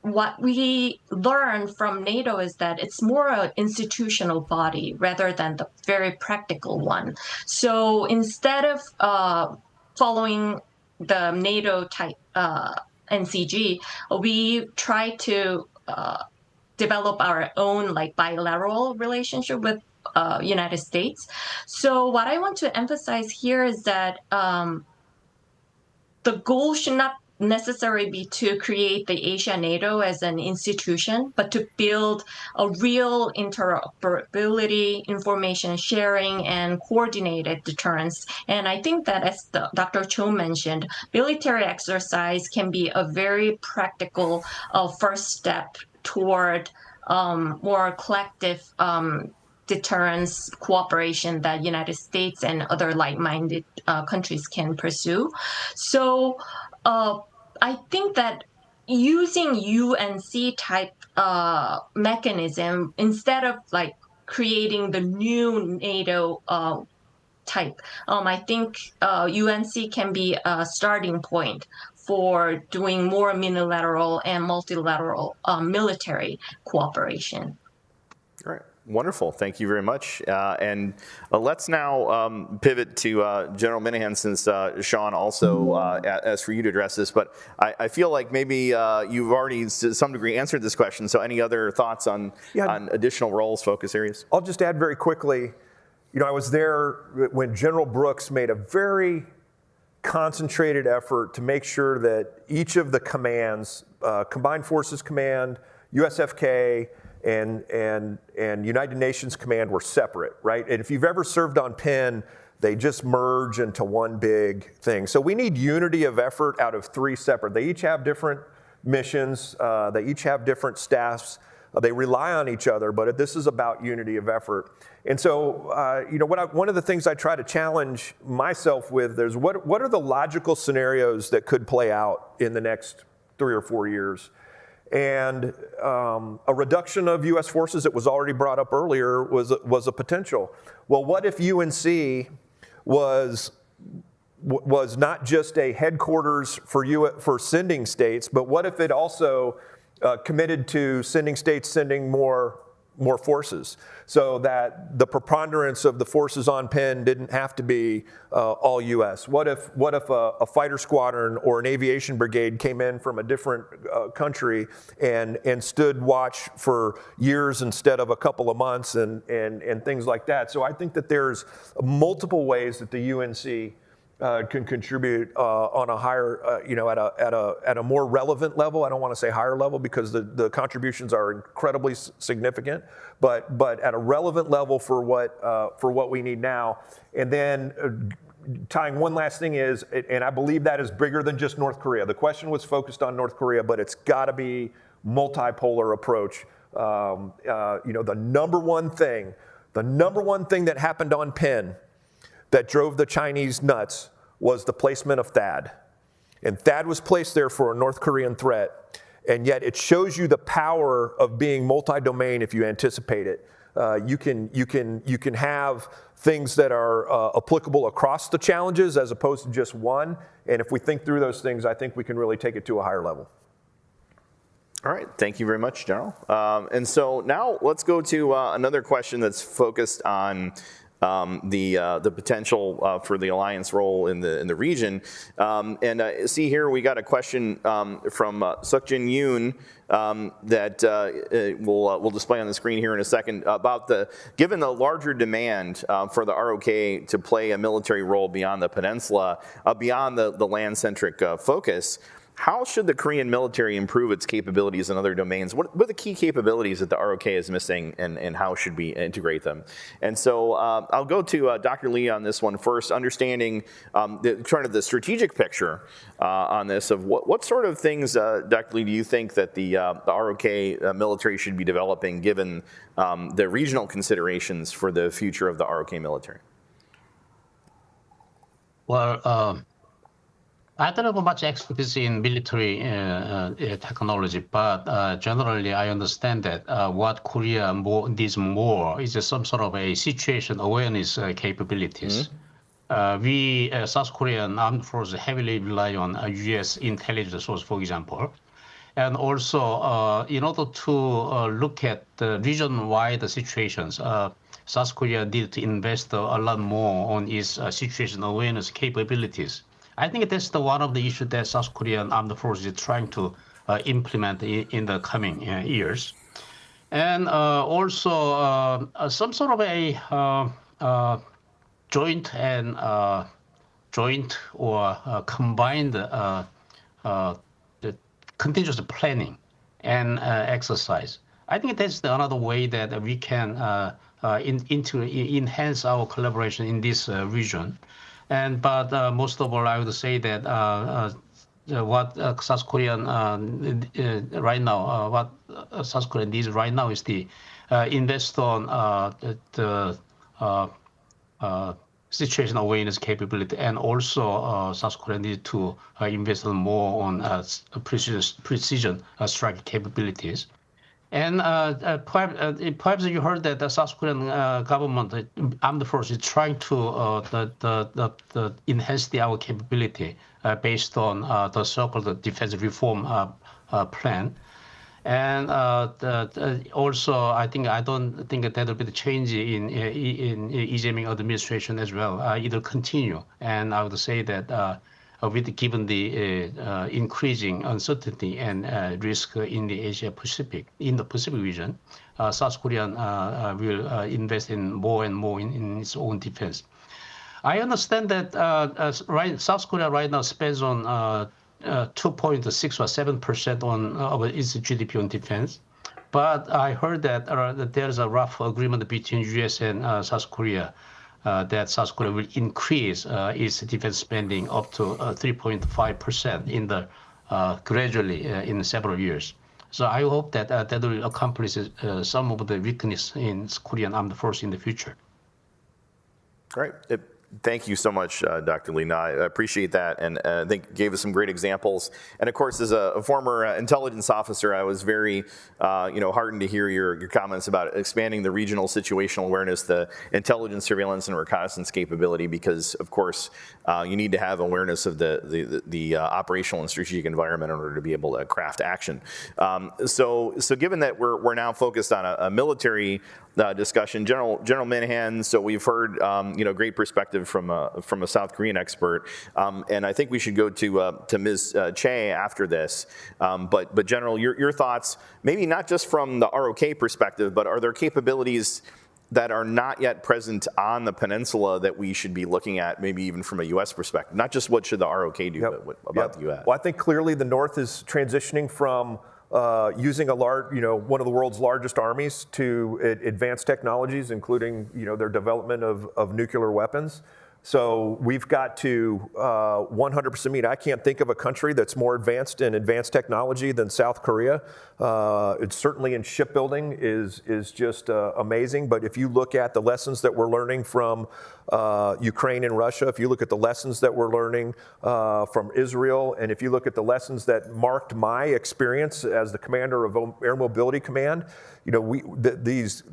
what we learn from NATO is that it's more an institutional body rather than the very practical one. So instead of following the NATO type NCG, we try to develop our own bilateral relationship with United States. So what I want to emphasize here is that the goal should not necessarily be to create the Asia NATO as an institution, but to build a real interoperability, information sharing, and coordinated deterrence. And I think that, as Dr. Cho mentioned, military exercise can be a very practical first step toward more collective deterrence cooperation that United States and other like-minded countries can pursue. So I think that using UNC type mechanism instead of creating the new NATO type, I think UNC can be a starting point for doing more unilateral and multilateral military cooperation. All right. Wonderful. Thank you very much. And let's now pivot to General Minahan, since Sean also asked for you to address this. But I feel like maybe you've already, to some degree, answered this question. So any other thoughts on additional roles, focus areas? I'll just add very quickly, I was there when General Brooks made a very concentrated effort to make sure that each of the commands, Combined Forces Command, USFK, and United Nations Command were separate, right? And if you've ever served on PEN, they just merge into one big thing. So we need unity of effort out of three separate. They each have different missions. They each have different staffs. They rely on each other, but this is about unity of effort. And so, one of the things I try to challenge myself with is what are the logical scenarios that could play out in the next 3 or 4 years? And a reduction of U.S. forces that was already brought up earlier was a potential. Well, what if UNC was not just a headquarters for sending states, but what if it also committed to sending more forces, so that the preponderance of the forces on PEN didn't have to be all U.S.? What if a fighter squadron or an aviation brigade came in from a different country and stood watch for years instead of a couple of months and things like that? So I think that there's multiple ways that the UNC can contribute on a higher, at a more relevant level. I don't want to say higher level because the contributions are incredibly significant, but at a relevant level for what we need now. And then tying one last thing is, and I believe that is bigger than just North Korea. The question was focused on North Korea, but it's got to be multipolar approach. The number one thing that happened on Penn that drove the Chinese nuts was the placement of THAAD. And THAAD was placed there for a North Korean threat, and yet it shows you the power of being multi-domain if you anticipate it. You can have things that are applicable across the challenges as opposed to just one, and if we think through those things, I think we can really take it to a higher level. All right, thank you very much, General. And so now let's go to another question that's focused on the potential for the alliance role in the region. See here we got a question from Sukjin Yoon that we'll display on the screen here in a second about given the larger demand for the ROK to play a military role beyond the peninsula, beyond the land-centric focus. How should the Korean military improve its capabilities in other domains? What are the key capabilities that the ROK is missing, and how should we integrate them? And so I'll go to Dr. Lee on this one first, understanding the strategic picture on this of what sort of things, Dr. Lee, do you think that the ROK military should be developing given the regional considerations for the future of the ROK military? Well, I don't have much expertise in military technology, but generally I understand that what Korea needs more is some sort of a situation awareness capabilities. We, South Korean armed forces, heavily rely on U.S. intelligence source, for example. And also, in order to look at the region-wide situations, South Korea needs to invest a lot more on its situation awareness capabilities. I think that's one of the issues that South Korean armed forces is trying to implement in the coming years. And also some sort of a joint or combined the continuous planning and exercise. I think that's another way that we can enhance our collaboration in this region. But most of all, I would say that what South Korean right now, what South Korea needs right now is the invest on the situation awareness capability, and also South Korea needs to invest more on precision strike capabilities. And perhaps you heard that the South Korean government, armed forces, is trying to enhance our capability based on the so-called defense reform plan. And also, I don't think that will be the change in Lee Jae-myung administration as well. It'll continue, and I would say that. Given the increasing uncertainty and risk in the Asia-Pacific, in the Pacific region, South Korea will invest in more and more in its own defense. I understand that South Korea right now spends on 2.6 or 7% of its GDP on defense, but I heard that there's a rough agreement between U.S. and South Korea. That South Korea will increase its defense spending up to 3.5% in the gradually in several years. So I hope that that will accomplish some of the weakness in Korean armed force in the future. Great. Thank you so much, Dr. Lee. I appreciate that, and I think gave us some great examples. And of course, as a former intelligence officer, I was very, heartened to hear your comments about expanding the regional situational awareness, the intelligence, surveillance, and reconnaissance capability, because of course, you need to have awareness of the operational and strategic environment in order to be able to craft action. So given that we're now focused on a military discussion, General Minahan. So we've heard great perspective from a South Korean expert, and I think we should go to Ms. Che after this. But General, your thoughts, maybe not just from the ROK perspective, but are there capabilities that are not yet present on the peninsula that we should be looking at, maybe even from a U.S. perspective? Not just what should the ROK do, but what about the U.S.? Well, I think clearly the North is transitioning from using one of the world's largest armies to advanced technologies, including their development of nuclear weapons. So we've got to 100% meet. I can't think of a country that's more advanced in advanced technology than South Korea. It's certainly in shipbuilding is just amazing. But if you look at the lessons that we're learning from Ukraine and Russia, if you look at the lessons that we're learning from Israel, and if you look at the lessons that marked my experience as the commander of Air Mobility Command, these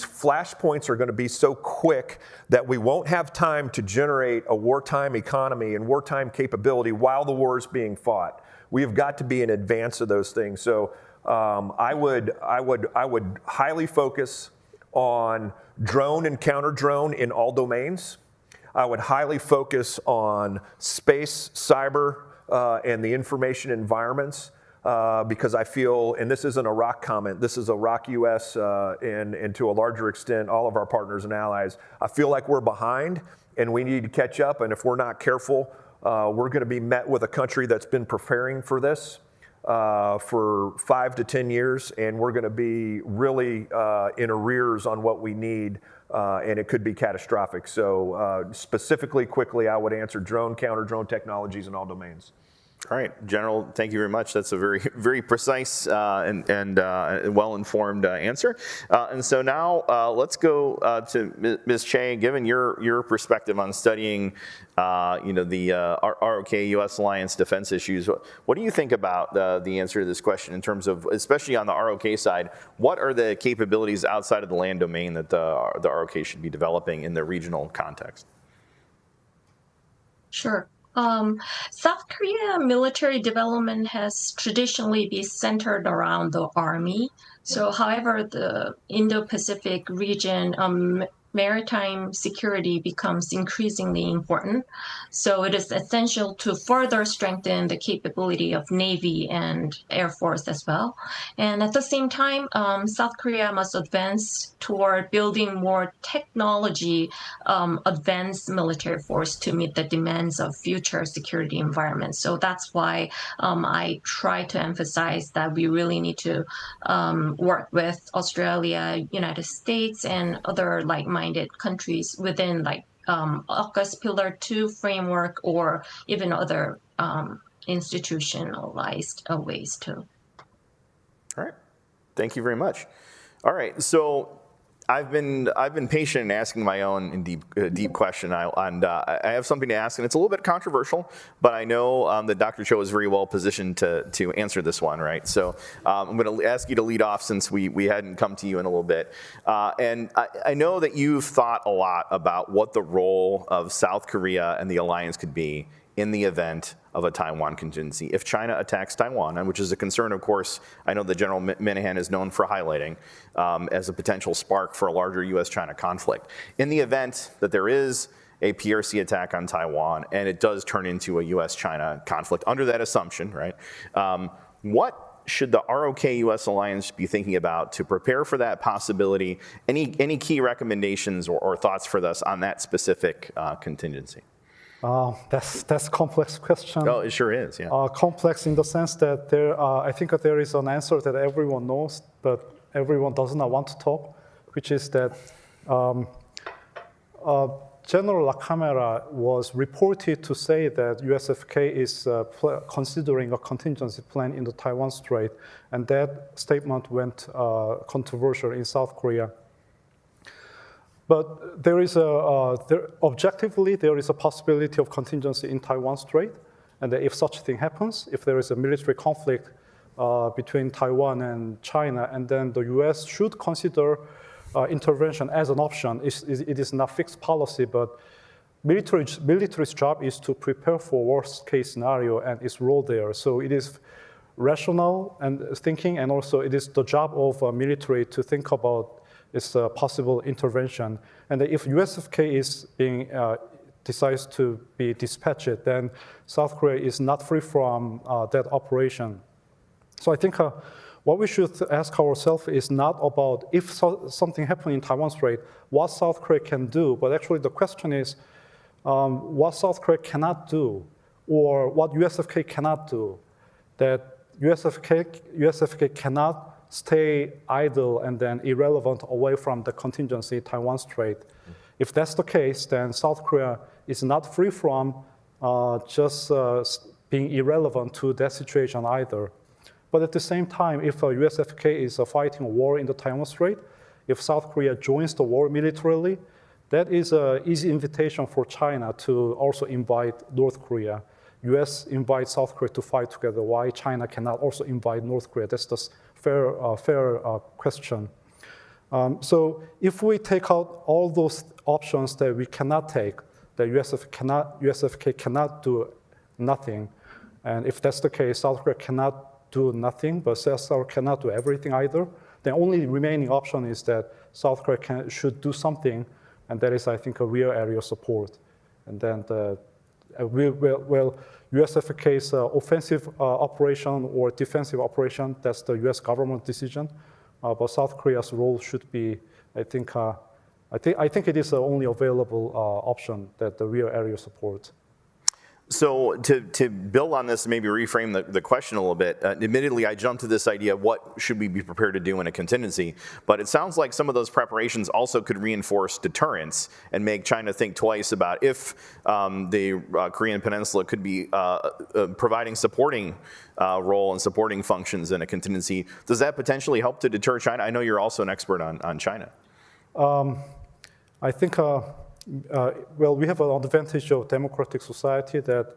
flashpoints are going to be so quick that we won't have time to generate a wartime economy and wartime capability while the war is being fought. We have got to be in advance of those things. So I would highly focus on drone and counter drone in all domains. I would highly focus on space, cyber, and the information environments. Because I feel, and this isn't a ROK comment, this is a ROK-US and to a larger extent, all of our partners and allies. I feel like we're behind and we need to catch up. And if we're not careful, we're going to be met with a country that's been preparing for this for 5 to 10 years. And we're going to be really in arrears on what we need. And it could be catastrophic. So specifically, quickly, I would answer drone, counter drone technologies in all domains. All right, General, thank you very much. That's a very, very precise and well-informed answer. And so now let's go to Ms. Che. Given your perspective on studying, the ROK-US alliance defense issues, what do you think about the answer to this question in terms of, especially on the ROK side, what are the capabilities outside of the land domain that the ROK should be developing in the regional context? Sure. South Korea military development has traditionally been centered around the army. So, however, the Indo-Pacific region, maritime security becomes increasingly important. So it is essential to further strengthen the capability of Navy and Air Force as well. And at the same time, South Korea must advance toward building more technology advanced military force to meet the demands of future security environments. So that's why I try to emphasize that we really need to work with Australia, United States, and other like-minded countries within ROK-US Pillar 2 framework or even other institutionalized ways too. All right, thank you very much. All right, so I've been patient in asking my own deep question, and I have something to ask, and it's a little bit controversial, but I know that Dr. Cho is very well positioned to answer this one, right? So I'm going to ask you to lead off since we hadn't come to you in a little bit. And I know that you've thought a lot about what the role of South Korea and the alliance could be in the event of a Taiwan contingency. If China attacks Taiwan, which is a concern, of course, I know that General Minahan is known for highlighting as a potential spark for a larger U.S.-China conflict. In the event that there is a PRC attack on Taiwan and it does turn into a U.S.-China conflict, under that assumption, right, what should the ROK-US alliance be thinking about to prepare for that possibility? Any key recommendations or thoughts for us on that specific contingency? That's a complex question. Oh, it sure is, yeah. Complex in the sense that I think that there is an answer that everyone knows, but everyone does not want to talk, which is that General La Camera was reported to say that USFK is considering a contingency plan in the Taiwan Strait, and that statement went controversial in South Korea. But there is objectively, there is a possibility of contingency in Taiwan Strait. And if such a thing happens, if there is a military conflict between Taiwan and China, and then the US should consider intervention as an option. It is not fixed policy, but military's job is to prepare for worst case scenario and its role there. So it is rational and thinking, and also it is the job of military to think about its possible intervention. And if USFK is decides to be dispatched, then South Korea is not free from that operation. So I think what we should ask ourselves is not about if something happened in Taiwan Strait, what South Korea can do, but actually the question is what South Korea cannot do, or what USFK cannot do, that USFK cannot stay idle and then irrelevant away from the contingency Taiwan Strait. If that's the case, then South Korea is not free from just being irrelevant to that situation either. But at the same time, if USFK is fighting a war in the Taiwan Strait, if South Korea joins the war militarily, that is an easy invitation for China to also invite North Korea. US invites South Korea to fight together. Why China cannot also invite North Korea? That's the fair question. So if we take out all those options that we cannot take, that USFK cannot do nothing, and if that's the case, South Korea cannot do nothing, but South Korea cannot do everything either, the only remaining option is that South Korea should do something, and that is, I think, a real area of support. And then USFK's offensive operation or defensive operation, that's the US government decision. But South Korea's role should be, I think it is the only available option, that the real area of support. So to build on this, maybe reframe the question a little bit, admittedly, I jumped to this idea of what should we be prepared to do in a contingency, but it sounds like some of those preparations also could reinforce deterrence and make China think twice about if the Korean Peninsula could be providing supporting role and supporting functions in a contingency. Does that potentially help to deter China? I know you're also an expert on China. I think well, we have an advantage of democratic society that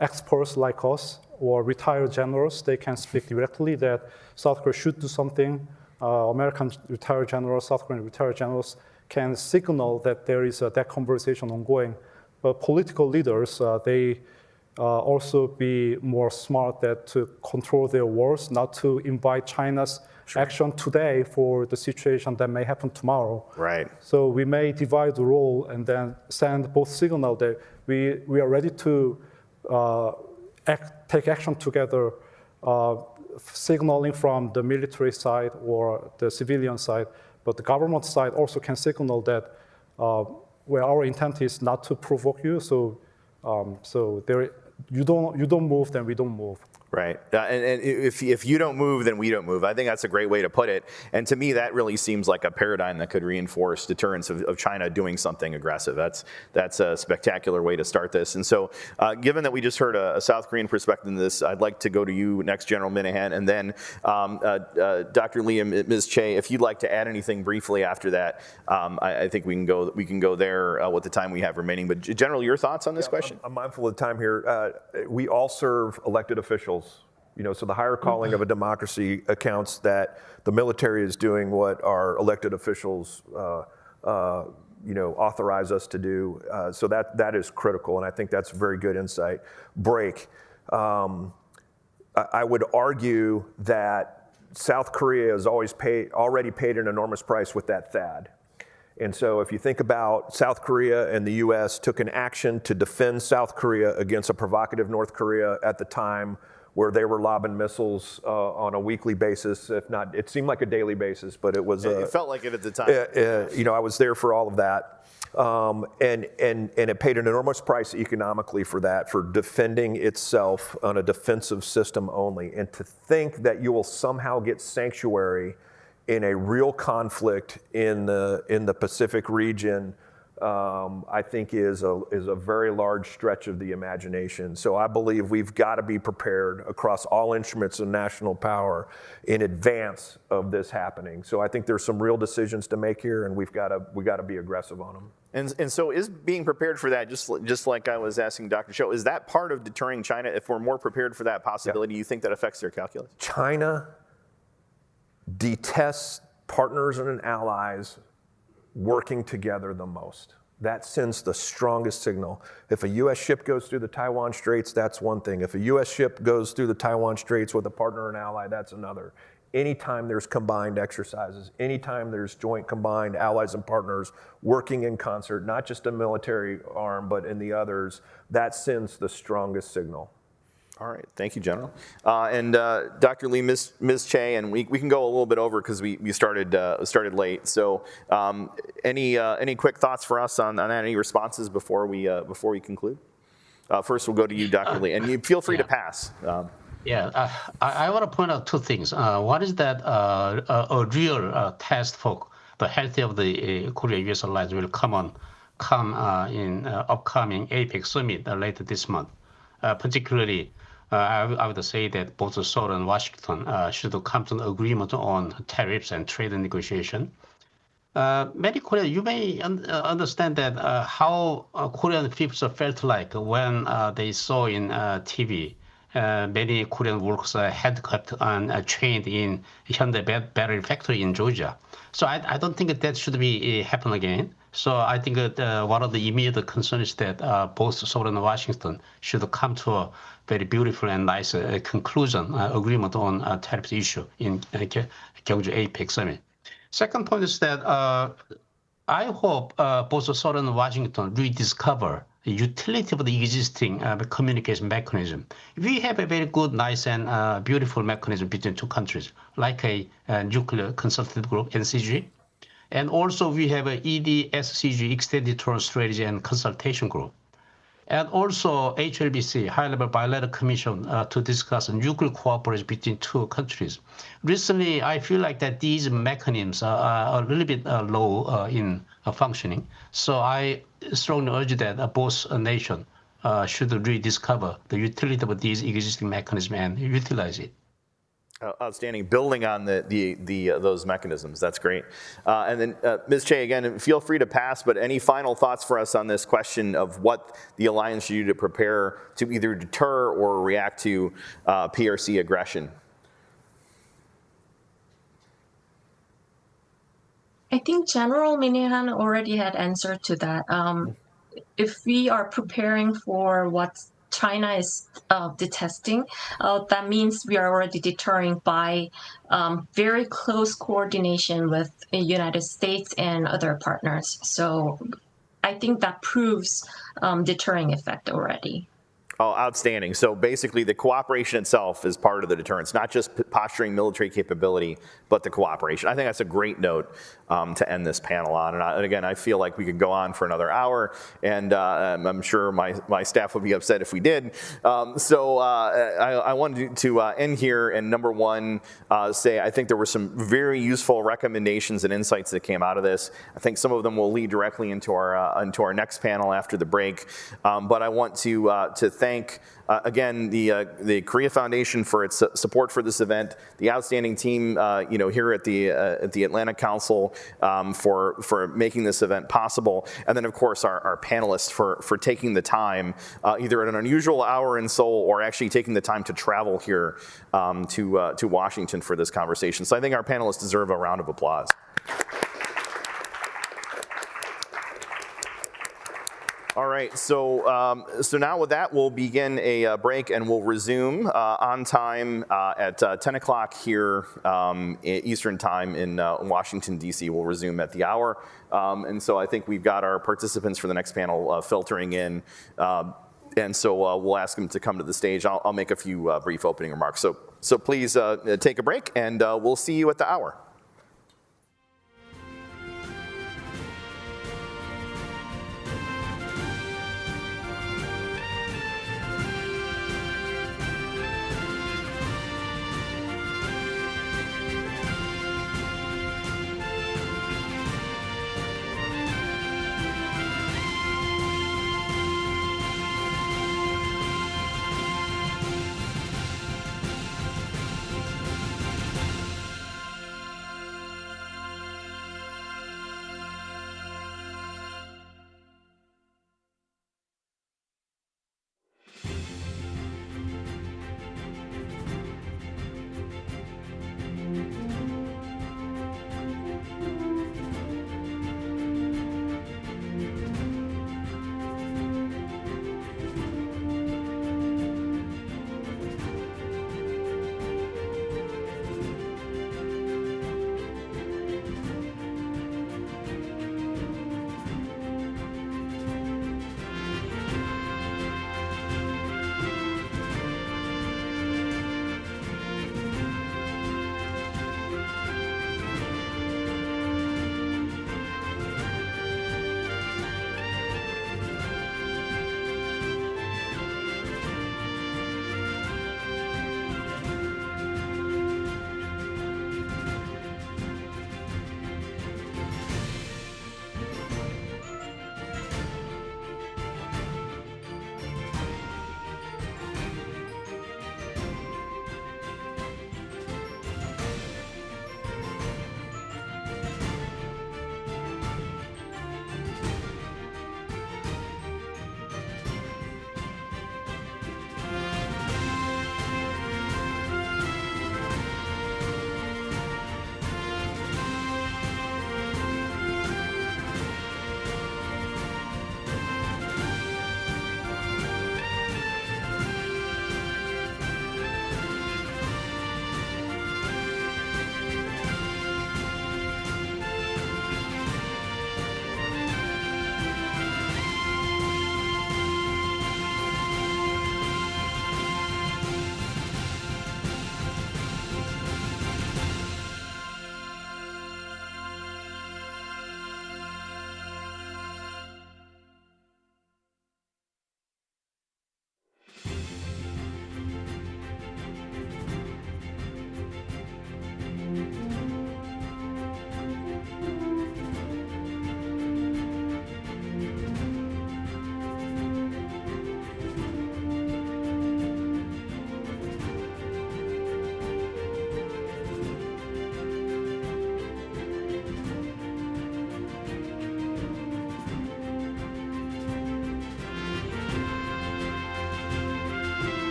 experts like us or retired generals, they can speak directly that South Korea should do something. American retired generals, South Korean retired generals can signal that there is that conversation ongoing. But political leaders, they also be more smart that to control their words, not to invite China's action today for the situation that may happen tomorrow. Right. So we may divide the role and then send both signal that we are ready to take action together, signaling from the military side or the civilian side, but the government side also can signal that where our intent is not to provoke you, so you don't move, then we don't move. Right, and if you don't move, then we don't move. I think that's a great way to put it. And to me, that really seems like a paradigm that could reinforce deterrence of China doing something aggressive. That's a spectacular way to start this. And so, given that we just heard a South Korean perspective in this, I'd like to go to you next, General Minahan, and then Dr. Lee and Ms. Che, if you'd like to add anything briefly after that, I think we can go there with the time we have remaining. But General, your thoughts on this question? I'm mindful of the time here. We all serve elected officials. So the higher calling of a democracy accounts that the military is doing what our elected officials, authorize us to do. So that is critical, and I think that's very good insight. Break. I would argue that South Korea has already paid an enormous price with that THAAD. And so if you think about South Korea and the US took an action to defend South Korea against a provocative North Korea at the time where they were lobbing missiles on a weekly basis, if not, it seemed like a daily basis, but it was. It felt like it at the time. I was there for all of that, and it paid an enormous price economically for that, for defending itself on a defensive system only, and to think that you will somehow get sanctuary in a real conflict in the Pacific region. I think is a very large stretch of the imagination. So I believe we've got to be prepared across all instruments of national power in advance of this happening. So I think there's some real decisions to make here, and we got to be aggressive on them. And so is being prepared for that, just like I was asking Dr. Cho, is that part of deterring China? If we're more prepared for that possibility, you think that affects their calculus? China detests partners and allies working together the most. That sends the strongest signal. If a U.S. ship goes through the Taiwan Straits, that's one thing. If a U.S. ship goes through the Taiwan Straits with a partner and ally, that's another. Anytime there's combined exercises, anytime there's joint combined allies and partners working in concert, not just a military arm, but in the others, that sends the strongest signal. All right, thank you, General. And Dr. Lee, Ms. Che, and we can go a little bit over because we started late. So any quick thoughts for us on that? Any responses before we conclude? First, we'll go to you, Dr. Lee, and you feel free to pass. I want to point out two things. One is that a real test for the health of the Korea-U.S. alliance will come in upcoming APEC summit later this month. Particularly, I would say that both Seoul and Washington should come to an agreement on tariffs and trade negotiation. Many Koreans, you may understand that how Korean people felt like when they saw in TV many Korean workers handcuffed and trained in Hyundai battery factory in Georgia. So I don't think that should be happen again. So I think that one of the immediate concerns is that both Seoul and Washington should come to a very beautiful and nice conclusion, agreement on tariff issue in Gyeongju APEC summit. Second point is that I hope both Seoul and Washington rediscover the utility of the existing communication mechanism. We have a very good, nice, and beautiful mechanism between two countries, like a nuclear consultative group, NCG. And also we have a EDSCG, Extended Term Strategy and Consultation Group. And also HLBC, High-Level Bilateral Commission, to discuss nuclear cooperation between two countries. Recently, I feel like that these mechanisms are a little bit low in functioning. So I strongly urge that both nations should rediscover the utility of these existing mechanisms and utilize it. Outstanding. Building on those mechanisms. That's great. And then Ms. Che, again, feel free to pass, but any final thoughts for us on this question of what the alliance should do to prepare to either deter or react to PRC aggression? I think General Minahan already had answered to that. If we are preparing for what China is detesting, that means we are already deterring by very close coordination with the United States and other partners. So I think that proves deterring effect already. Oh, outstanding. So basically the cooperation itself is part of the deterrence, not just posturing military capability, but the cooperation. I think that's a great note to end this panel on. And again, I feel like we could go on for another hour, and I'm sure my staff would be upset if we did. So I wanted to end here and number one, say I think there were some very useful recommendations and insights that came out of this. I think some of them will lead directly into our next panel after the break. But I want to thank again the Korea Foundation for its support for this event, the outstanding team here at the Atlantic Council for making this event possible, and then of course our panelists for taking the time either at an unusual hour in Seoul or actually taking the time to travel here to Washington for this conversation. So I think our panelists deserve a round of applause. All right, so now with that, we'll begin a break and we'll resume on time at 10 o'clock here Eastern time in Washington, D.C. We'll resume at the hour. And so I think we've got our participants for the next panel filtering in. And so we'll ask them to come to the stage. I'll make a few brief opening remarks. So please take a break and we'll see you at the hour.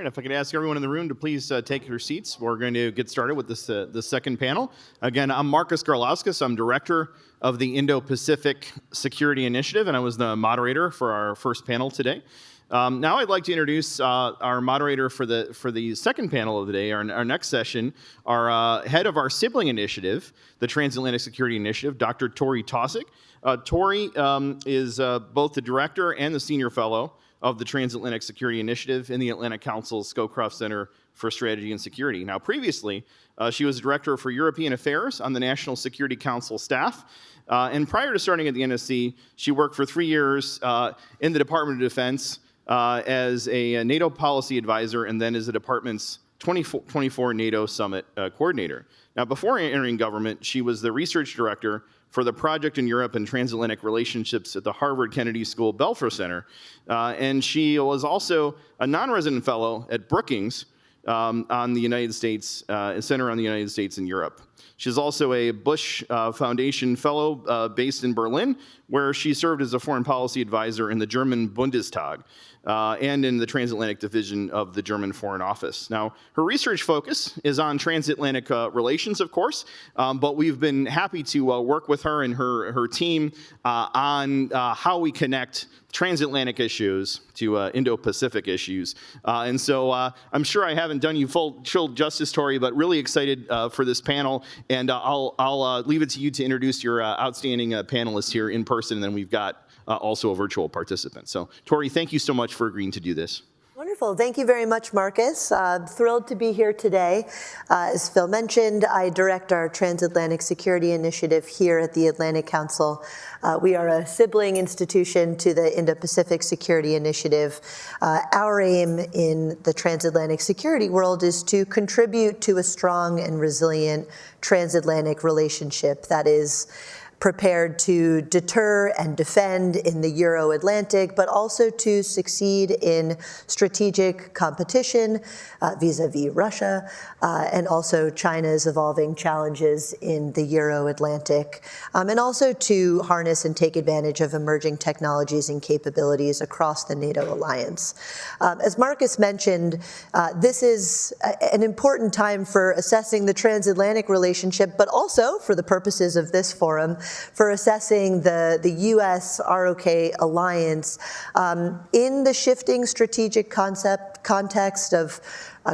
if I could ask everyone in the room to please take your seats. We're going to get started with this the second panel. Again, I'm Marcus Garlauskas. I'm director of the Indo-Pacific Security Initiative, and I was the moderator for our first panel today. Now I'd like to introduce our moderator for the second panel of the day, our next session, our head of our sibling initiative, the Transatlantic Security Initiative, Dr. Tori Taussig. Tori is both the director and the senior fellow of the Transatlantic Security Initiative in the Atlantic Council's Scowcroft Center for Strategy and Security. Now, previously, she was director for European Affairs on the National Security Council staff. And prior to starting at the NSC, she worked for 3 years in the Department of Defense as a NATO policy advisor and then as the department's 2024 NATO Summit coordinator. Now, before entering government, she was the research director for the Project in Europe and Transatlantic Relationships at the Harvard Kennedy School Belfer Center. And she was also a non-resident fellow at Brookings on the United States, Center on the United States and Europe. She's also a Bush Foundation fellow based in Berlin, where she served as a foreign policy advisor in the German Bundestag and in the transatlantic division of the German Foreign Office. Now, her research focus is on transatlantic relations, of course, but we've been happy to work with her and her team on how we connect transatlantic issues to Indo-Pacific issues. And so I'm sure I haven't done you full justice, Tori, but really excited for this panel. And I'll leave it to you to introduce your outstanding panelists here in person, and then we've got also a virtual participant. So, Tori, thank you so much for agreeing to do this. Wonderful. Thank you very much, Marcus. Thrilled to be here today. As Phil mentioned, I direct our Transatlantic Security Initiative here at the Atlantic Council. We are a sibling institution to the Indo-Pacific Security Initiative. Our aim in the transatlantic security world is to contribute to a strong and resilient transatlantic relationship that is prepared to deter and defend in the Euro-Atlantic, but also to succeed in strategic competition vis-a-vis Russia, and also China's evolving challenges in the Euro-Atlantic, and also to harness and take advantage of emerging technologies and capabilities across the NATO alliance. As Marcus mentioned, this is an important time for assessing the transatlantic relationship, but also, for the purposes of this forum, for assessing the U.S. ROK alliance in the shifting strategic context of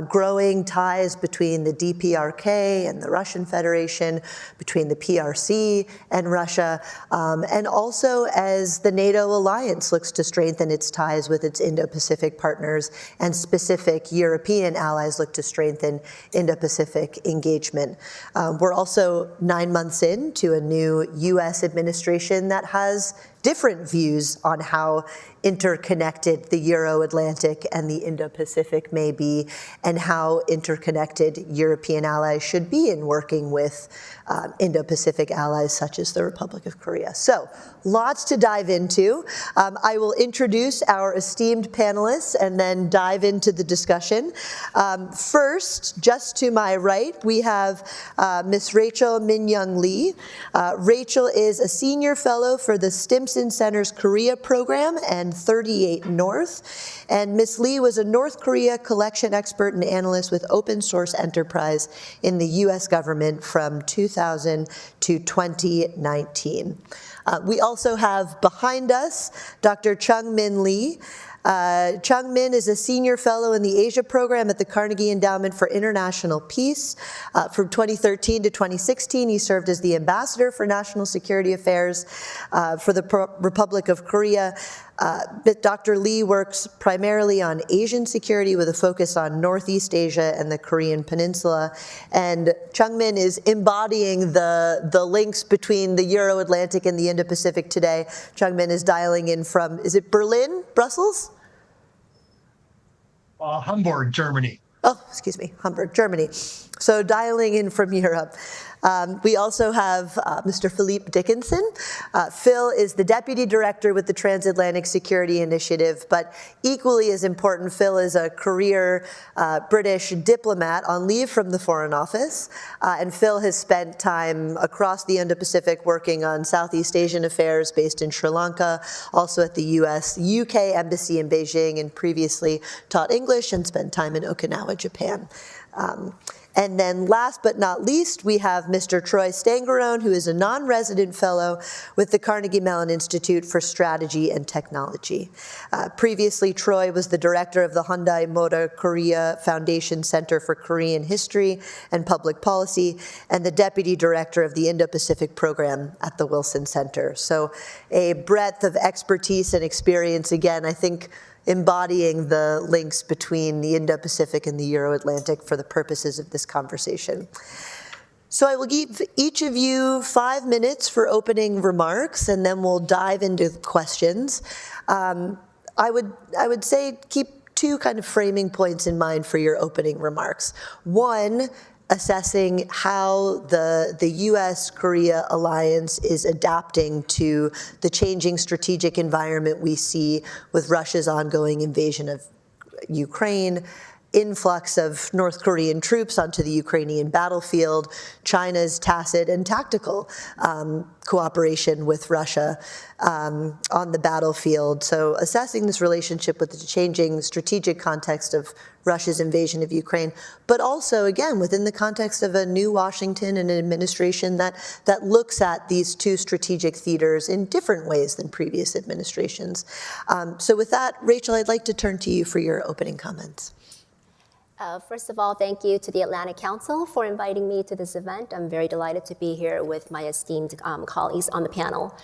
growing ties between the DPRK and the Russian Federation, between the PRC and Russia, and also as the NATO alliance looks to strengthen its ties with its Indo-Pacific partners and specific European allies look to strengthen Indo-Pacific engagement. We're also 9 months into a new U.S. administration that has different views on how interconnected the Euro-Atlantic and the Indo-Pacific may be, and how interconnected European allies should be in working with Indo-Pacific allies such as the Republic of Korea. So, lots to dive into. I will introduce our esteemed panelists and then dive into the discussion. First, just to my right, we have Ms. Rachel Min-Young Lee. Rachel is a senior fellow for the Stimson Center's Korea program and 38 North. And Ms. Lee was a North Korea collection expert and analyst with Open Source Enterprise in the U.S. government from 2000 to 2019. We also have behind us Dr. Chung Min Lee. Chung Min is a senior fellow in the Asia program at the Carnegie Endowment for International Peace. From 2013 to 2016, he served as the ambassador for national security affairs for the Republic of Korea. Dr. Lee works primarily on Asian security with a focus on Northeast Asia and the Korean Peninsula. And Chung Min is embodying the links between the Euro-Atlantic and the Indo-Pacific today. Chung Min is dialing in from, is it Berlin, Brussels? Hamburg, Germany. Oh, excuse me, Hamburg, Germany. So dialing in from Europe. We also have Mr. Philippe Dickinson. Phil is the Deputy Director with the Transatlantic Security Initiative, but equally as important, Phil is a career British diplomat on leave from the Foreign Office, and Phil has spent time across the Indo-Pacific working on Southeast Asian affairs based in Sri Lanka, also at the UK Embassy in Beijing, and previously taught English and spent time in Okinawa, Japan. And then last but not least, we have Mr. Troy Stangarone, who is a non-resident fellow with the Carnegie Mellon Institute for Strategy and Technology. Previously, Troy was the director of the Hyundai Motor Korea Foundation Center for Korean History and Public Policy, and the deputy director of the Indo-Pacific program at the Wilson Center. So a breadth of expertise and experience, again, I think, embodying the links between the Indo-Pacific and the Euro-Atlantic for the purposes of this conversation. So I will give each of you 5 minutes for opening remarks, and then we'll dive into questions. I would say keep 2 kind of framing points in mind for your opening remarks. One, assessing how the US-Korea alliance is adapting to the changing strategic environment we see with Russia's ongoing invasion of Ukraine, influx of North Korean troops onto the Ukrainian battlefield, China's tacit and tactical cooperation with Russia on the battlefield. So assessing this relationship with the changing strategic context of Russia's invasion of Ukraine, but also, again, within the context of a new Washington and an administration that looks at these 2 strategic theaters in different ways than previous administrations. So with that, Rachel, I'd like to turn to you for your opening comments. First of all, thank you to the Atlantic Council for inviting me to this event. I'm very delighted to be here with my esteemed colleagues on the panel.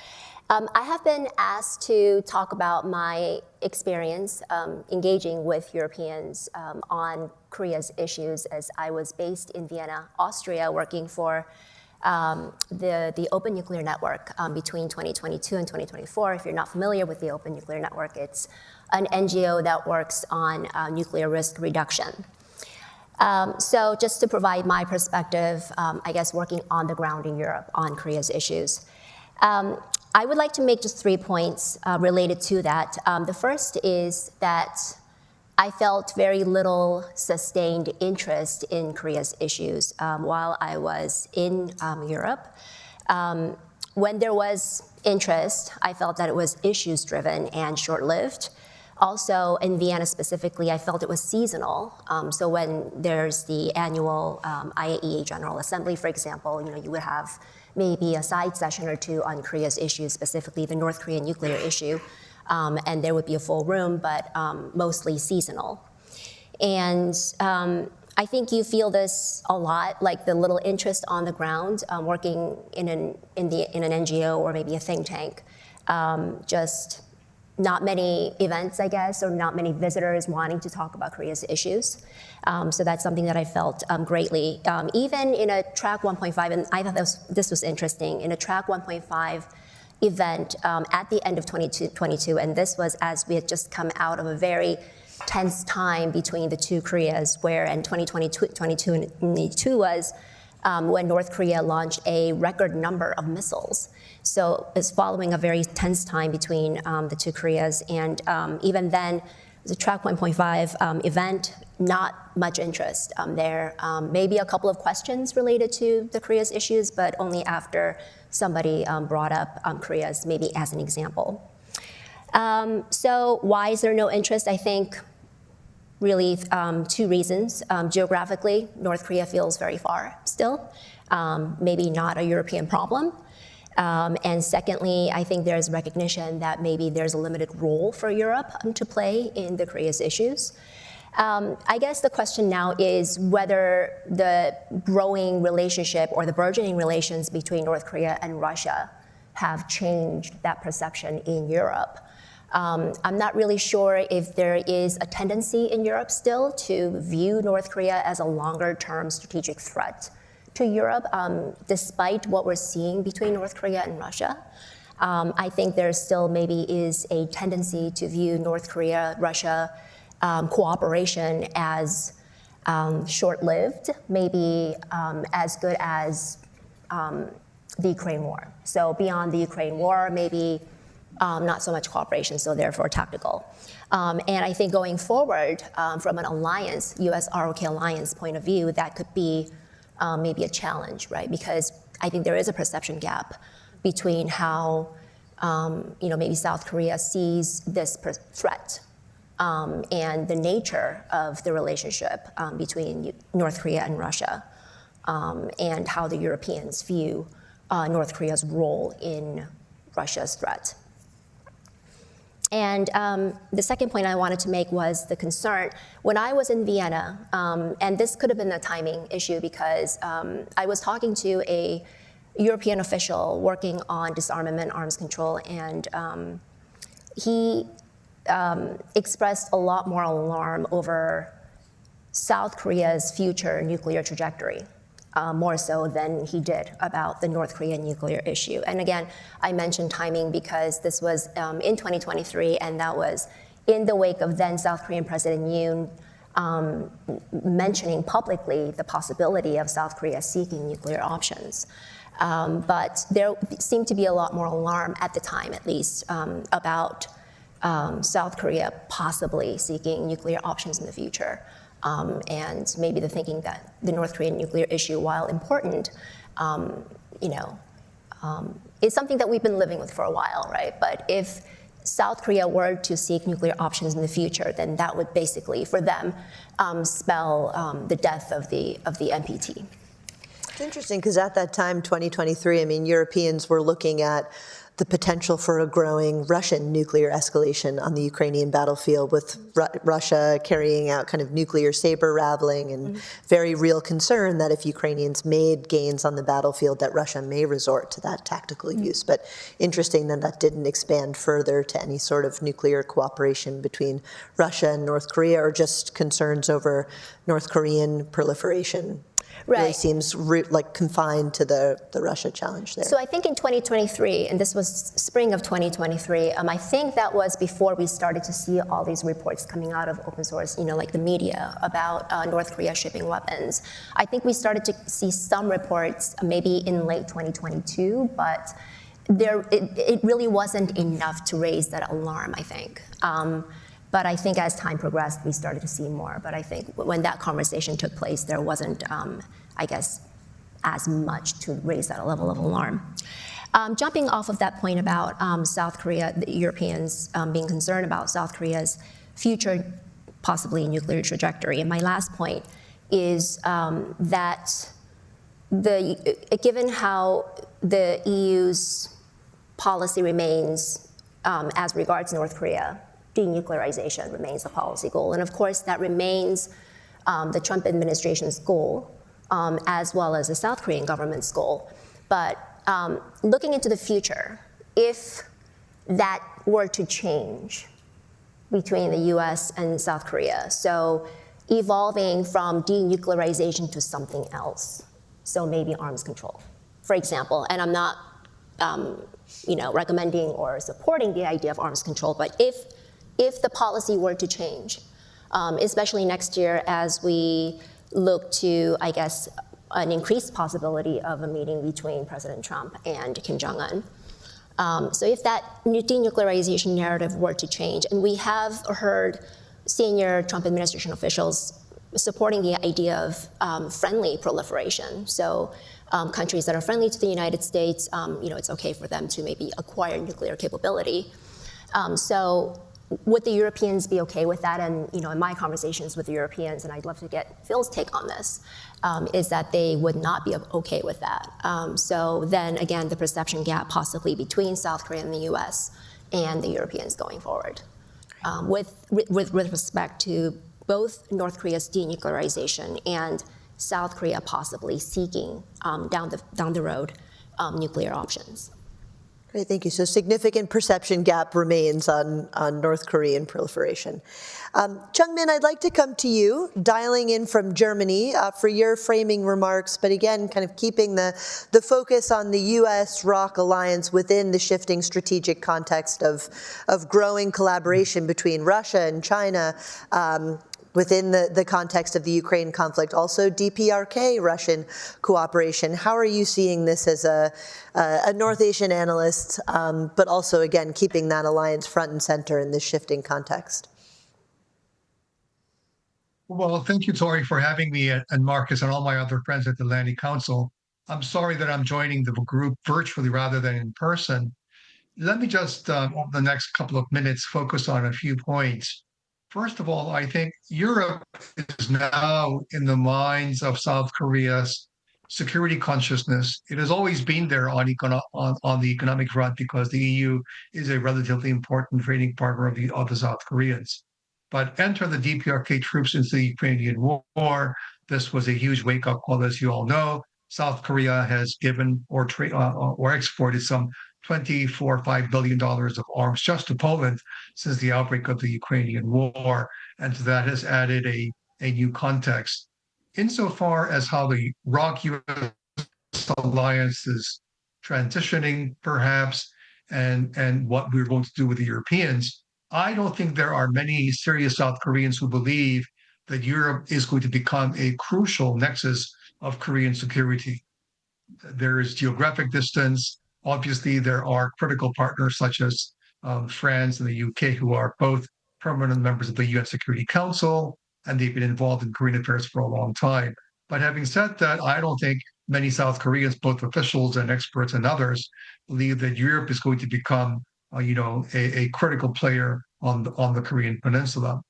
I have been asked to talk about my experience engaging with Europeans on Korea's issues, as I was based in Vienna, Austria, working for the Open Nuclear Network between 2022 and 2024. If you're not familiar with the Open Nuclear Network, it's an NGO that works on nuclear risk reduction. So just to provide my perspective, I guess working on the ground in Europe on Korea's issues. I would like to make just 3 points related to that. The first is that I felt very little sustained interest in Korea's issues while I was in Europe. When there was interest, I felt that it was issues-driven and short-lived. Also, in Vienna specifically, I felt it was seasonal. So when there's the annual IAEA General Assembly, for example, you would have maybe a side session or 2 on Korea's issues, specifically the North Korean nuclear issue, and there would be a full room, but mostly seasonal. And I think you feel this a lot, like the little interest on the ground, working in an NGO or maybe a think tank, just not many events, I guess, or not many visitors wanting to talk about Korea's issues. So that's something that I felt greatly. Even in a Track 1.5, and I thought this was interesting, in a Track 1.5 event at the end of 2022, and this was as we had just come out of a very tense time between the 2 Koreas, where in 2022 was when North Korea launched a record number of missiles. So it's following a very tense time between the 2 Koreas, and even then, the Track 1.5 event, not much interest there. Maybe a couple of questions related to the Korea's issues, but only after somebody brought up Korea's, maybe as an example. So why is there no interest? I think really 2 reasons. Geographically, North Korea feels very far still, maybe not a European problem. And secondly, I think there's recognition that maybe there's a limited role for Europe to play in the Korea's issues. I guess the question now is whether the growing relationship or the burgeoning relations between North Korea and Russia have changed that perception in Europe. I'm not really sure if there is a tendency in Europe still to view North Korea as a longer-term strategic threat to Europe, despite what we're seeing between North Korea and Russia. I think there still maybe is a tendency to view North Korea-Russia cooperation as short-lived, maybe as good as the Ukraine war. So beyond the Ukraine war, maybe not so much cooperation, so therefore tactical. And I think going forward, from an alliance, U.S. ROK alliance point of view, that could be maybe a challenge, right? Because I think there is a perception gap between how maybe South Korea sees this threat and the nature of the relationship between North Korea and Russia, and how the Europeans view North Korea's role in Russia's threat. And the second point I wanted to make was the concern. When I was in Vienna, and this could have been a timing issue because I was talking to a European official working on disarmament, arms control, and he expressed a lot more alarm over South Korea's future nuclear trajectory, more so than he did about the North Korean nuclear issue. And again, I mentioned timing because this was in 2023, and that was in the wake of then South Korean President Yoon mentioning publicly the possibility of South Korea seeking nuclear options. But there seemed to be a lot more alarm at the time, at least, about South Korea possibly seeking nuclear options in the future. And maybe the thinking that the North Korean nuclear issue, while important, is something that we've been living with for a while, right? But if South Korea were to seek nuclear options in the future, then that would basically, for them, spell the death of the NPT. It's interesting because at that time, 2023, I mean, Europeans were looking at the potential for a growing Russian nuclear escalation on the Ukrainian battlefield, with Russia carrying out kind of nuclear saber rattling, and very real concern that if Ukrainians made gains on the battlefield, that Russia may resort to that tactical use. But interesting that that didn't expand further to any sort of nuclear cooperation between Russia and North Korea, or just concerns over North Korean proliferation. Right. Really seems like confined to the Russia challenge there. So I think in 2023, and this was spring of 2023, I think that was before we started to see all these reports coming out of open source, like the media, about North Korea shipping weapons. I think we started to see some reports maybe in late 2022, but it really wasn't enough to raise that alarm, I think. But I think as time progressed, we started to see more. But I think when that conversation took place, there wasn't, I guess, as much to raise that level of alarm. Jumping off of that point about South Korea, the Europeans being concerned about South Korea's future, possibly nuclear trajectory. And my last point is that given how the EU's policy remains as regards North Korea, denuclearization remains the policy goal. And of course, that remains the Trump administration's goal, as well as the South Korean government's goal. But looking into the future, if that were to change between the US and South Korea, so evolving from denuclearization to something else, so maybe arms control, for example, and I'm not recommending or supporting the idea of arms control, but if the policy were to change, especially next year as we look to, I guess, an increased possibility of a meeting between President Trump and Kim Jong-un. So if that denuclearization narrative were to change, and we have heard senior Trump administration officials supporting the idea of friendly proliferation. So countries that are friendly to the United States, it's okay for them to maybe acquire nuclear capability. So would the Europeans be okay with that? And in my conversations with the Europeans, and I'd love to get Phil's take on this, is that they would not be okay with that. So then again, the perception gap possibly between South Korea and the US and the Europeans going forward, with respect to both North Korea's denuclearization and South Korea possibly seeking down the road nuclear options. Great, thank you. So significant perception gap remains on North Korean proliferation. Chung-min, I'd like to come to you, dialing in from Germany for your framing remarks, but again, kind of keeping the focus on the U.S. ROK alliance within the shifting strategic context of growing collaboration between Russia and China, within the context of the Ukraine conflict, also DPRK Russian cooperation. How are you seeing this as a North Asian analyst, but also, again, keeping that alliance front and center in this shifting context? Well, thank you, Tori, for having me, and Marcus and all my other friends at the Atlantic Council. I'm sorry that I'm joining the group virtually rather than in person. Let me just, over the next couple of minutes, focus on a few points. First of all, I think Europe is now in the minds of South Korea's security consciousness. It has always been there on the economic front because the EU is a relatively important trading partner of the South Koreans. But enter the DPRK troops into the Ukrainian war. This was a huge wake-up call, as you all know. South Korea has given or exported some $24.5 billion of arms just to Poland since the outbreak of the Ukrainian war, and to that has added a new context. Insofar as how the ROK-US alliance is transitioning, perhaps, and what we're going to do with the Europeans, I don't think there are many serious South Koreans who believe that Europe is going to become a crucial nexus of Korean security. There is geographic distance. Obviously, there are critical partners such as France and the UK, who are both permanent members of the UN Security Council, and they've been involved in Korean affairs for a long time. But having said that, I don't think many South Koreans, both officials and experts and others, believe that Europe is going to become a critical player on the Korean Peninsula.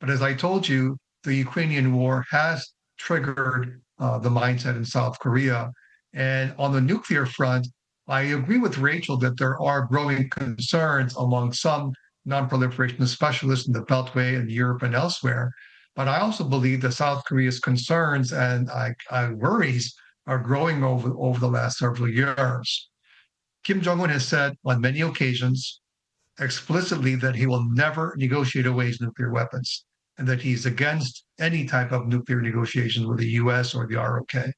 But as I told you, the Ukrainian war has triggered the mindset in South Korea. And on the nuclear front, I agree with Rachel that there are growing concerns among some non-proliferation specialists in the Beltway and Europe and elsewhere. But I also believe that South Korea's concerns and worries are growing over the last several years. Kim Jong-un has said on many occasions explicitly that he will never negotiate away his nuclear weapons, and that he's against any type of nuclear negotiations with the US or the ROK.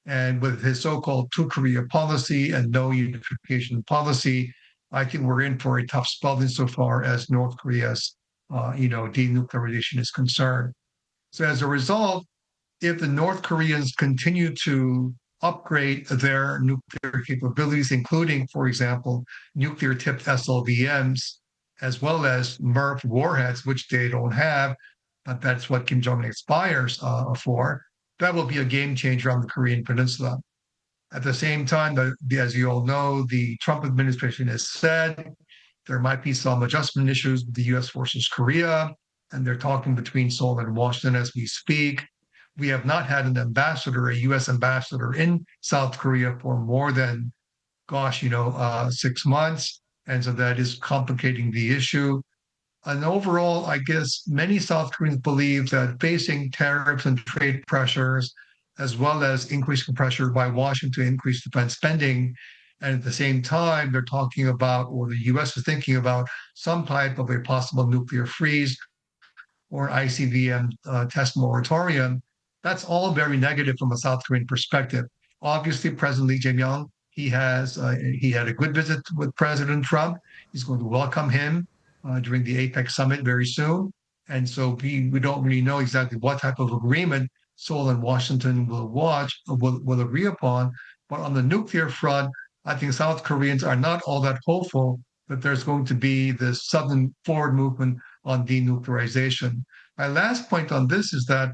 And with his so-called two-Korea policy and no unification policy, I think we're in for a tough spell insofar as North Korea's denuclearization is concerned. So as a result, if the North Koreans continue to upgrade their nuclear capabilities, including, for example, nuclear-tipped SLBMs, as well as MIRV warheads, which they don't have, but that's what Kim Jong-un aspires for, that will be a game changer on the Korean Peninsula. At the same time, as you all know, the Trump administration has said there might be some adjustment issues with the US versus Korea, and they're talking between Seoul and Washington as we speak. We have not had an ambassador, a US ambassador in South Korea for more than, 6 months. And so that is complicating the issue. And overall, I guess many South Koreans believe that facing tariffs and trade pressures, as well as increasing pressure by Washington to increase defense spending, and at the same time, they're talking about, or the US is thinking about, some type of a possible nuclear freeze or ICBM test moratorium. That's all very negative from a South Korean perspective. Obviously, President Lee Jae-myung, he had a good visit with President Trump. He's going to welcome him during the APEC summit very soon. And so we don't really know exactly what type of agreement Seoul and Washington will agree upon. But on the nuclear front, I think South Koreans are not all that hopeful that there's going to be this sudden forward movement on denuclearization. My last point on this is that,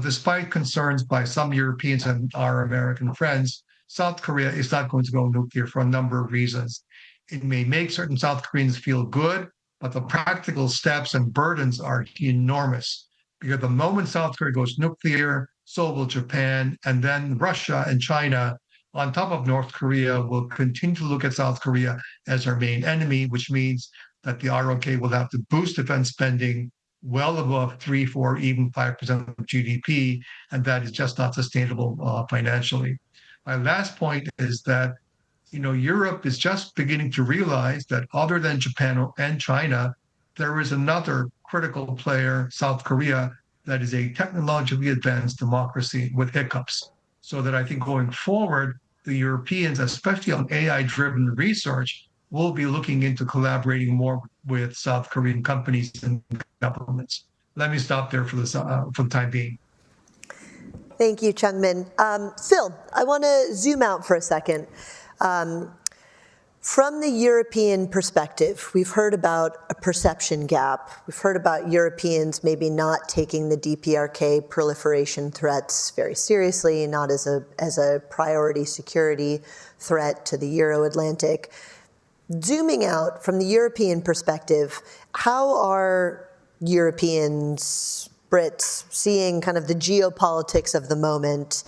despite concerns by some Europeans and our American friends, South Korea is not going to go nuclear for a number of reasons. It may make certain South Koreans feel good, but the practical steps and burdens are enormous. Because the moment South Korea goes nuclear, so will Japan, and then Russia and China, on top of North Korea, will continue to look at South Korea as our main enemy, which means that the ROK will have to boost defense spending well above 3, 4, even 5% of GDP, and that is just not sustainable financially. My last point is that Europe is just beginning to realize that other than Japan and China, there is another critical player, South Korea, that is a technologically advanced democracy with hiccups. So that I think going forward, the Europeans, especially on AI-driven research, will be looking into collaborating more with South Korean companies and governments. let me stop there for the time being. Thank you, Chungmin. Phil, I want to zoom out for a second. From the European perspective, we've heard about a perception gap. We've heard about Europeans maybe not taking the DPRK proliferation threats very seriously, not as a priority security threat to the Euro-Atlantic. Zooming out from the European perspective, how are Europeans, Brits, seeing kind of the geopolitics of the moment,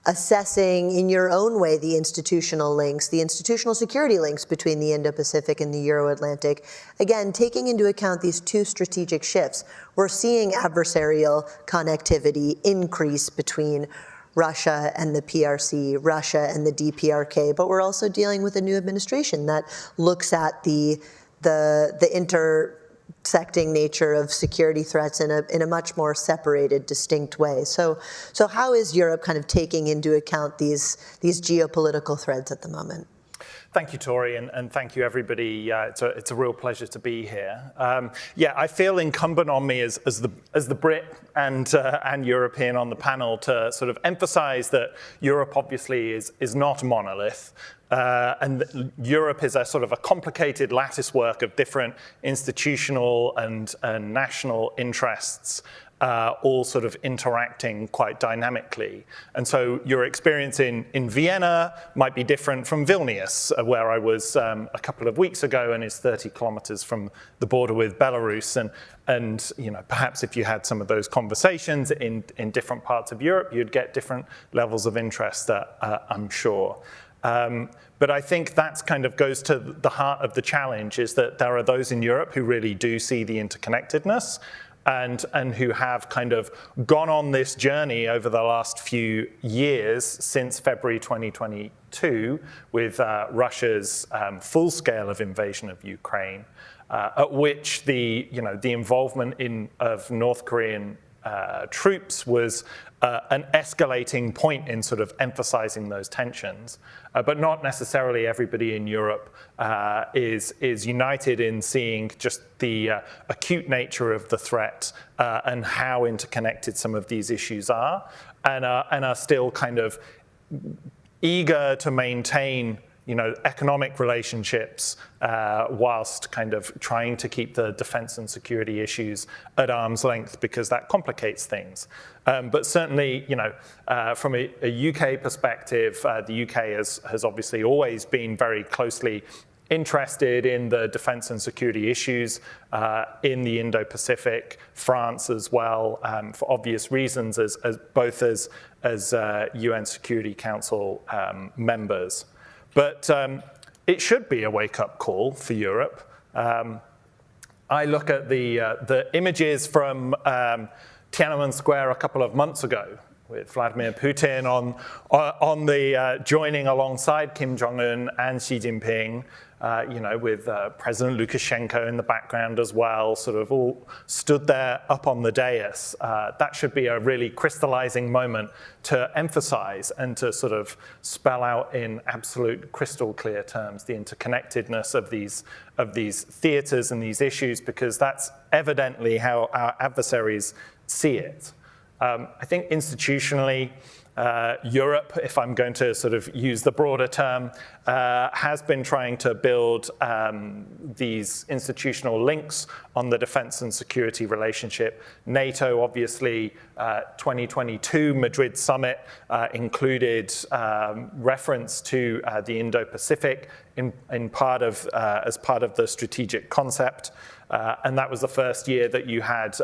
assessing in your own way the institutional links, the institutional security links between the Indo-Pacific and the Euro-Atlantic? Again, taking into account these two strategic shifts, we're seeing adversarial connectivity increase between Russia and the PRC, Russia and the DPRK, but we're also dealing with a new administration that looks at the intersecting nature of security threats in a much more separated, distinct way. So how is Europe kind of taking into account these geopolitical threads at the moment? Thank you, Tori, and thank you, everybody. It's a real pleasure to be here. I feel incumbent on me as the Brit and European on the panel to sort of emphasize that Europe obviously is not a monolith. And Europe is a sort of a complicated lattice work of different institutional and national interests, all sort of interacting quite dynamically. And so your experience in Vienna might be different from Vilnius, where I was a couple of weeks ago and is 30 kilometers from the border with Belarus. And you know, perhaps if you had some of those conversations in different parts of Europe, you'd get different levels of interest, I'm sure. But I think that's kind of goes to the heart of the challenge, is that there are those in Europe who really do see the interconnectedness and who have kind of gone on this journey over the last few years since February 2022 with Russia's full scale of invasion of Ukraine, at which the involvement of North Korean troops was an escalating point in sort of emphasizing those tensions. But not necessarily everybody in Europe is united in seeing just the acute nature of the threat and how interconnected some of these issues are, and are still kind of eager to maintain economic relationships whilst kind of trying to keep the defense and security issues at arm's length, because that complicates things. But certainly, from a UK perspective, the UK has obviously always been very closely interested in the defense and security issues in the Indo-Pacific, France as well, for obvious reasons, as both as UN Security Council members. But it should be a wake-up call for Europe. I look at the images from Tiananmen Square a couple of months ago with Vladimir Putin on the joining alongside Kim Jong-un and Xi Jinping, with President Lukashenko in the background as well, sort of all stood there up on the dais. That should be a really crystallizing moment to emphasize and to sort of spell out in absolute crystal clear terms the interconnectedness of these theaters and these issues, because that's evidently how our adversaries see it. I think institutionally, Europe, if I'm going to sort of use the broader term, has been trying to build these institutional links on the defense and security relationship. NATO, obviously, 2022 Madrid summit included reference to the Indo-Pacific as part of the strategic concept. And that was the first year that you had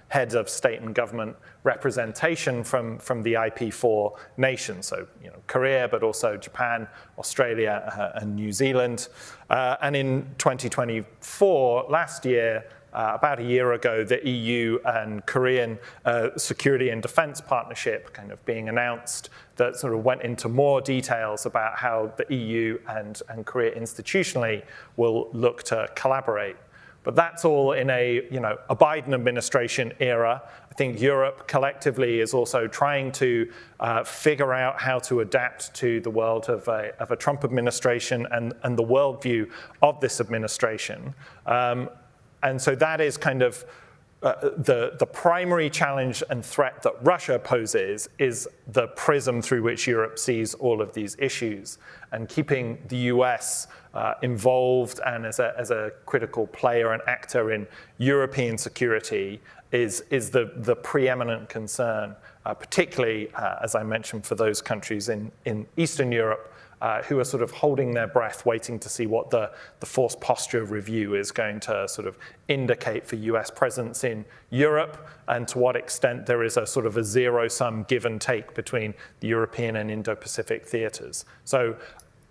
heads of state and government representation from the IP4 nations, so Korea, but also Japan, Australia, and New Zealand. And in 2024, last year, about a year ago, the EU and Korean security and defense partnership kind of being announced, that sort of went into more details about how the EU and Korea institutionally will look to collaborate. But that's all in a Biden administration era. I think Europe collectively is also trying to figure out how to adapt to the world of a Trump administration and the worldview of this administration. And so that is kind of the primary challenge and threat that Russia poses is the prism through which Europe sees all of these issues. And keeping the US involved and as a critical player and actor in European security is the preeminent concern, particularly, as I mentioned, for those countries in Eastern Europe who are sort of holding their breath, waiting to see what the forced posture review is going to sort of indicate for US presence in Europe, and to what extent there is a sort of a zero-sum give and take between the European and Indo-Pacific theaters. So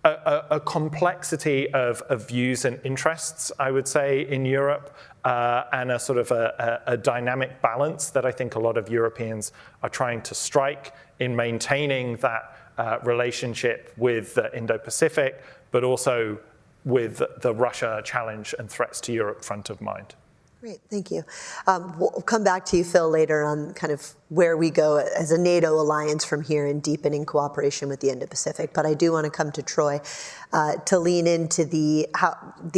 a complexity of views and interests, I would say, in Europe, and a sort of a dynamic balance that I think a lot of Europeans are trying to strike in maintaining that relationship with the Indo-Pacific, but also with the Russia challenge and threats to Europe front of mind. Great, thank you. We'll come back to you, Phil, later on kind of where we go as a NATO alliance from here in deepening cooperation with the Indo-Pacific. But I do want to come to Troy to lean into the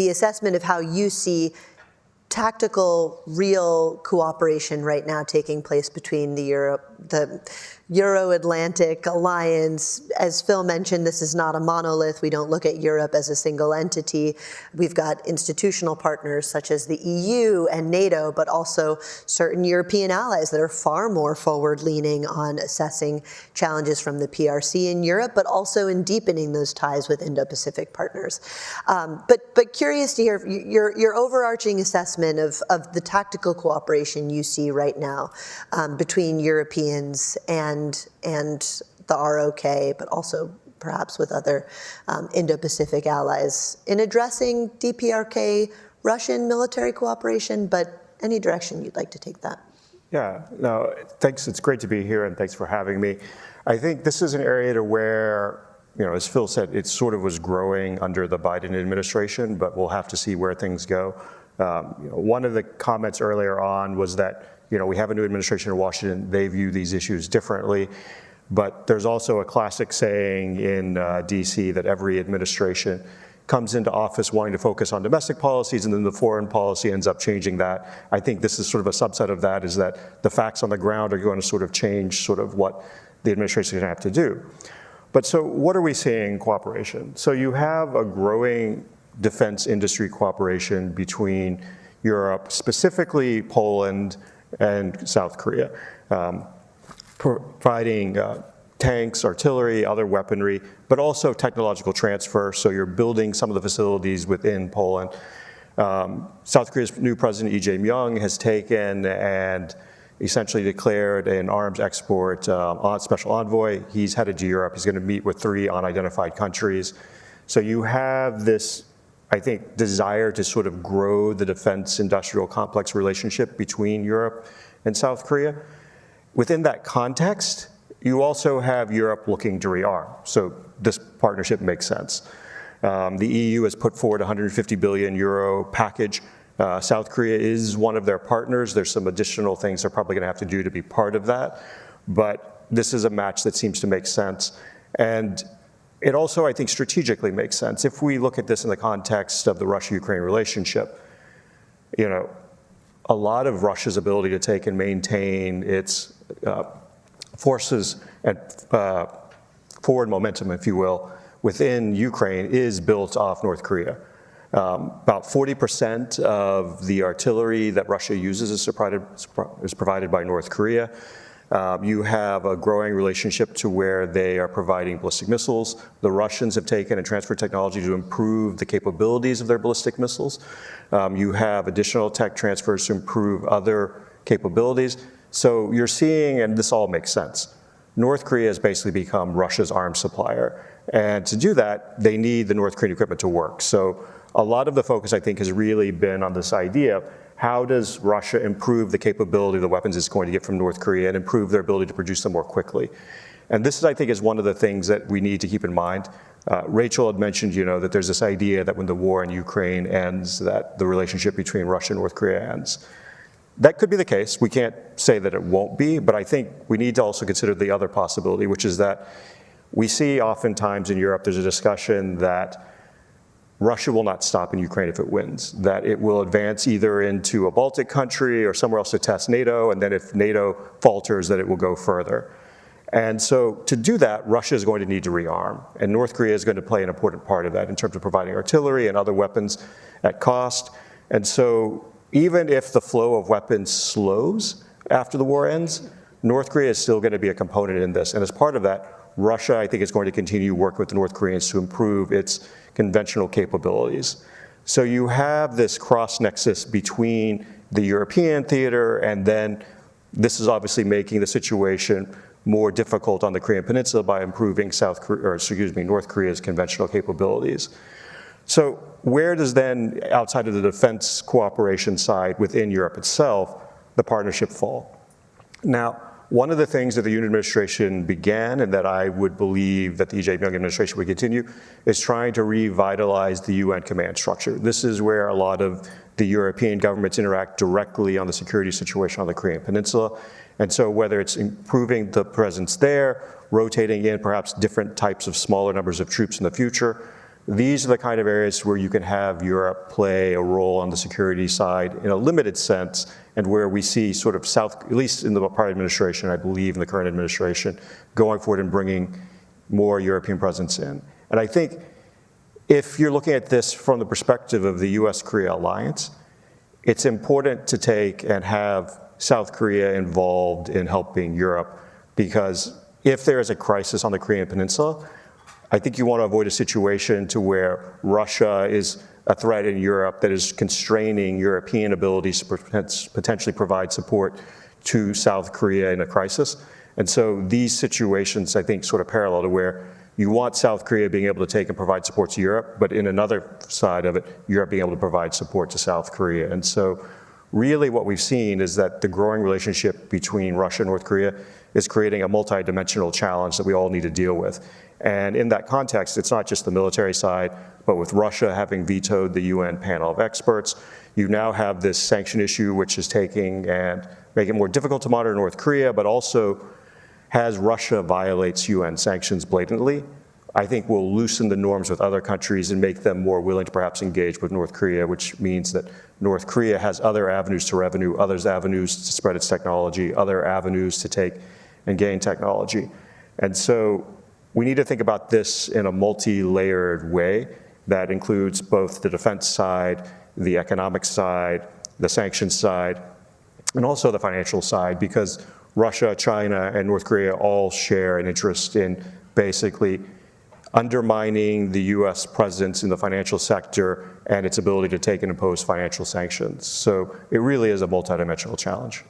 assessment of how you see tactical, real cooperation right now taking place between the Euro-Atlantic alliance. As Phil mentioned, this is not a monolith. We don't look at Europe as a single entity. We've got institutional partners such as the EU and NATO, but also certain European allies that are far more forward-leaning on assessing challenges from the PRC in Europe, but also in deepening those ties with Indo-Pacific partners. But curious to hear your overarching assessment of the tactical cooperation you see right now between Europeans and the ROK, but also perhaps with other Indo-Pacific allies in addressing DPRK Russian military cooperation, but any direction you'd like to take that. Yeah, no, thanks. It's great to be here, and thanks for having me. I think this is an area to where, as Phil said, it sort of was growing under the Biden administration, but we'll have to see where things go. One of the comments earlier on was that we have a new administration in Washington. They view these issues differently. But there's also a classic saying in DC that every administration comes into office wanting to focus on domestic policies, and then the foreign policy ends up changing that. I think this is sort of a subset of that, is that the facts on the ground are going to sort of change sort of what the administration is going to have to do. But so what are we seeing in cooperation? So you have a growing defense industry cooperation between Europe, specifically Poland and South Korea, providing tanks, artillery, other weaponry, but also technological transfer. So you're building some of the facilities within Poland. South Korea's new president, Lee Jae-myung, has taken and essentially declared an arms export special envoy. He's headed to Europe. He's going to meet with 3 unidentified countries. So you have this, I think, desire to sort of grow the defense industrial complex relationship between Europe and South Korea. Within that context, you also have Europe looking to rearm. So this partnership makes sense. The EU has put forward a 150 billion euro package. South Korea is one of their partners. There's some additional things they're probably going to have to do to be part of that. But this is a match that seems to make sense. And it also, I think, strategically makes sense. If we look at this in the context of the Russia-Ukraine relationship, a lot of Russia's ability to take and maintain its forces and forward momentum, if you will, within Ukraine is built off North Korea. About 40% of the artillery that Russia uses is provided by North Korea. You have a growing relationship to where they are providing ballistic missiles. The Russians have taken and transferred technology to improve the capabilities of their ballistic missiles. You have additional tech transfers to improve other capabilities. So you're seeing, and this all makes sense, North Korea has basically become Russia's arms supplier. And to do that, they need the North Korean equipment to work. So a lot of the focus, I think, has really been on this idea of how does Russia improve the capability of the weapons it's going to get from North Korea and improve their ability to produce them more quickly. And this, I think, is one of the things that we need to keep in mind. Rachel had mentioned, that there's this idea that when the war in Ukraine ends, that the relationship between Russia and North Korea ends. That could be the case. We can't say that it won't be, but I think we need to also consider the other possibility, which is that we see oftentimes in Europe there's a discussion that Russia will not stop in Ukraine if it wins, that it will advance either into a Baltic country or somewhere else to test NATO, and then if NATO falters, that it will go further. And so to do that, Russia is going to need to rearm, and North Korea is going to play an important part of that in terms of providing artillery and other weapons at cost. And so even if the flow of weapons slows after the war ends, North Korea is still going to be a component in this. And as part of that, Russia, I think, is going to continue to work with the North Koreans to improve its conventional capabilities. So you have this cross-nexus between the European theater, and then this is obviously making the situation more difficult on the Korean Peninsula by improving North Korea's conventional capabilities. So where does then, outside of the defense cooperation side within Europe itself, the partnership fall? Now, one of the things that the Yoon administration began, and that I would believe that the Lee Jae-myung administration would continue, is trying to revitalize the UN command structure. This is where a lot of the European governments interact directly on the security situation on the Korean Peninsula. And so whether it's improving the presence there, rotating in perhaps different types of smaller numbers of troops in the future, these are the kind of areas where you can have Europe play a role on the security side in a limited sense, and where we see sort of at least in the prior administration, I believe in the current administration, going forward and bringing more European presence in. And I think if you're looking at this from the perspective of the US-Korea alliance, it's important to take and have South Korea involved in helping Europe, because if there is a crisis on the Korean Peninsula, I think you want to avoid a situation to where Russia is a threat in Europe that is constraining European abilities to potentially provide support to South Korea in a crisis. And so these situations, I think, sort of parallel to where you want South Korea being able to take and provide support to Europe, but in another side of it, Europe being able to provide support to South Korea. And so really what we've seen is that the growing relationship between Russia and North Korea is creating a multidimensional challenge that we all need to deal with. And in that context, it's not just the military side, but with Russia having vetoed the UN panel of experts, you now have this sanction issue, which is taking and making it more difficult to monitor North Korea, but also as Russia violates UN sanctions blatantly, I think will loosen the norms with other countries and make them more willing to perhaps engage with North Korea, which means that North Korea has other avenues to revenue, other avenues to spread its technology, other avenues to take and gain technology. And so we need to think about this in a multi-layered way that includes both the defense side, the economic side, the sanctions side, and also the financial side, because Russia, China, and North Korea all share an interest in basically undermining the US presence in the financial sector and its ability to take and impose financial sanctions. So it really is a multidimensional challenge.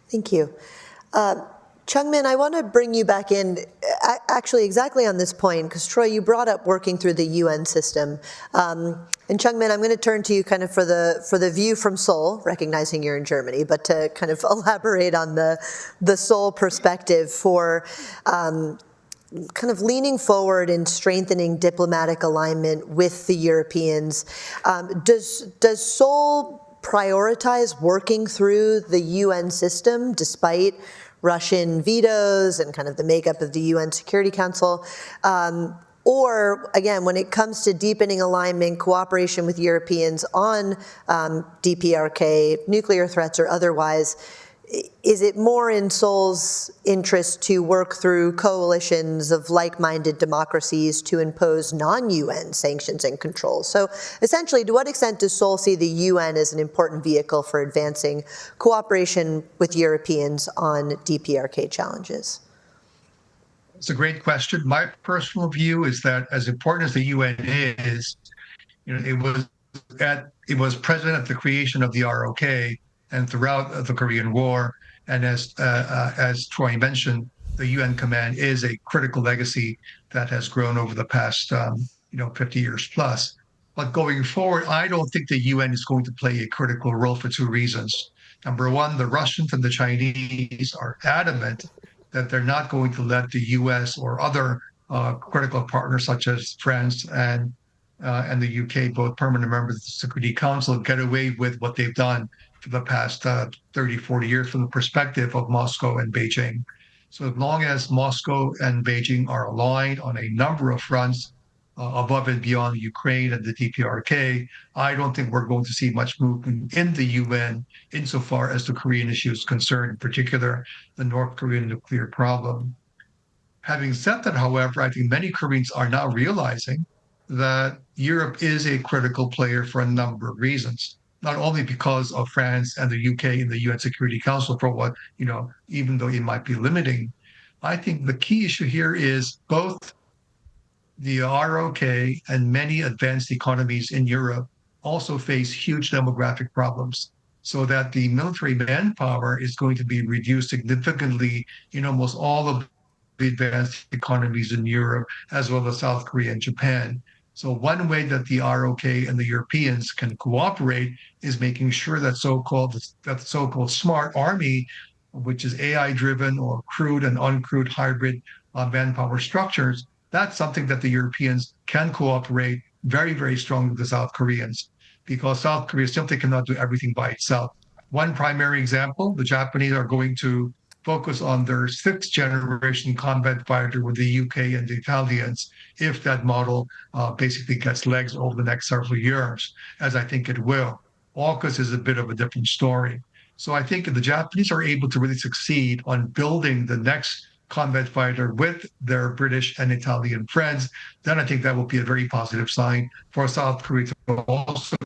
Thank you. Chung-min, I want to bring you back in actually exactly on this point, because Troy, you brought up working through the UN system. And Chung-min, I'm going to turn to you kind of for the view from Seoul, recognizing you're in Germany, but to kind of elaborate on the Seoul perspective for kind of leaning forward and strengthening diplomatic alignment with the Europeans. Does Seoul prioritize working through the UN system despite Russian vetoes and kind of the makeup of the UN Security Council? Or, again, when it comes to deepening alignment, cooperation with Europeans on DPRK, nuclear threats or otherwise, is it more in Seoul's interest to work through coalitions of like-minded democracies to impose non-UN sanctions and controls? So essentially, to what extent does Seoul see the UN as an important vehicle for advancing cooperation with Europeans on DPRK challenges? It's a great question. My personal view is that as important as the UN is, it was present at the creation of the ROK and throughout the Korean War. And as Troy mentioned, the UN command is a critical legacy that has grown over the past 50 years plus. But going forward, I don't think the UN is going to play a critical role for two reasons. Number one, the Russians and the Chinese are adamant that they're not going to let the US or other critical partners such as France and the UK, both permanent members of the Security Council, get away with what they've done for the past 30, 40 years from the perspective of Moscow and Beijing. So as long as Moscow and Beijing are aligned on a number of fronts, above and beyond Ukraine and the DPRK, I don't think we're going to see much movement in the UN insofar as the Korean issue is concerned, in particular, the North Korean nuclear problem. Having said that, however, I think many Koreans are now realizing that Europe is a critical player for a number of reasons, not only because of France and the UK in the UN Security Council for what, even though it might be limiting. I think the key issue here is both the ROK and many advanced economies in Europe also face huge demographic problems, so that the military manpower is going to be reduced significantly in almost all of the advanced economies in Europe, as well as South Korea and Japan. So one way that the ROK and the Europeans can cooperate is making sure that so-called smart army, which is AI-driven or crewed and uncrewed hybrid manpower structures, that's something that the Europeans can cooperate very, very strongly with the South Koreans, because South Korea simply cannot do everything by itself. One primary example, the Japanese are going to focus on their 6th generation combat fighter with the UK and the Italians, if that model basically gets legs over the next several years, as I think it will. AUKUS is a bit of a different story. So I think if the Japanese are able to really succeed on building the next combat fighter with their British and Italian friends, then I think that will be a very positive sign for South Korea to also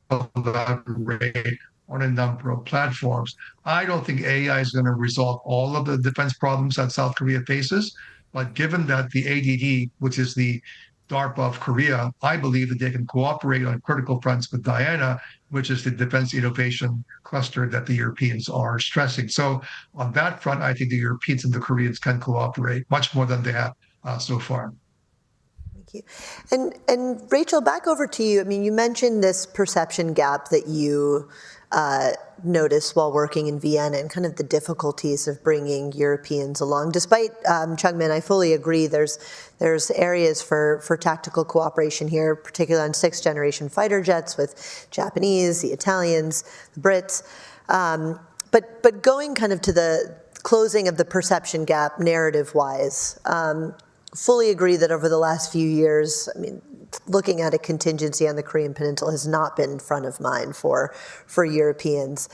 collaborate on a number of platforms. I don't think AI is going to resolve all of the defense problems that South Korea faces, but given that the ADD, which is the DARPA of Korea, I believe that they can cooperate on critical fronts with DIANA, which is the defense innovation cluster that the Europeans are stressing. So on that front, I think the Europeans and the Koreans can cooperate much more than they have so far. Thank you. And Rachel, back over to you. I mean, you mentioned this perception gap that you noticed while working in Vienna and kind of the difficulties of bringing Europeans along. Despite, Chung-min, I fully agree, there's areas for tactical cooperation here, particularly on 6th generation fighter jets with Japanese, the Italians, the Brits. But going kind of to the closing of the perception gap narrative-wise, fully agree that over the last few years, I mean, looking at a contingency on the Korean Peninsula has not been front of mind for Europeans.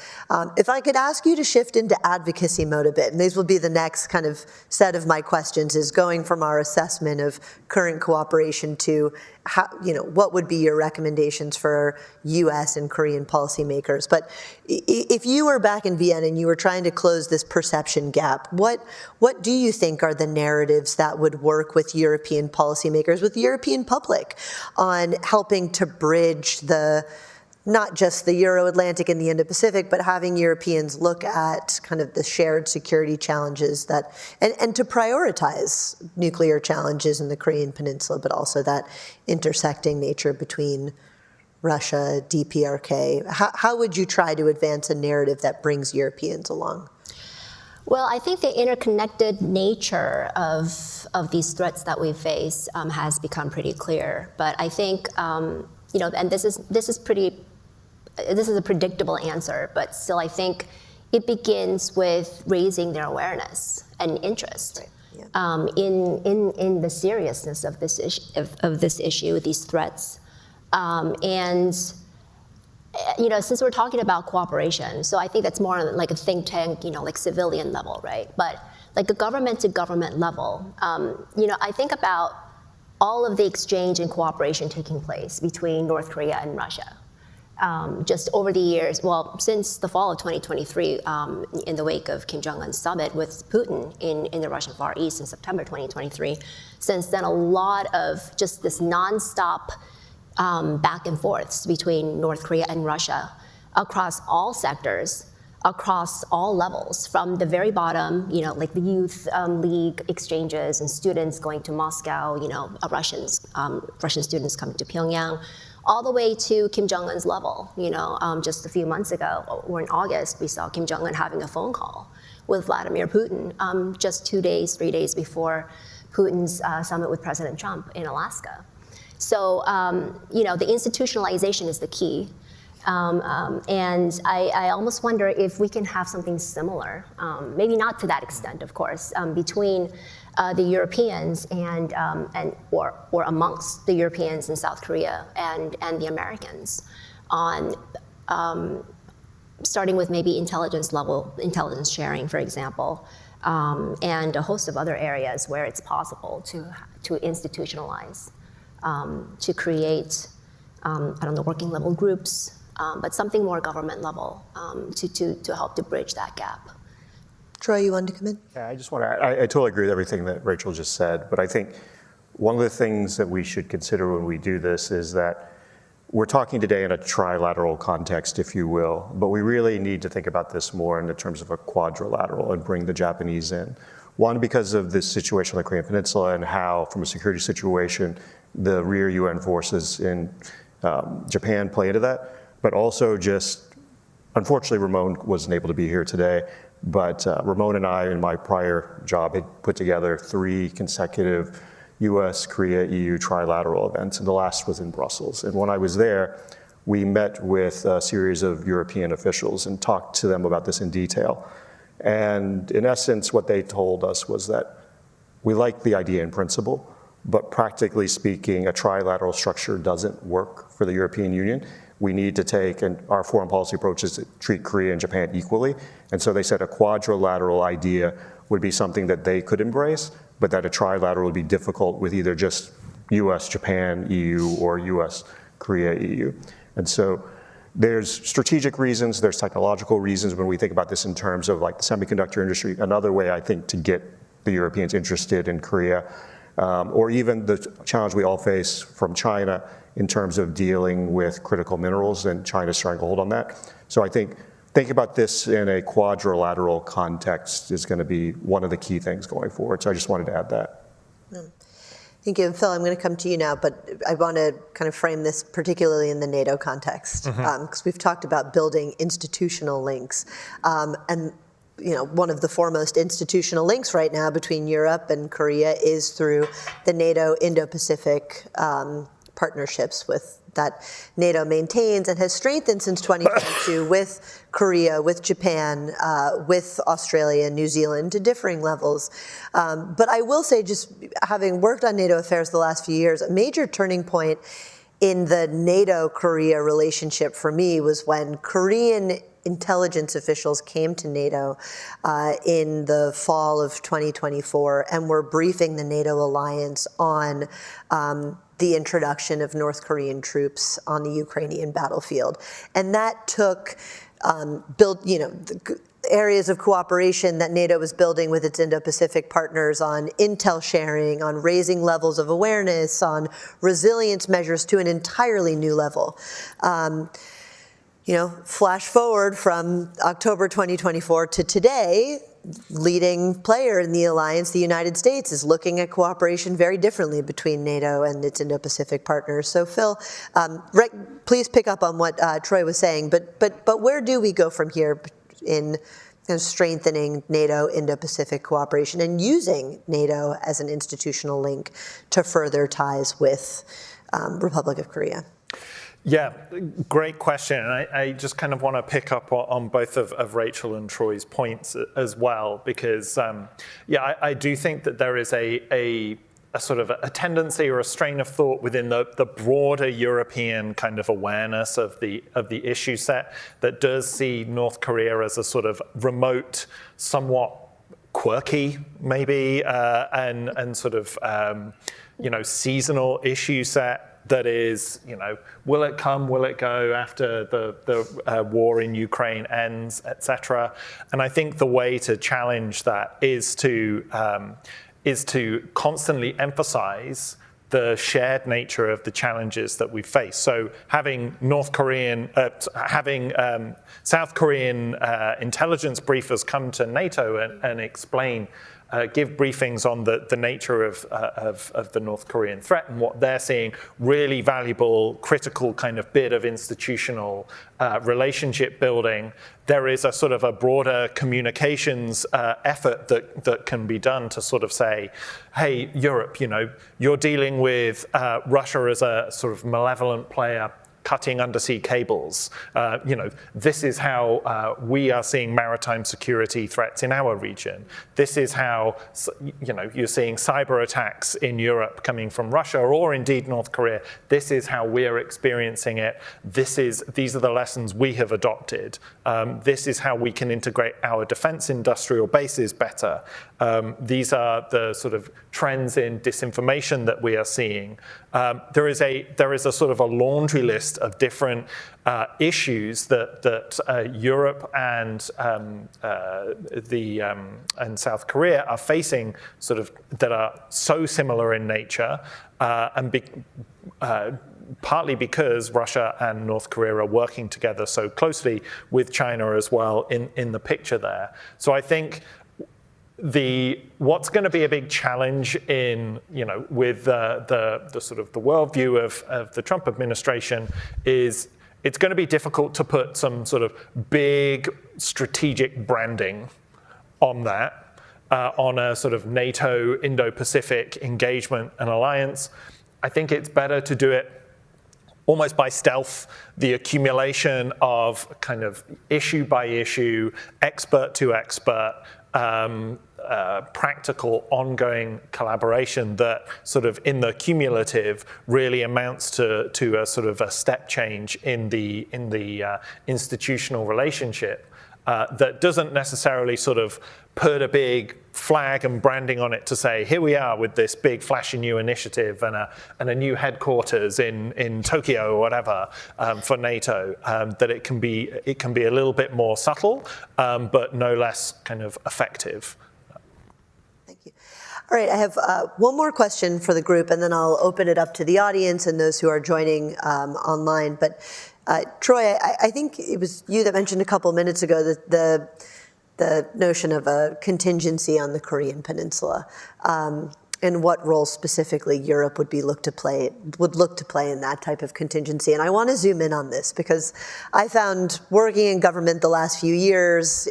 If I could ask you to shift into advocacy mode a bit, and these will be the next kind of set of my questions, is going from our assessment of current cooperation to how, what would be your recommendations for US and Korean policymakers. But if you were back in Vienna and you were trying to close this perception gap, what do you think are the narratives that would work with European policymakers, with the European public, on helping to bridge not just the Euro-Atlantic and the Indo-Pacific, but having Europeans look at kind of the shared security challenges and to prioritize nuclear challenges in the Korean Peninsula, but also that intersecting nature between Russia, DPRK. How would you try to advance a narrative that brings Europeans along? Well, I think the interconnected nature of these threats that we face has become pretty clear. But I think, and this is a predictable answer, but still I think it begins with raising their awareness and interest in the seriousness of this issue, these threats. Since we're talking about cooperation, so I think that's more like a think tank, like civilian level, right? But like a government to government level, I think about all of the exchange and cooperation taking place between North Korea and Russia. Just over the years, well, since the fall of 2023, in the wake of Kim Jong-un's summit with Putin in the Russian Far East in September 2023, since then a lot of just this nonstop back and forths between North Korea and Russia across all sectors, across all levels, from the very bottom, like the youth league exchanges and students going to Moscow, Russian students coming to Pyongyang, all the way to Kim Jong-un's level. Just a few months ago, or in August, we saw Kim Jong-un having a phone call with Vladimir Putin just 3 days before Putin's summit with President Trump in Alaska. So, the institutionalization is the key. And I almost wonder if we can have something similar, maybe not to that extent, of course, between the Europeans or amongst the Europeans in South Korea and the Americans on starting with maybe intelligence sharing, for example, and a host of other areas where it's possible to institutionalize, to create, working level groups, but something more government level to help to bridge that gap. Troy, you wanted to come in? Yeah, I just want to, I totally agree with everything that Rachel just said, but I think one of the things that we should consider when we do this is that we're talking today in a trilateral context, if you will, but we really need to think about this more in the terms of a quadrilateral and bring the Japanese in. One, because of this situation on the Korean Peninsula and how, from a security situation, the rear UN forces in Japan play into that, but also just, unfortunately, Ramon wasn't able to be here today, but Ramon and I, in my prior job, had put together 3 consecutive US, Korea, EU trilateral events, and the last was in Brussels. And when I was there, we met with a series of European officials and talked to them about this in detail. And in essence, what they told us was that we like the idea in principle, but practically speaking, a trilateral structure doesn't work for the European Union. We need to take, and our foreign policy approach is to treat Korea and Japan equally. And so they said a quadrilateral idea would be something that they could embrace, but that a trilateral would be difficult with either just US, Japan, EU, or US, Korea, EU. And so there's strategic reasons, there's technological reasons when we think about this in terms of like the semiconductor industry. Another way, I think, to get the Europeans interested in Korea, or even the challenge we all face from China in terms of dealing with critical minerals and China's stranglehold on that. So I think about this in a quadrilateral context is going to be one of the key things going forward. So I just wanted to add that. Thank you. And Phil, I'm going to come to you now, but I want to kind of frame this particularly in the NATO context, because we've talked about building institutional links. And one of the foremost institutional links right now between Europe and Korea is through the NATO Indo-Pacific partnerships that NATO maintains and has strengthened since 2022 with Korea, with Japan, with Australia and New Zealand to differing levels. But I will say, just having worked on NATO affairs the last few years, a major turning point in the NATO-Korea relationship for me was when Korean intelligence officials came to NATO in the fall of 2024 and were briefing the NATO alliance on the introduction of North Korean troops on the Ukrainian battlefield. And that took the areas of cooperation that NATO was building with its Indo-Pacific partners on intel sharing, on raising levels of awareness, on resilience measures to an entirely new level. Flash forward from October 2024 to today, leading player in the alliance, the United States, is looking at cooperation very differently between NATO and its Indo-Pacific partners. So Phil, please pick up on what Troy was saying, but where do we go from here in strengthening NATO Indo-Pacific cooperation and using NATO as an institutional link to further ties with Republic of Korea? Yeah, great question. And I just kind of want to pick up on both of Rachel and Troy's points as well, because, I do think that there is a sort of a tendency or a strain of thought within the broader European kind of awareness of the issue set that does see North Korea as a sort of remote, somewhat quirky, maybe, and sort of, seasonal issue set that is, will it come, will it go after the war in Ukraine ends, etc. And I think the way to challenge that is to constantly emphasize the shared nature of the challenges that we face. So having South Korean intelligence briefers come to NATO and explain, give briefings on the nature of the North Korean threat and what they're seeing, really valuable, critical kind of bit of institutional relationship building. There is a sort of a broader communications effort that can be done to sort of say, hey, Europe, you're dealing with Russia as a sort of malevolent player. cutting undersea cables. This is how we are seeing maritime security threats in our region. This is how, you're seeing cyber attacks in Europe coming from Russia or indeed North Korea. This is how we're experiencing it. These are the lessons we have adopted. This is how we can integrate our defense industrial bases better. These are the sort of trends in disinformation that we are seeing. There is a sort of a laundry list of different issues that Europe and South Korea are facing, sort of that are so similar in nature, partly because Russia and North Korea are working together so closely with China as well in the picture there. So I think what's going to be a big challenge with the sort of the worldview of the Trump administration is it's going to be difficult to put some sort of big strategic branding on that, on a sort of NATO Indo-Pacific engagement and alliance. I think it's better to do it almost by stealth, the accumulation of kind of issue by issue, expert to expert, practical ongoing collaboration that sort of in the cumulative really amounts to a sort of a step change in the institutional relationship that doesn't necessarily sort of put a big flag and branding on it to say, here we are with this big flashy new initiative and a new headquarters in Tokyo or whatever for NATO, that it can be a little bit more subtle, but no less kind of effective. Thank you. All right, I have one more question for the group, and then I'll open it up to the audience and those who are joining online. But Troy, I think it was you that mentioned a couple minutes ago that the notion of a contingency on the Korean Peninsula, and what role specifically Europe would look to play in that type of contingency. And I want to zoom in on this because I found working in government the last few years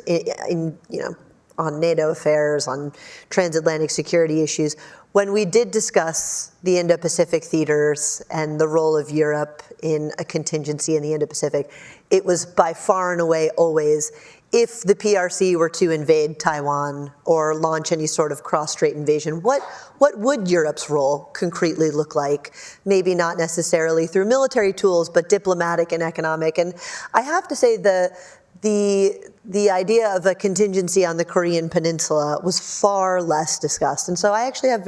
on NATO affairs, on transatlantic security issues, when we did discuss the Indo-Pacific theaters and the role of Europe in a contingency in the Indo-Pacific, it was by far and away always, if the PRC were to invade Taiwan or launch any sort of cross-strait invasion, what would Europe's role concretely look like? Maybe not necessarily through military tools, but diplomatic and economic. And I have to say the idea of a contingency on the Korean Peninsula was far less discussed. And so I actually have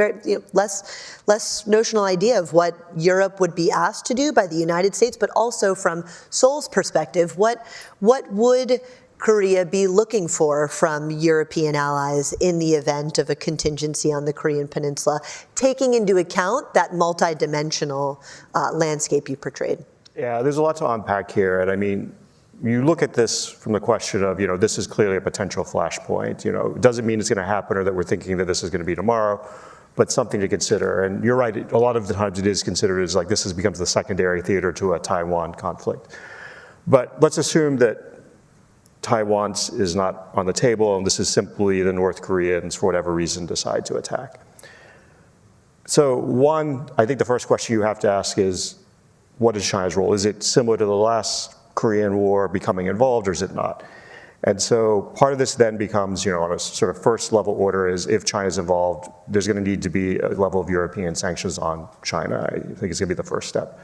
less notional idea of what Europe would be asked to do by the United States, but also from Seoul's perspective, what would Korea be looking for from European allies in the event of a contingency on the Korean Peninsula, taking into account that multidimensional landscape you portrayed? Yeah, there's a lot to unpack here. And I mean, you look at this from the question of, this is clearly a potential flashpoint. It doesn't mean it's going to happen or that we're thinking that this is going to be tomorrow, but something to consider. And you're right, a lot of the times it is considered as like this becomes the secondary theater to a Taiwan conflict. But let's assume that Taiwan is not on the table, and this is simply the North Koreans, for whatever reason, decide to attack. So one, I think the first question you have to ask is, what is China's role? Is it similar to the last Korean War, becoming involved, or is it not? And so part of this then becomes, on a sort of first level order is if China's involved, there's going to need to be a level of European sanctions on China. I think it's going to be the first step.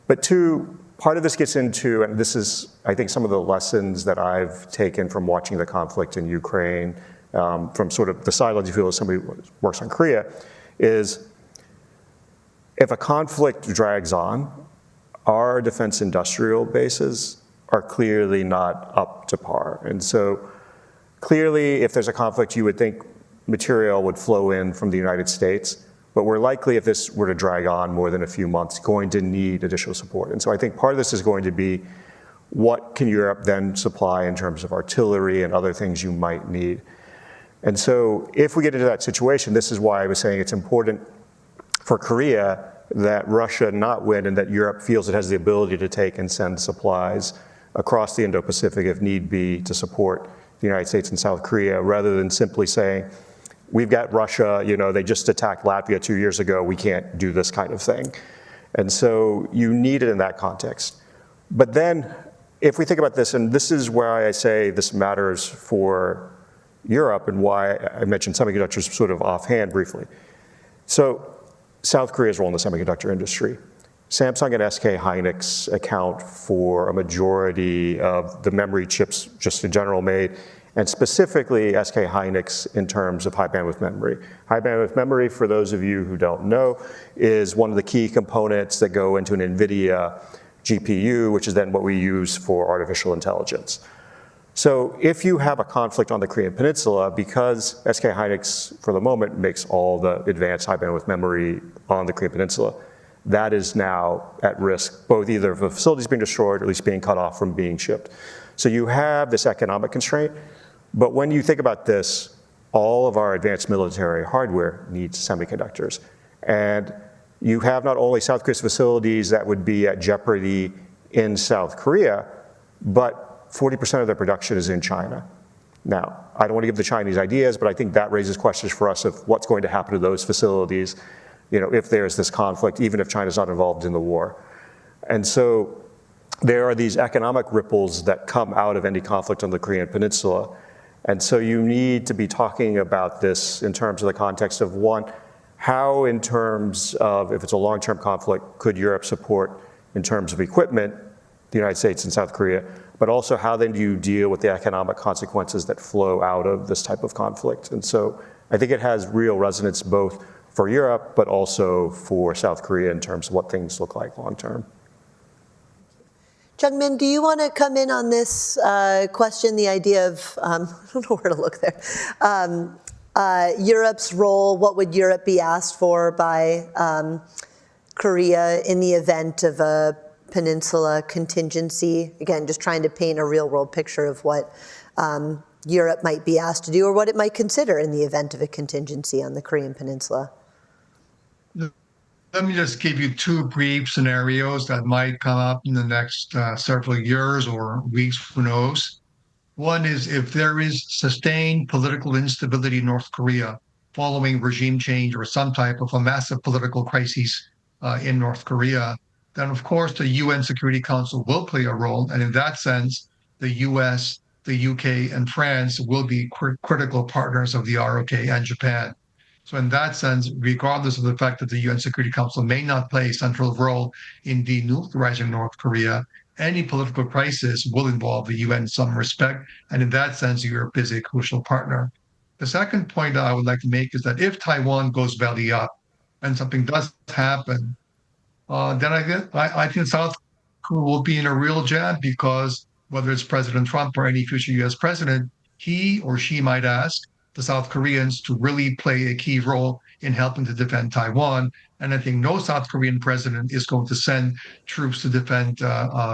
But two, part of this gets into, and this is, I think, some of the lessons that I've taken from watching the conflict in Ukraine, from sort of the sidelines, you feel as somebody who works on Korea, is if a conflict drags on, our defense industrial bases are clearly not up to par. And so clearly, if there's a conflict, you would think material would flow in from the United States. But we're likely, if this were to drag on more than a few months, going to need additional support. And so I think part of this is going to be, what can Europe then supply in terms of artillery and other things you might need? And so if we get into that situation, this is why I was saying it's important for Korea that Russia not win and that Europe feels it has the ability to take and send supplies across the Indo-Pacific if need be to support the United States and South Korea, rather than simply saying, we've got Russia, they just attacked Latvia 2 years ago, we can't do this kind of thing. And so you need it in that context. But then, if we think about this, and this is why I say this matters for Europe and why I mentioned semiconductors sort of offhand briefly. So South Korea's role in the semiconductor industry. Samsung and SK Hynix account for a majority of the memory chips just in general made, and specifically SK Hynix in terms of high bandwidth memory. High bandwidth memory, for those of you who don't know, is one of the key components that go into an NVIDIA GPU, which is then what we use for artificial intelligence. So if you have a conflict on the Korean Peninsula, because SK Hynix, for the moment, makes all the advanced high bandwidth memory on the Korean Peninsula, that is now at risk, both either of the facilities being destroyed or at least being cut off from being shipped. So you have this economic constraint, but when you think about this, all of our advanced military hardware needs semiconductors. And you have not only South Korea's facilities that would be at jeopardy in South Korea, but 40% of their production is in China. Now, I don't want to give the Chinese ideas, but I think that raises questions for us of what's going to happen to those facilities, if there's this conflict, even if China's not involved in the war. And so there are these economic ripples that come out of any conflict on the Korean Peninsula. And so you need to be talking about this in terms of the context of, one, how in terms of, if it's a long-term conflict, could Europe support in terms of equipment, the United States and South Korea, but also how then do you deal with the economic consequences that flow out of this type of conflict? And so I think it has real resonance both for Europe, but also for South Korea in terms of what things look like long-term. Jungmin, do you want to come in on this question, the idea of, I don't know where to look there, Europe's role, what would Europe be asked for by Korea in the event of a peninsula contingency? Again, just trying to paint a real-world picture of what Europe might be asked to do or what it might consider in the event of a contingency on the Korean Peninsula. Let me just give you two brief scenarios that might come up in the next several years or weeks, who knows. One is if there is sustained political instability in North Korea following regime change or some type of a massive political crisis in North Korea, then of course the UN Security Council will play a role. And in that sense, the US, the UK, and France will be critical partners of the ROK and Japan. So in that sense, regardless of the fact that the UN Security Council may not play a central role in denuclearizing North Korea, any political crisis will involve the UN in some respect. And in that sense, Europe is a crucial partner. The second point that I would like to make is that if Taiwan goes belly up and something does happen, then I think South Korea will be in a real jam because whether it's President Trump or any future US president, he or she might ask the South Koreans to really play a key role in helping to defend Taiwan. And I think no South Korean president is going to send troops to defend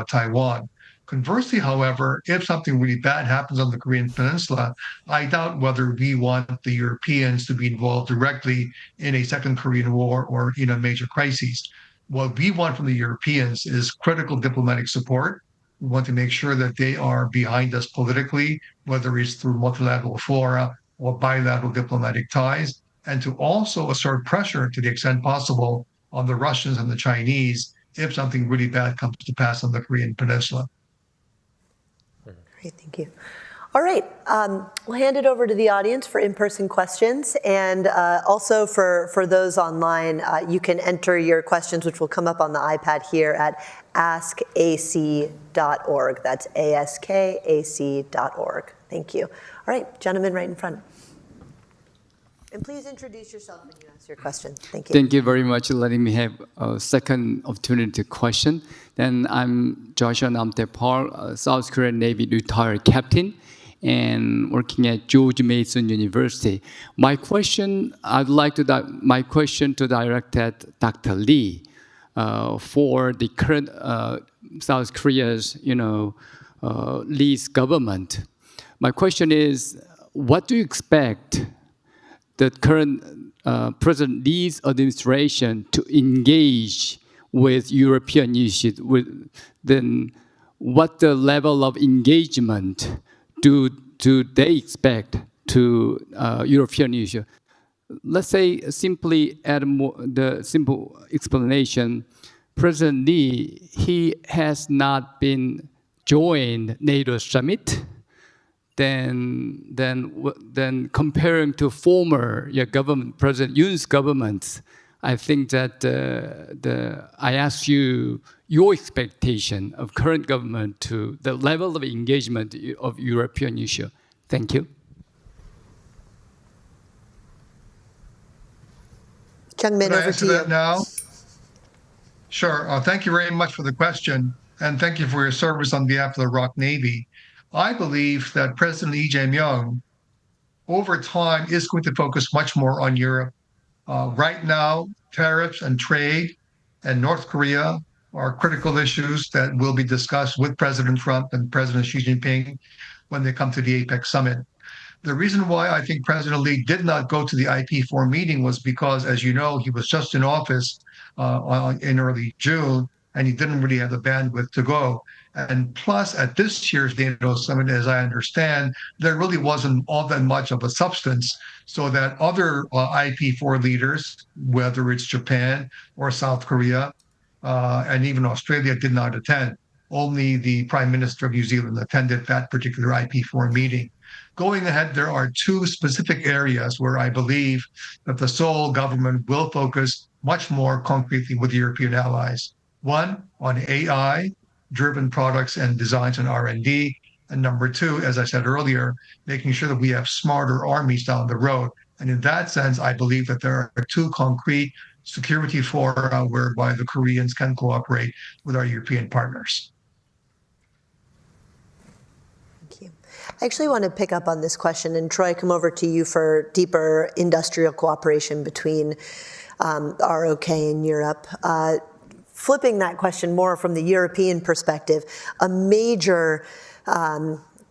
Taiwan. Conversely, however, if something really bad happens on the Korean Peninsula, I doubt whether we want the Europeans to be involved directly in a second Korean War or in a major crisis. What we want from the Europeans is critical diplomatic support. We want to make sure that they are behind us politically, whether it's through multilateral fora or bilateral diplomatic ties, and to also assert pressure to the extent possible on the Russians and the Chinese if something really bad comes to pass on the Korean Peninsula. Great, thank you. All right, we'll hand it over to the audience for in-person questions. And also for those online, you can enter your questions, which will come up on the iPad here at askac.org. That's askac.org. Thank you. All right, gentleman right in front. And please introduce yourself when you ask your question. Thank you. Thank you very much for letting me have a second opportunity to question. Then I'm Joshua Namtepal, South Korean Navy retired captain and working at George Mason University. My question to direct at Dr. Lee for the current South Korea's, Lee's government. My question is, what do you expect the current President Lee's administration to engage with European issues? Then what the level of engagement do they expect to European issues? Let's say simply add the simple explanation. President Lee, he has not been joined NATO summit. Then comparing to former government, President Yoon's government, I think that I ask you your expectation of current government to the level of engagement of European issue. Thank you. Jung-min, over to you. That now? Sure. Thank you very much for the question, and thank you for your service on behalf of the ROK Navy. I believe that President Lee Jae-myung, over time, is going to focus much more on Europe. Right now, tariffs and trade and North Korea are critical issues that will be discussed with President Trump and President Xi Jinping when they come to the APEC summit. The reason why I think President Lee did not go to the IP4 meeting was because, as you know, he was just in office in early June, and he didn't really have the bandwidth to go. And plus, at this year's NATO summit, as I understand, there really wasn't all that much of a substance, so that other IP4 leaders, whether it's Japan or South Korea, and even Australia, did not attend. Only the Prime Minister of New Zealand attended that particular IP4 meeting. Going ahead, there are two specific areas where I believe that the Seoul government will focus much more concretely with European allies. One, on AI-driven products and designs and R&D. And number two, as I said earlier, making sure that we have smarter armies down the road. And in that sense, I believe that there are two concrete security fora whereby the Koreans can cooperate with our European partners. I actually want to pick up on this question, and Troy, come over to you for deeper industrial cooperation between ROK and Europe. Flipping that question more from the European perspective, a major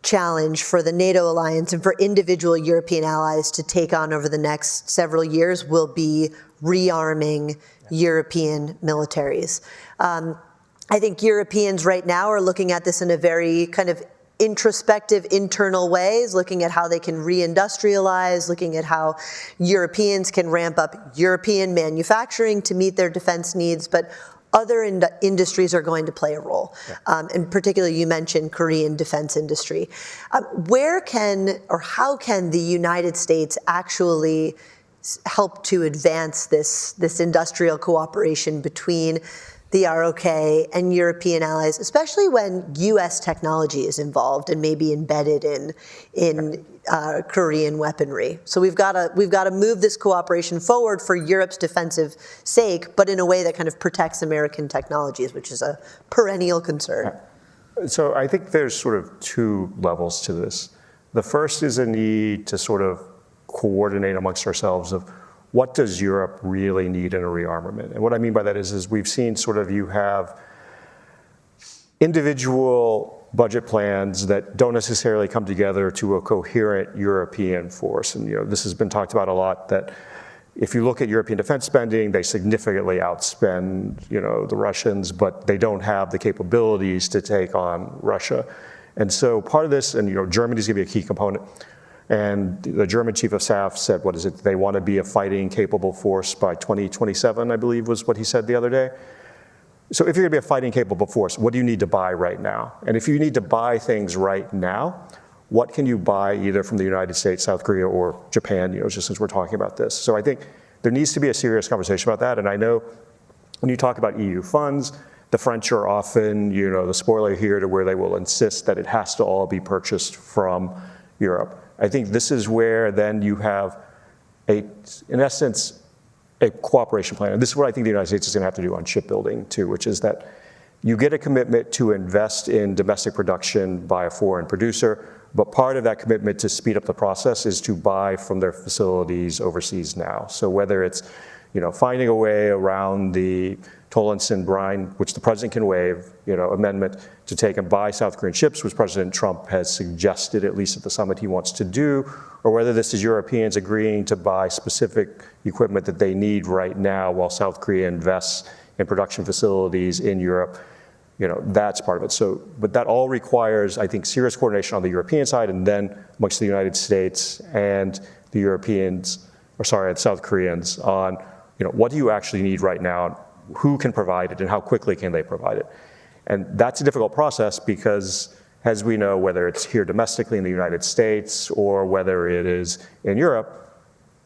challenge for the NATO alliance and for individual European allies to take on over the next several years will be rearming European militaries. I think Europeans right now are looking at this in a very kind of introspective, internal ways, looking at how they can reindustrialize, looking at how Europeans can ramp up European manufacturing to meet their defense needs, but other industries are going to play a role. Yeah. And particularly, you mentioned Korean defense industry. Where can, or how can the United States actually help to advance this industrial cooperation between the ROK and European allies, especially when U.S. technology is involved and maybe embedded in Korean weaponry? So we've got to move this cooperation forward for Europe's defensive sake, but in a way that kind of protects American technologies, which is a perennial concern. So I think there's sort of two levels to this. The first is a need to sort of coordinate amongst ourselves of what does Europe really need in a rearmament? And what I mean by that is we've seen sort of you have individual budget plans that don't necessarily come together to a coherent European force. And this has been talked about a lot, that if you look at European defense spending, they significantly outspend the Russians, but they don't have the capabilities to take on Russia. And so part of this, and Germany's gonna be a key component. And the German chief of staff said, they want to be a fighting capable force by 2027, I believe was what he said the other day. So if you're going to be a fighting capable force, what do you need to buy right now? And if you need to buy things right now, what can you buy either from the United States, South Korea, or Japan, just since we're talking about this? So I think there needs to be a serious conversation about that. And I know when you talk about EU funds, the French are often, the spoiler here to where they will insist that it has to all be purchased from Europe. I think this is where then you have in essence, a cooperation plan. And this is what I think the United States is going to have to do on shipbuilding too, which is that you get a commitment to invest in domestic production by a foreign producer, but part of that commitment to speed up the process is to buy from their facilities overseas now. So whether it's finding a way around the Tollundson-Brine, which the president can waive, amendment to take and buy South Korean ships, which President Trump has suggested, at least at the summit, he wants to do, or whether this is Europeans agreeing to buy specific equipment that they need right now while South Korea invests in production facilities in Europe, that's part of it. So, but that all requires, I think, serious coordination on the European side, and then amongst the United States and the South Koreans on, what do you actually need right now? who can provide it and how quickly can they provide it. And that's a difficult process because, as we know, whether it's here domestically in the United States or whether it is in Europe,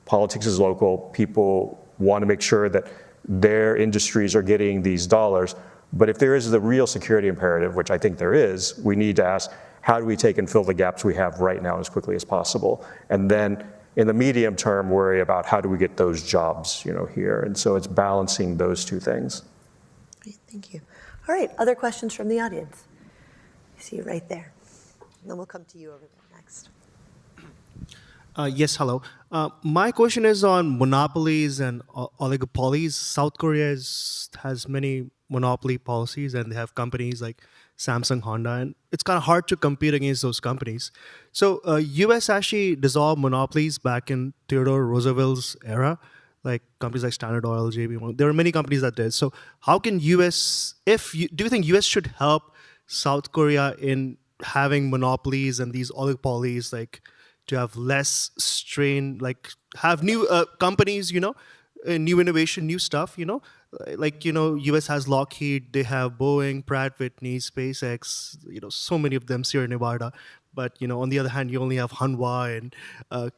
politics is local. People want to make sure that their industries are getting these dollars. But if there is the real security imperative, which I think there is, we need to ask, how do we take and fill the gaps we have right now as quickly as possible? And then in the medium term, worry about how do we get those jobs, here. And so it's balancing those two things. Great, thank you. All right, other questions from the audience? I see you right there. And then we'll come to you over there next. Yes, hello. My question is on monopolies and oligopolies. South Korea has many monopoly policies, and they have companies like Samsung, Honda, and it's kind of hard to compete against those companies. So US actually dissolved monopolies back in Theodore Roosevelt's era, like companies like Standard Oil, JB Morgan. There are many companies that did. So how can do you think US should help South Korea in having monopolies and these oligopolies, like to have less strain, like have new companies, new innovation, new stuff, like, US has Lockheed, they have Boeing, Pratt Whitney, SpaceX, so many of them, Sierra Nevada. But, on the other hand, you only have Hanwha and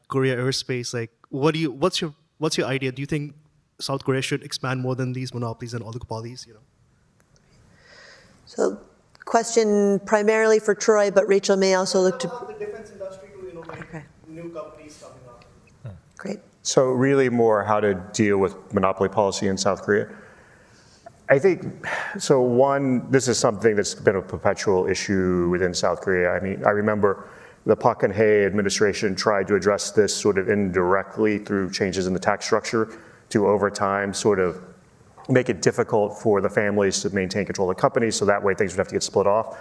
Korea Aerospace. Like, what's your idea? Do you think South Korea should expand more than these monopolies and oligopolies, So, question primarily for Troy, but Rachel may also look to... the defense industry to new companies coming up. Great. So really more how to deal with monopoly policy in South Korea. I think, so one, this is something that's been a perpetual issue within South Korea. I mean, I remember the Park Geun-hye administration tried to address this sort of indirectly through changes in the tax structure to over time sort of make it difficult for the families to maintain control of the companies, so that way things would have to get split off.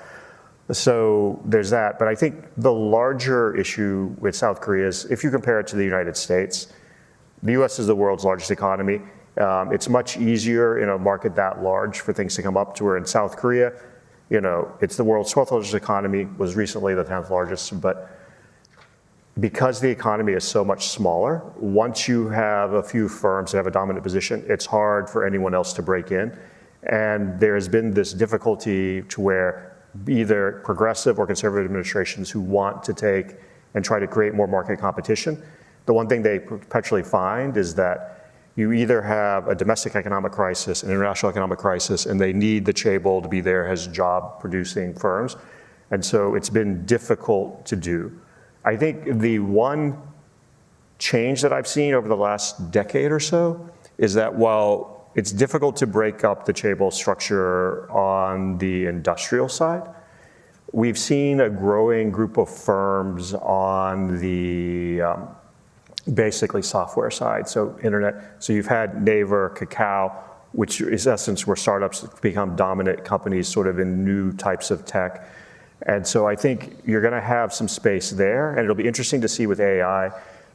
So there's that. But I think the larger issue with South Korea is, if you compare it to the United States, the US is the world's largest economy. It's much easier in a market that large for things to come up to where in South Korea, it's the world's 12th largest economy, was recently the 10th largest, but because the economy is so much smaller, once you have a few firms that have a dominant position, it's hard for anyone else to break in. And there has been this difficulty to where either progressive or conservative administrations who want to take and try to create more market competition, the one thing they perpetually find is that you either have a domestic economic crisis, an international economic crisis, and they need the chaebol to be there as job-producing firms. And so it's been difficult to do. I think the one change that I've seen over the last decade or so is that while it's difficult to break up the chaebol structure on the industrial side, we've seen a growing group of firms on the basically software side, so internet. So you've had Naver, Kakao, which is in essence where startups become dominant companies sort of in new types of tech. And so I think you're going to have some space there, and it'll be interesting to see with AI,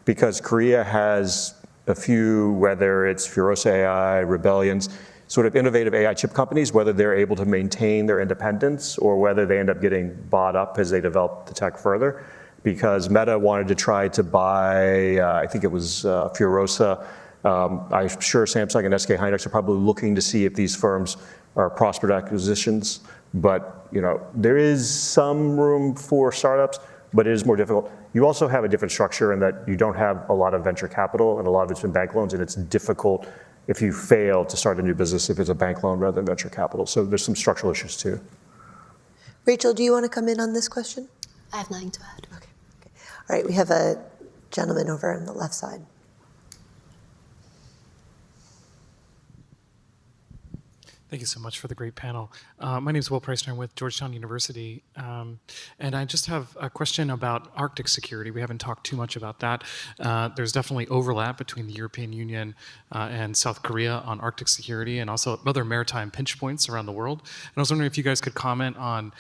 because Korea has a few, whether it's Furosa AI, Rebellions, sort of innovative AI chip companies, whether they're able to maintain their independence or whether they end up getting bought up as they develop the tech further. Because Meta wanted to try to buy, I think it was Furosa. I'm sure Samsung and SK Hynix are probably looking to see if these firms are prospered acquisitions. But there is some room for startups, but it is more difficult. You also have a different structure in that you don't have a lot of venture capital, and a lot of it's been bank loans, and it's difficult if you fail to start a new business if it's a bank loan rather than venture capital. So there's some structural issues too. Rachel, do you want to come in on this question? I have nothing to add. Okay. All right, we have a gentleman over on the left side. Thank you so much for the great panel. My name is Will Preisner. I'm with Georgetown University. And I just have a question about Arctic security. We haven't talked too much about that. There's definitely overlap between the European Union and South Korea on Arctic security and also other maritime pinch points around the world. And I was wondering if you guys could comment on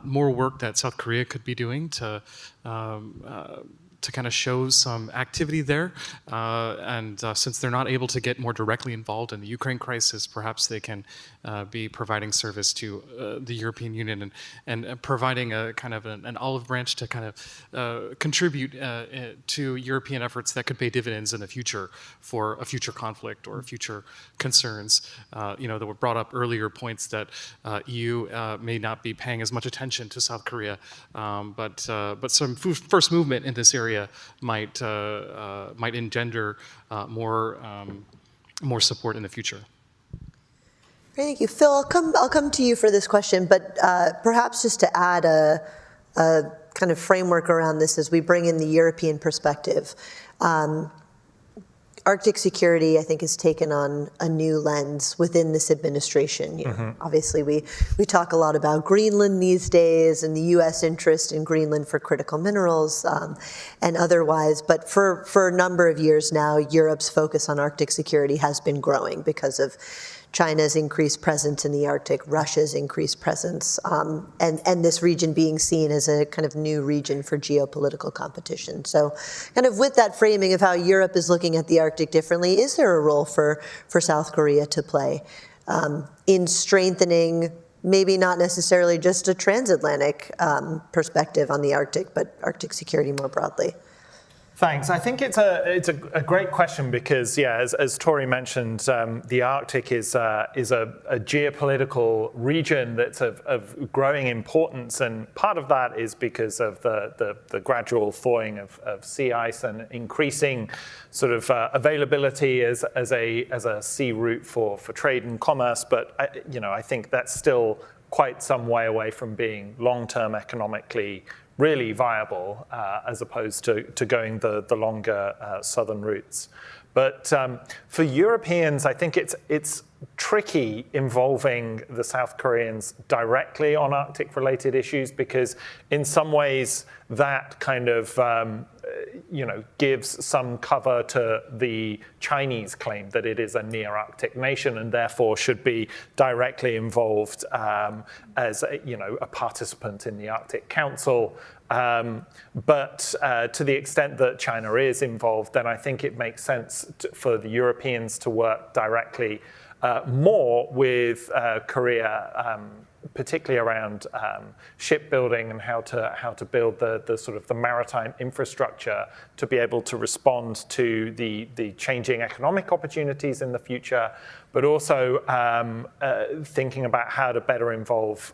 more work that South Korea could be doing to to kind of show some activity there. And since they're not able to get more directly involved in the Ukraine crisis, perhaps they can be providing service to the European Union and providing a kind of an olive branch to kind of contribute to European efforts that could pay dividends in the future for a future conflict or future concerns. There were brought up earlier points that EU may not be paying as much attention to South Korea, but some first movement in this area might engender more support in the future. Thank you, Phil. I'll come to you for this question, but perhaps just to add a kind of framework around this as we bring in the European perspective. Arctic security, I think, has taken on a new lens within this administration. Obviously, we talk a lot about Greenland these days and the U.S. interest in Greenland for critical minerals and otherwise. But for a number of years now, Europe's focus on Arctic security has been growing because of China's increased presence in the Arctic, Russia's increased presence, and this region being seen as a kind of new region for geopolitical competition. So kind of with that framing of how Europe is looking at the Arctic differently, is there a role for South Korea to play in strengthening maybe not necessarily just a transatlantic perspective on the Arctic, but Arctic security more broadly? Thanks. I think it's a great question because, as Tori mentioned, the Arctic is a geopolitical region that's of growing importance, and part of that is because of the gradual thawing of sea ice and increasing sort of availability as a sea route for trade and commerce. But I think that's still quite some way away from being long-term economically really viable as opposed to going the longer southern routes. But for Europeans, I think it's tricky involving the South Koreans directly on Arctic-related issues because in some ways that kind of gives some cover to the Chinese claim that it is a near-Arctic nation and therefore should be directly involved as a participant in the Arctic Council. But to the extent that China is involved, then I think it makes sense for the Europeans to work directly more with Korea, particularly around shipbuilding and how to build the sort of the maritime infrastructure to be able to respond to the changing economic opportunities in the future, but also thinking about how to better involve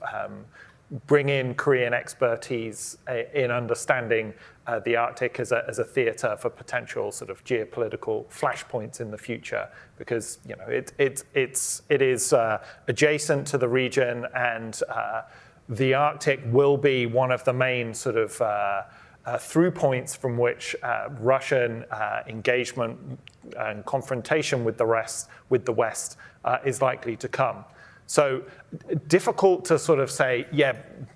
bring in Korean expertise in understanding the Arctic as a theater for potential sort of geopolitical flashpoints in the future, because it is adjacent to the region, and the Arctic will be one of the main sort of through points from which Russian engagement and confrontation with the West is likely to come. So difficult to sort of say,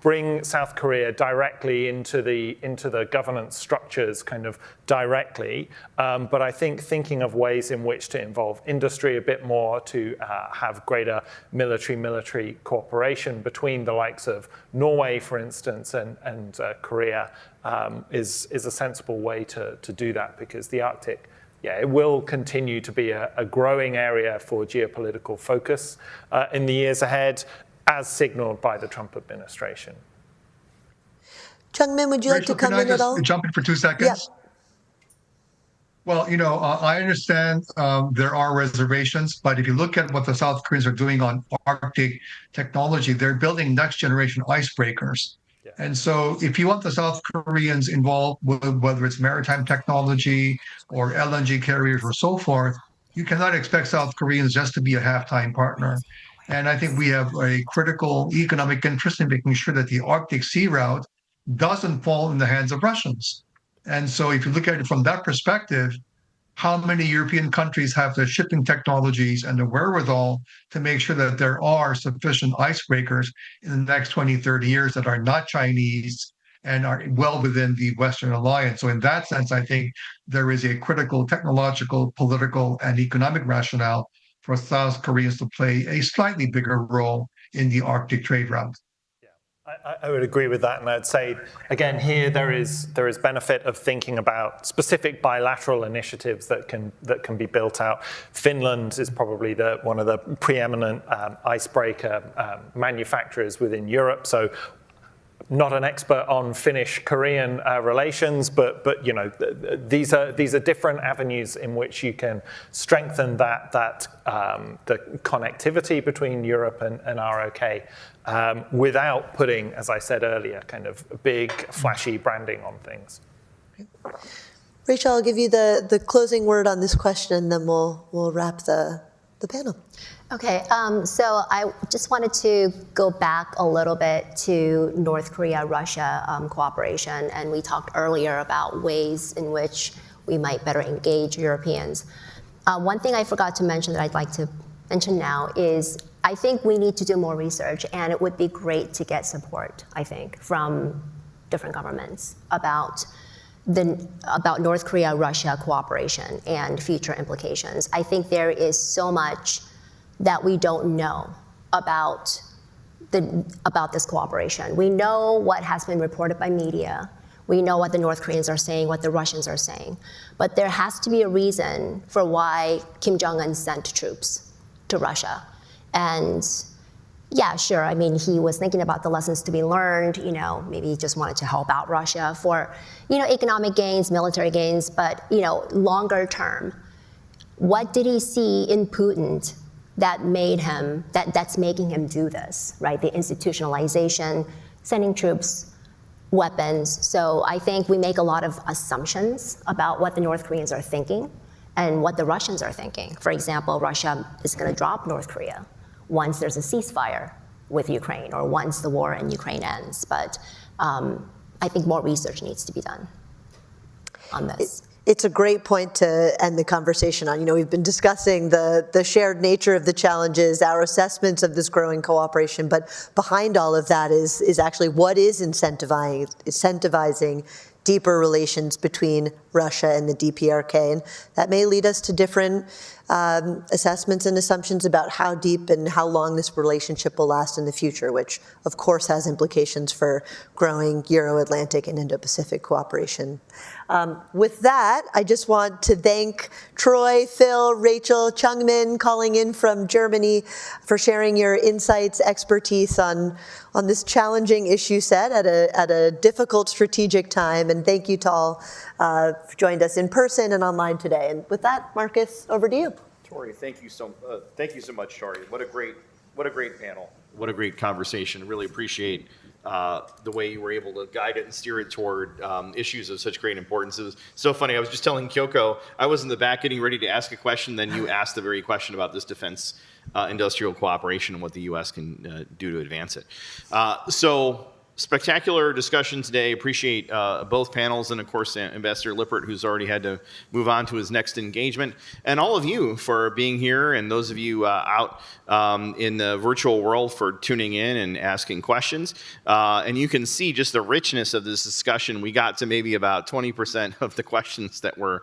bring South Korea directly into the governance structures kind of directly. But I think thinking of ways in which to involve industry a bit more, to have greater military cooperation between the likes of Norway, for instance, and Korea is a sensible way to do that, because the Arctic, it will continue to be a growing area for geopolitical focus in the years ahead, as signaled by the Trump administration. Chung-min, would you like to come in at all? Can I just jump in for 2 seconds? Yeah. Well, I understand there are reservations, but if you look at what the South Koreans are doing on Arctic technology, they're building next generation icebreakers. And so if you want the South Koreans involved, whether it's maritime technology or LNG carriers or so forth, you cannot expect South Koreans just to be a halftime partner. And I think we have a critical economic interest in making sure that the Arctic sea route doesn't fall in the hands of Russians. And so if you look at it from that perspective, how many European countries have the shipping technologies and the wherewithal to make sure that there are sufficient icebreakers in the next 20, 30 years that are not Chinese and are well within the Western alliance? So in that sense, I think there is a critical technological, political, and economic rationale for South Koreans to play a slightly bigger role in the Arctic trade route. I would agree with that, and I'd say, again, here there is benefit of thinking about specific bilateral initiatives that can be built out. Finland is probably one of the preeminent icebreaker manufacturers within Europe, so not an expert on Finnish-Korean relations, but you know, these are different avenues in which you can strengthen the connectivity between Europe and ROK without putting, as I said earlier, kind of big flashy branding on things. Rachel, I'll give you the closing word on this question, and then we'll wrap the panel. Okay, so I just wanted to go back a little bit to North Korea-Russia cooperation, and we talked earlier about ways in which we might better engage Europeans. One thing I forgot to mention that I'd like to mention now is I think we need to do more research, and it would be great to get support, I think, from different governments about North Korea-Russia cooperation and future implications. I think there is so much that we don't know about this cooperation. We know what has been reported by media. We know what the North Koreans are saying, what the Russians are saying. But there has to be a reason for why Kim Jong-un sent troops to Russia. And yeah, sure, I mean, he was thinking about the lessons to be learned, you know, maybe he just wanted to help out Russia for, you know, economic gains, military gains, but, you know, longer term, what did he see in Putin that's making him do this, right? The institutionalization, sending troops, weapons. So I think we make a lot of assumptions about what the North Koreans are thinking and what the Russians are thinking. For example, Russia is going to drop North Korea once there's a ceasefire with Ukraine or once the war in Ukraine ends. But I think more research needs to be done on this. It's a great point to end the conversation on. You know, we've been discussing the shared nature of the challenges, our assessments of this growing cooperation, but behind all of that is actually what is incentivizing deeper relations between Russia and the DPRK. And that may lead us to different assessments and assumptions about how deep and how long this relationship will last in the future, which of course has implications for growing Euro-Atlantic and Indo-Pacific cooperation. With that, I just want to thank Troy, Phil, Rachel, Chungmin calling in from Germany for sharing your insights, expertise on this challenging issue set at a difficult strategic time. And thank you to all who joined us in person and online today. And with that, Marcus, over to you. Tori, thank you so much, Tori. What a great panel. What a great conversation. Really appreciate the way you were able to guide it and steer it toward issues of such great importance. It was so funny. I was just telling Kyoko, I was in the back getting ready to ask a question, then you asked the very question about this defense industrial cooperation and what the U.S. can do to advance it. So spectacular discussion today. Appreciate both panels and, of course, Ambassador Lippert, who's already had to move on to his next engagement, and all of you for being here, and those of you out in the virtual world for tuning in and asking questions. And you can see just the richness of this discussion. We got to maybe about 20% of the questions that were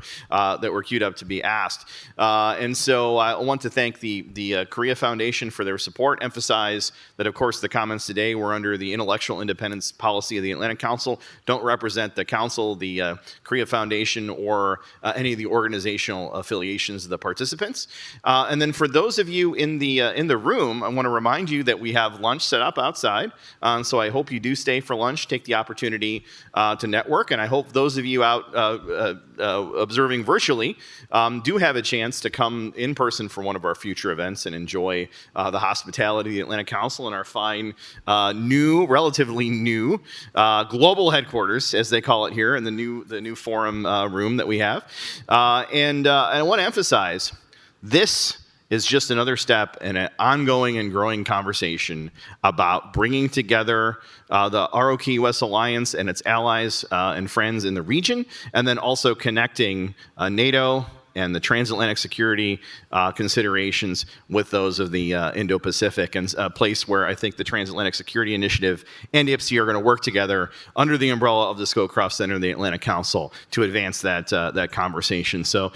queued up to be asked. And so I want to thank the Korea Foundation for their support, emphasize that, of course, the comments today were under the intellectual independence policy of the Atlantic Council, don't represent the Council, the Korea Foundation, or any of the organizational affiliations of the participants. And then for those of you in the room, I want to remind you that we have lunch set up outside. So I hope you do stay for lunch, take the opportunity to network, and I hope those of you out observing virtually do have a chance to come in person for one of our future events and enjoy the hospitality of the Atlantic Council and our fine relatively new global headquarters, as they call it here, in the new forum room that we have. And I want to emphasize, this is just another step in an ongoing and growing conversation about bringing together the ROK-US alliance and its allies and friends in the region, and then also connecting NATO and the transatlantic security considerations with those of the Indo-Pacific, and a place where I think the Transatlantic Security Initiative and IPSI are going to work together under the umbrella of the Scowcroft Center and the Atlantic Council to advance that conversation. So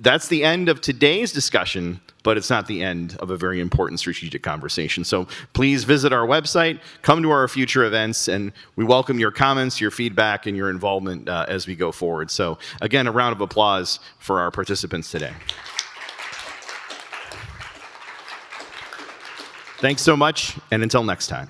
that's the end of today's discussion, but it's not the end of a very important strategic conversation. So please visit our website, come to our future events, and we welcome your comments, your feedback, and your involvement as we go forward. So again, a round of applause for our participants today. Thanks so much, and until next time.